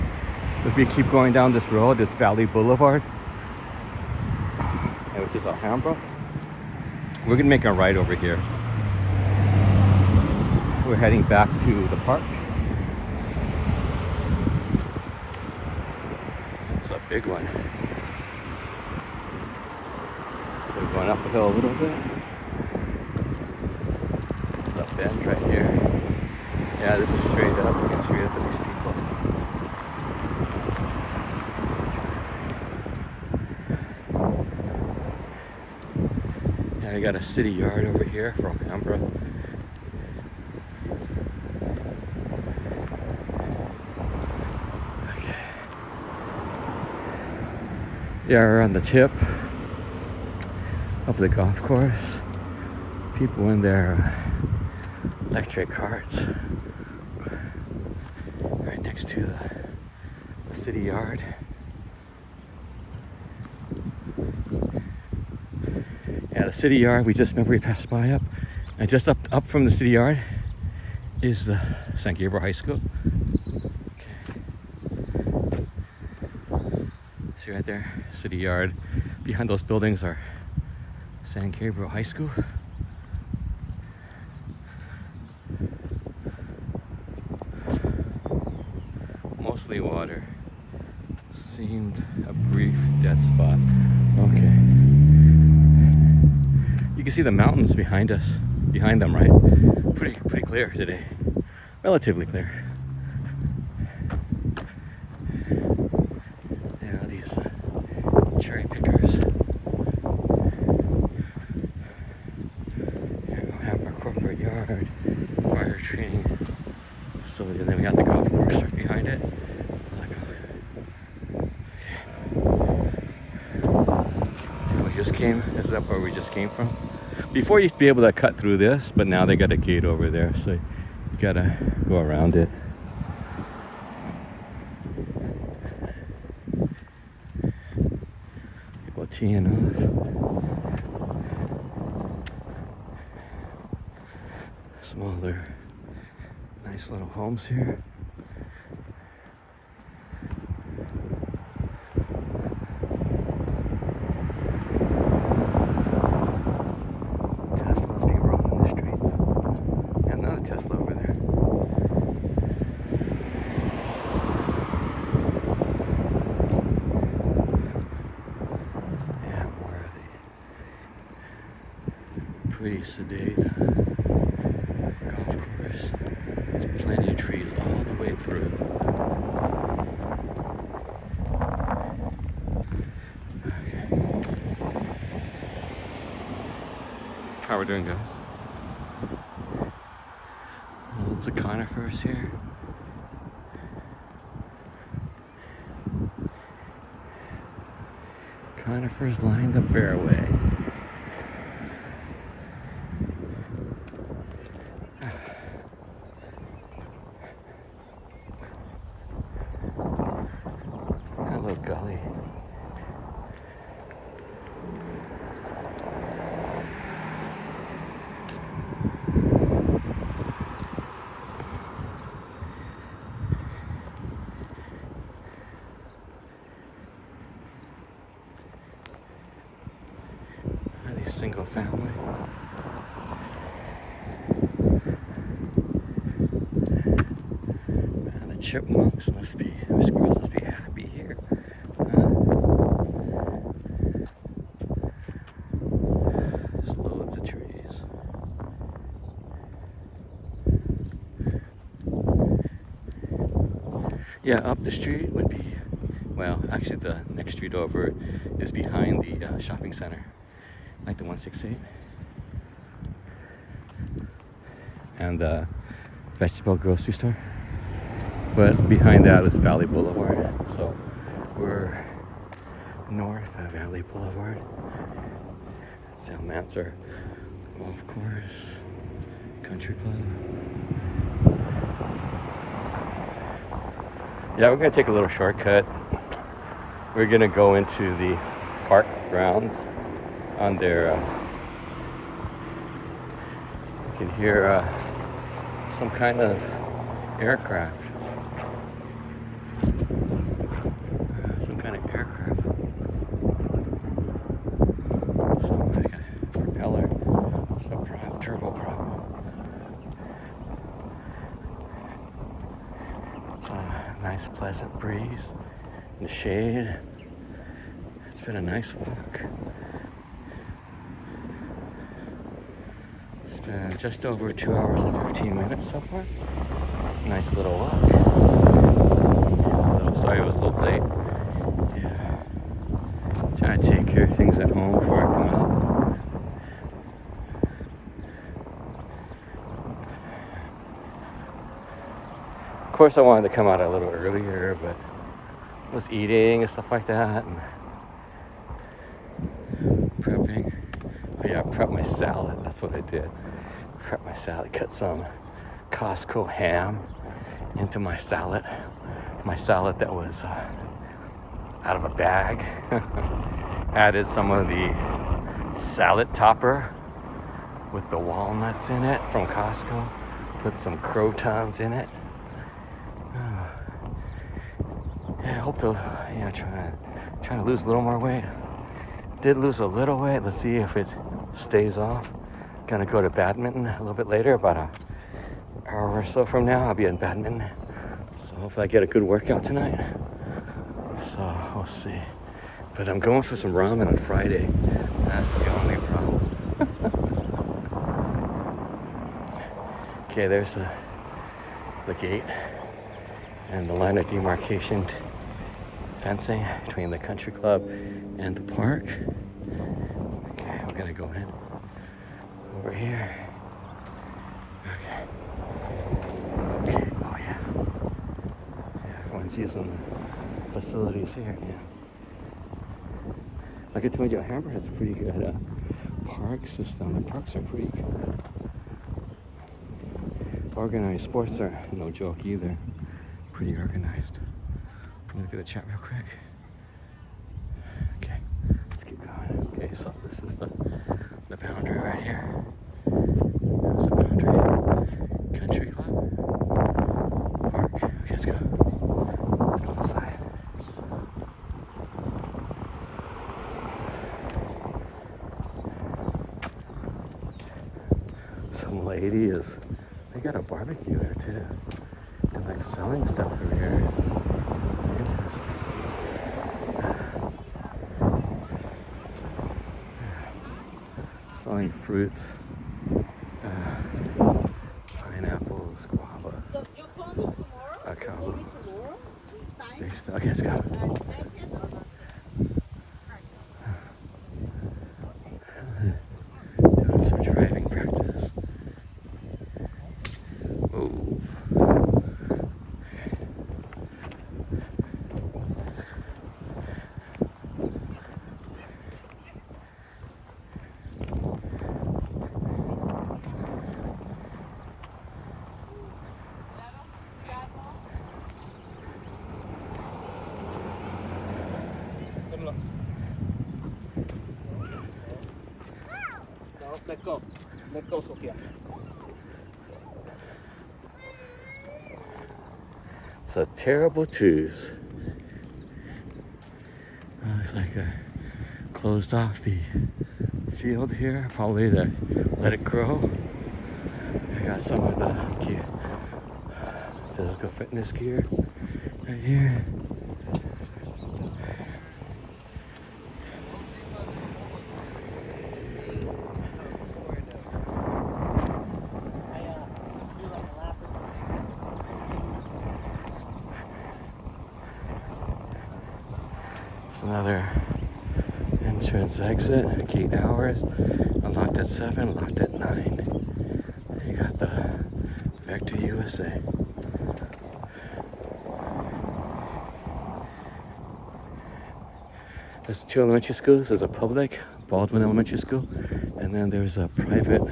Speaker 2: If we keep going down this road, it's Valley Boulevard, which is Alhambra. We're going to make a right over here. We're heading back to the park. It's a big one. So we're going up the hill a little bit. There's a bend right here. Yeah, this is straight up. You can straight up at these people. Yeah, we got a city yard over here for Alhambra. Okay. Yeah, we're on the tip of the golf course. People in their electric carts. Right next to the city yard. Yeah, the city yard, we passed by up. And just up from the city yard is the San Gabriel High School. Okay. See right there, city yard. Behind those buildings are San Gabriel High School. Mostly water. Seemed a brief dead spot. Okay. You can see the mountains behind us. Behind them, right? Pretty clear today. Relatively clear. Yeah, these cherry pickers. Here we have our corporate yard, fire training facility, and then we got the golf course right behind it. Is that where we just came from? Before you used to be able to cut through this, but now they got a gate over there, so you gotta go around it. People teeing off. Smaller, nice little homes here. Tesla over there. Yeah, more of the pretty sedate golf course. There's plenty of trees all the way through. Okay. How are we doing, guys? Lots of conifers here. Conifers line the fairway. Hello, gully. Are these single family? Man, the chipmunks must be, or squirrels must be happy here. There's loads of trees. Yeah, up the street would be, well, actually the next street over is behind the shopping center, like the 168. And the vegetable grocery store. But behind that is Valley Boulevard. So we're north of Valley Boulevard. That's Mansard Golf Course, Country Club. Yeah, we're gonna take a little shortcut. We're gonna go into the park grounds on their, you can hear some kind of aircraft. Some kind of aircraft. Some like a propeller, some turboprop. It's a nice pleasant breeze in the shade. It's been a nice walk. It's been just over 2 hours and 15 minutes so far. Nice little walk. Sorry it was a little late. Yeah. Trying to take care of things at home before I come out. Of course I wanted to come out a little earlier, but I was eating and stuff like that and prepping. Oh yeah, I prepped my salad. That's what I did. Prep my salad. Cut some Costco ham into my salad. My salad that was out of a bag. Added some of the salad topper with the walnuts in it from Costco. Put some croutons in it. Yeah, I hope to, trying to lose a little more weight. Did lose a little weight. Let's see if it stays off. Gonna go to badminton a little bit later, about an hour or so from now. I'll be in badminton. So hopefully I get a good workout tonight. So we'll see. But I'm going for some ramen on Friday. That's the only problem. Okay, there's the gate and the line of demarcation fencing between the country club and the park. Okay, we're gonna go in over here. Okay. Okay, oh yeah. Yeah, everyone's using the facilities here, yeah. Like I told you, Hamburg has a pretty good park system. The parks are pretty good. Organized sports are no joke either. Pretty organized. I'm gonna look at the chat real quick. Okay, let's keep going. Okay, so this is the boundary right here. There's the boundary. Country club. Park. Okay, let's go. Let's go inside. Some lady is, they got a barbecue there too. They're like selling stuff over here. Interesting. Selling fruits, pineapples, guavas,
Speaker 5: So you call me tomorrow?
Speaker 2: avocado.
Speaker 5: Call me tomorrow? This time?
Speaker 2: Okay, let's go. Doing some driving practice. Oh.
Speaker 6: Let go. Let go, Sophia.
Speaker 2: It's a terrible twos. Looks like I closed off the field here, probably to let it grow. I got some of the physical fitness gear right here. There's another entrance exit, gate hours, unlocked at 7, locked at 9. You got the Vector USA. There's 2 elementary schools. There's a public, Baldwin Elementary School, and then there's a private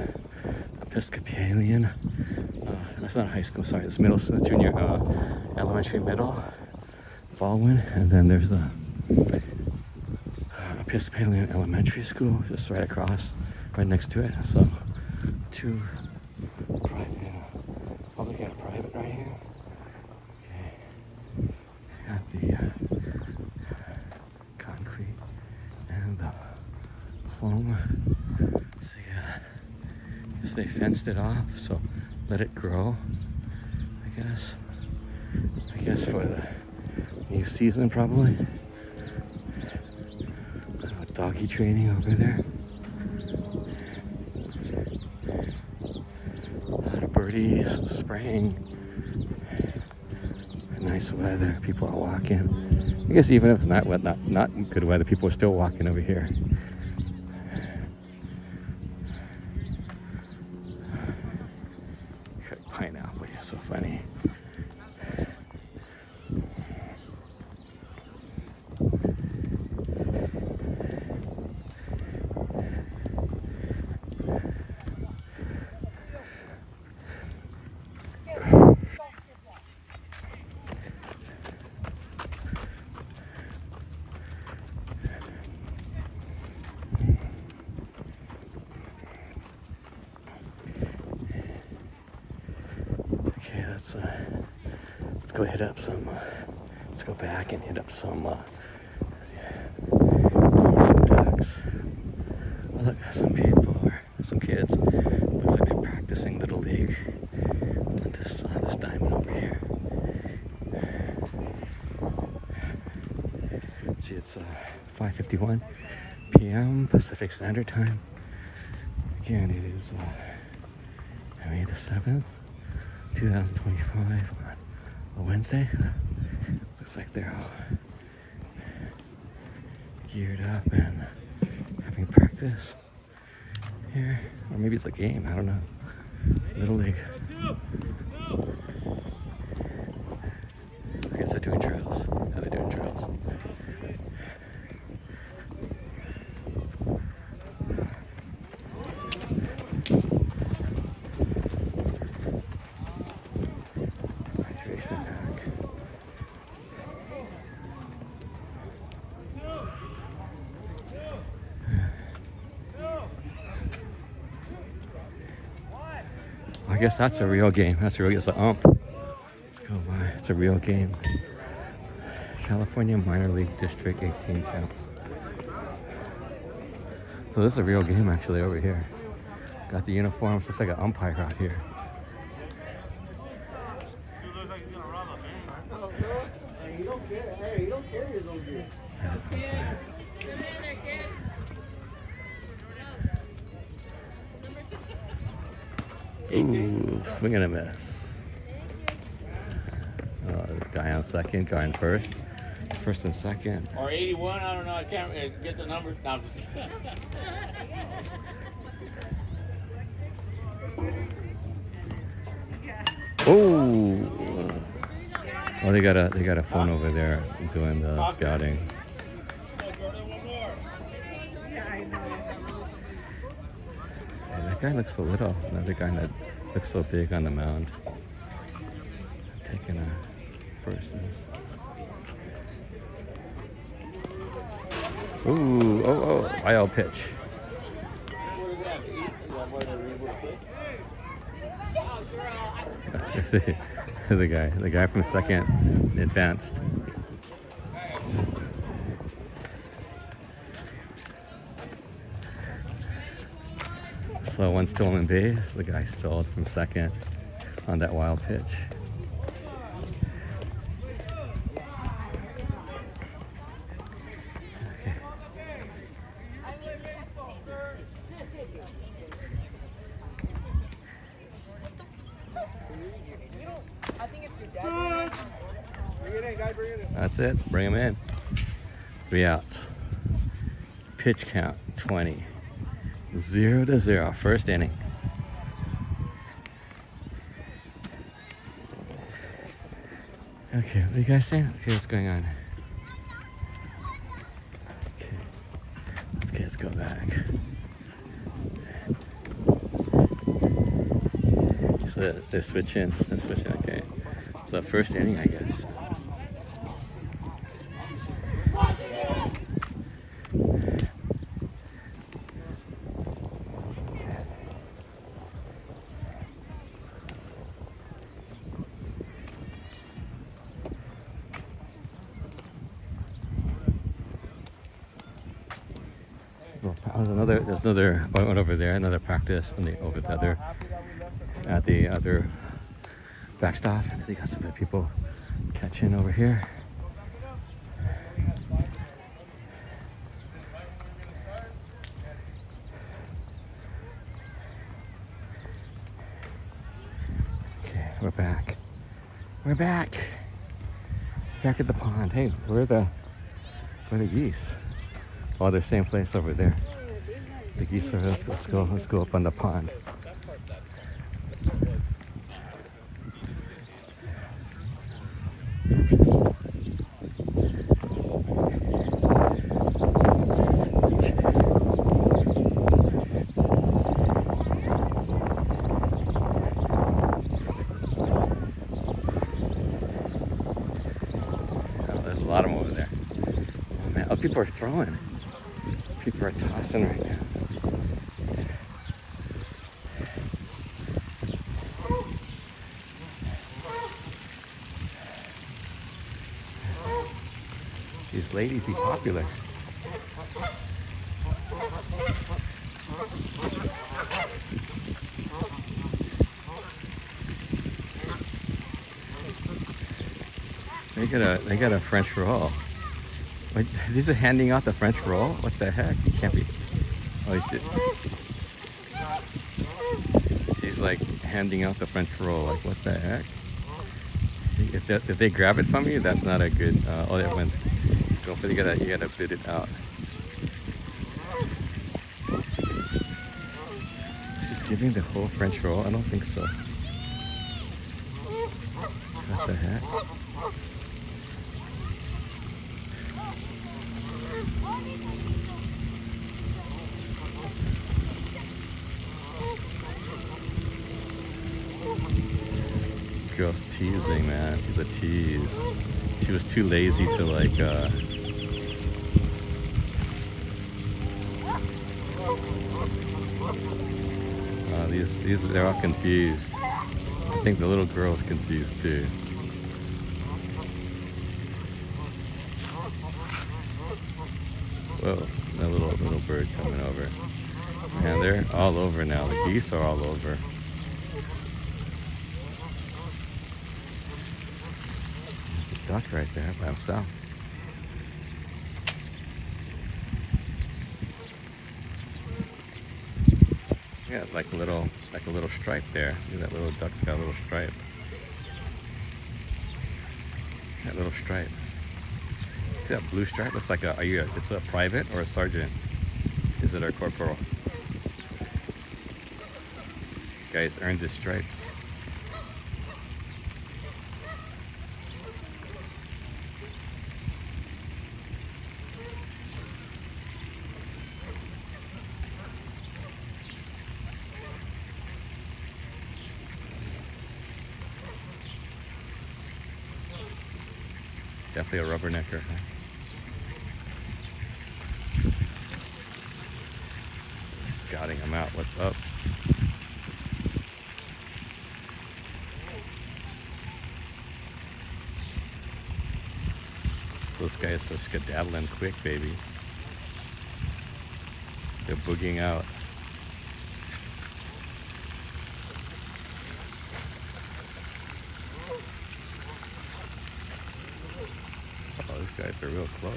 Speaker 2: Episcopalian. That's not a high school, sorry, it's middle, junior, elementary middle, Baldwin, and then there's a Episcopalian Elementary School just right across, right next to it. So 2 private, public and private right here. Okay, got the concrete and the foam. So yeah, I guess they fenced it off, so let it grow. I guess for the new season probably. Doggy training over there. A lot of birdies spraying. Nice weather. People are walking. I guess even if it's not good weather, people are still walking over here. Pineapple, you're so funny. Let's go hit up some. Let's go back and hit up some geese and ducks. Oh, look, some people or some kids. Looks like they're practicing little league on this diamond over here. Let's see, it's 5:51 p.m. Pacific Standard Time. Again, it is May the 7th. 2025 on a Wednesday. Looks like they're all geared up and having practice here. Or maybe it's a game, I don't know. Little League. I guess they're doing drills. Yeah, they're doing drills. I guess that's a real game. That's a real. It's an ump. Let's go by. It's a real game. California Minor League District 18 champs. So this is a real game actually over here. Got the uniforms. Looks like an umpire out here.
Speaker 3: Hey, you don't care. Hey, you don't care. You don't care.
Speaker 2: Ooh, swing and a miss. The guy on second, guy on first. First and second.
Speaker 6: Or 81, I don't know. I can't get the numbers. No, I'm just
Speaker 2: Oh, oh, they got a phone over there doing the scouting. Hey, that guy looks so little. Another guy that looks so big on the mound. Taking a first. Ooh, oh, wild pitch. The guy from second advanced. So one stolen base, the guy stole from second on that wild pitch. Okay. That's it. Bring him in. 3 outs. Pitch count 20. 0-0. First inning. Okay, what are you guys saying? Okay, what's going on? Okay, let's go back. So they're switching. Okay, so first inning, I guess. There's another one over there, another practice at the other backstop. They got some other people catching over here. Okay, we're back. Back at the pond. Hey, where are the geese? Oh, they're same place over there. The geese are. Let's go up on the pond. Oh, there's a lot of them over there. Oh man, oh, people are throwing. People are tossing right now. These ladies be popular. They got a French roll. Wait, these are handing out the French roll? What the heck? You can't be. Oh, you see. She's like handing out the French roll. Like, what the heck? If they grab it from you, that's not a good. Oh, it went. You gotta bid it out. She's giving the whole French roll? I don't think so. What the heck? Girl's teasing, man. She's a tease. She was too lazy to like they're all confused. I think the little girl's confused too. Whoa, that little bird coming over. Man, they're all over now. The geese are all over. Duck right there by himself. Yeah, it's like a little stripe there. See, that little duck's got a little stripe. That little stripe. See that blue stripe? It's like it's a private or a sergeant? Is it our corporal? Guy's earned his stripes. Definitely a rubbernecker, huh? Scouting him out. What's up? those guys are skedaddling quick, baby. They're boogieing out. Oh, these guys are real close.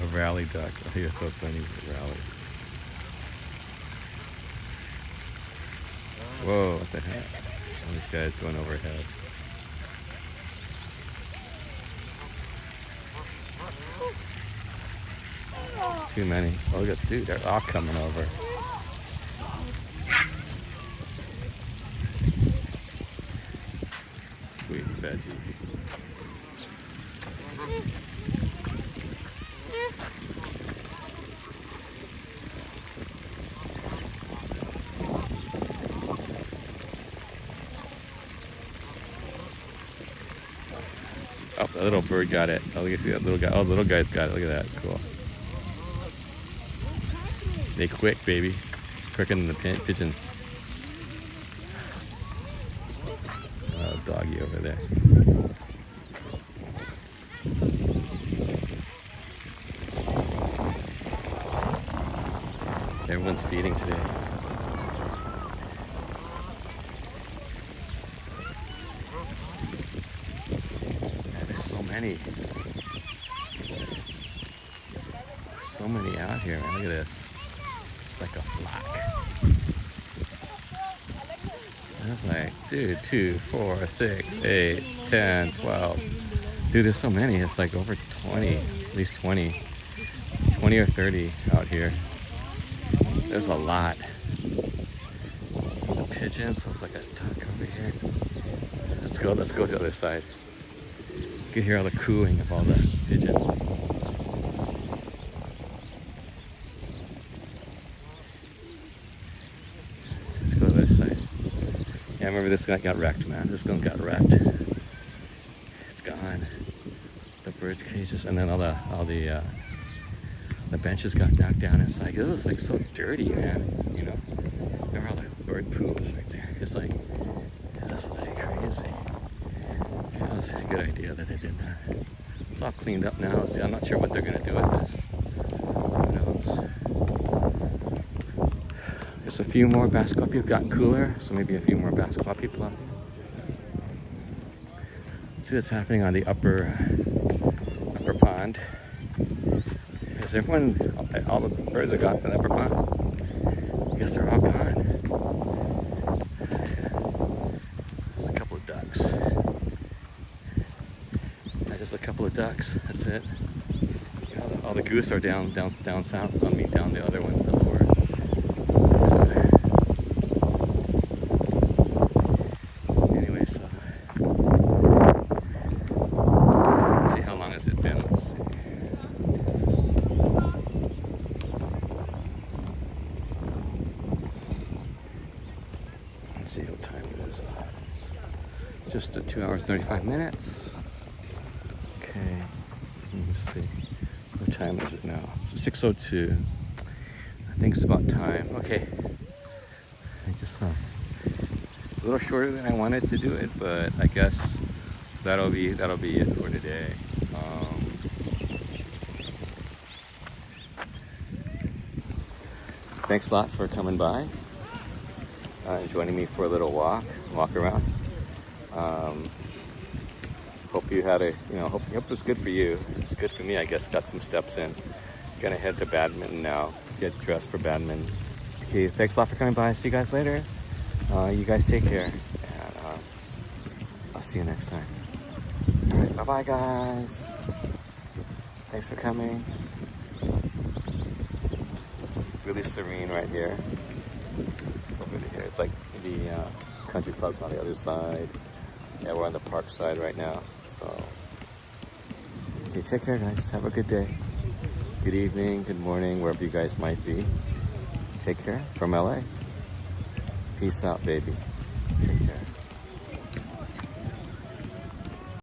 Speaker 2: A rally duck. Oh, you're so funny, rally. Whoa, what the heck? All these guys going overhead. There's too many. Oh, look at, dude, they're all coming over. Sweet veggies. Oh, the little bird got it. Oh, you see that little guy? Oh, the little guy's got it. Look at that. Cool. They quick, baby. Quicker than the pigeons. Oh, doggy over there. Everyone's feeding today. Man, there's so many. So many out here, man. Look at this. It's like a flock. That's like, dude, 2, 4, 6, 8, 10, 12. Dude, there's so many. It's like over 20, at least 20. 20 or 30 out here. There's a lot. The pigeons, there's like a duck over here. Let's go to the other side. You can hear all the cooing of all the pigeons. Let's go to the other side. Yeah, I remember this guy got wrecked, man. This one got wrecked. It's gone. The birds' cages, and then all the benches got knocked down inside. It was like so dirty, man. You know, remember all the bird poop was right there. It's like crazy. Yeah, it was a good idea that they did that. It's all cleaned up now. See, I'm not sure what they're gonna do with this. Who knows? There's a few more basketball people. Gotten cooler, so maybe a few more basketball people out here. Let's see what's happening on the upper pond. Is everyone, all the birds are gone from the upper pond? I guess they're all gone. There's a couple of ducks. Just a couple of ducks, that's it. All the goose are down south, I mean down the other one, the lower. Anyway, so let's see, how long has it been? Let's see. Let's see what time it is. It's just 2 hours 35 minutes. Okay, let me see. What time is it now? It's 6:02. I think it's about time. Okay. I just it's a little shorter than I wanted to do it, but I guess that'll be it for today. Thanks a lot for coming by and joining me for a little walk around. Hope you had hope it was good for you. It's good for me, I guess. Got some steps in. Gonna head to badminton now. Get dressed for badminton. Okay, thanks a lot for coming by. See you guys later. You guys take care. And I'll see you next time. All right, bye-bye, guys. Thanks for coming. Really serene right here. Over here. It's like the country club on the other side. Yeah, we're on the park side right now, so okay, take care, guys. Have a good day, good evening, good morning, wherever you guys might be. Take care from LA. Peace out, baby. Take care.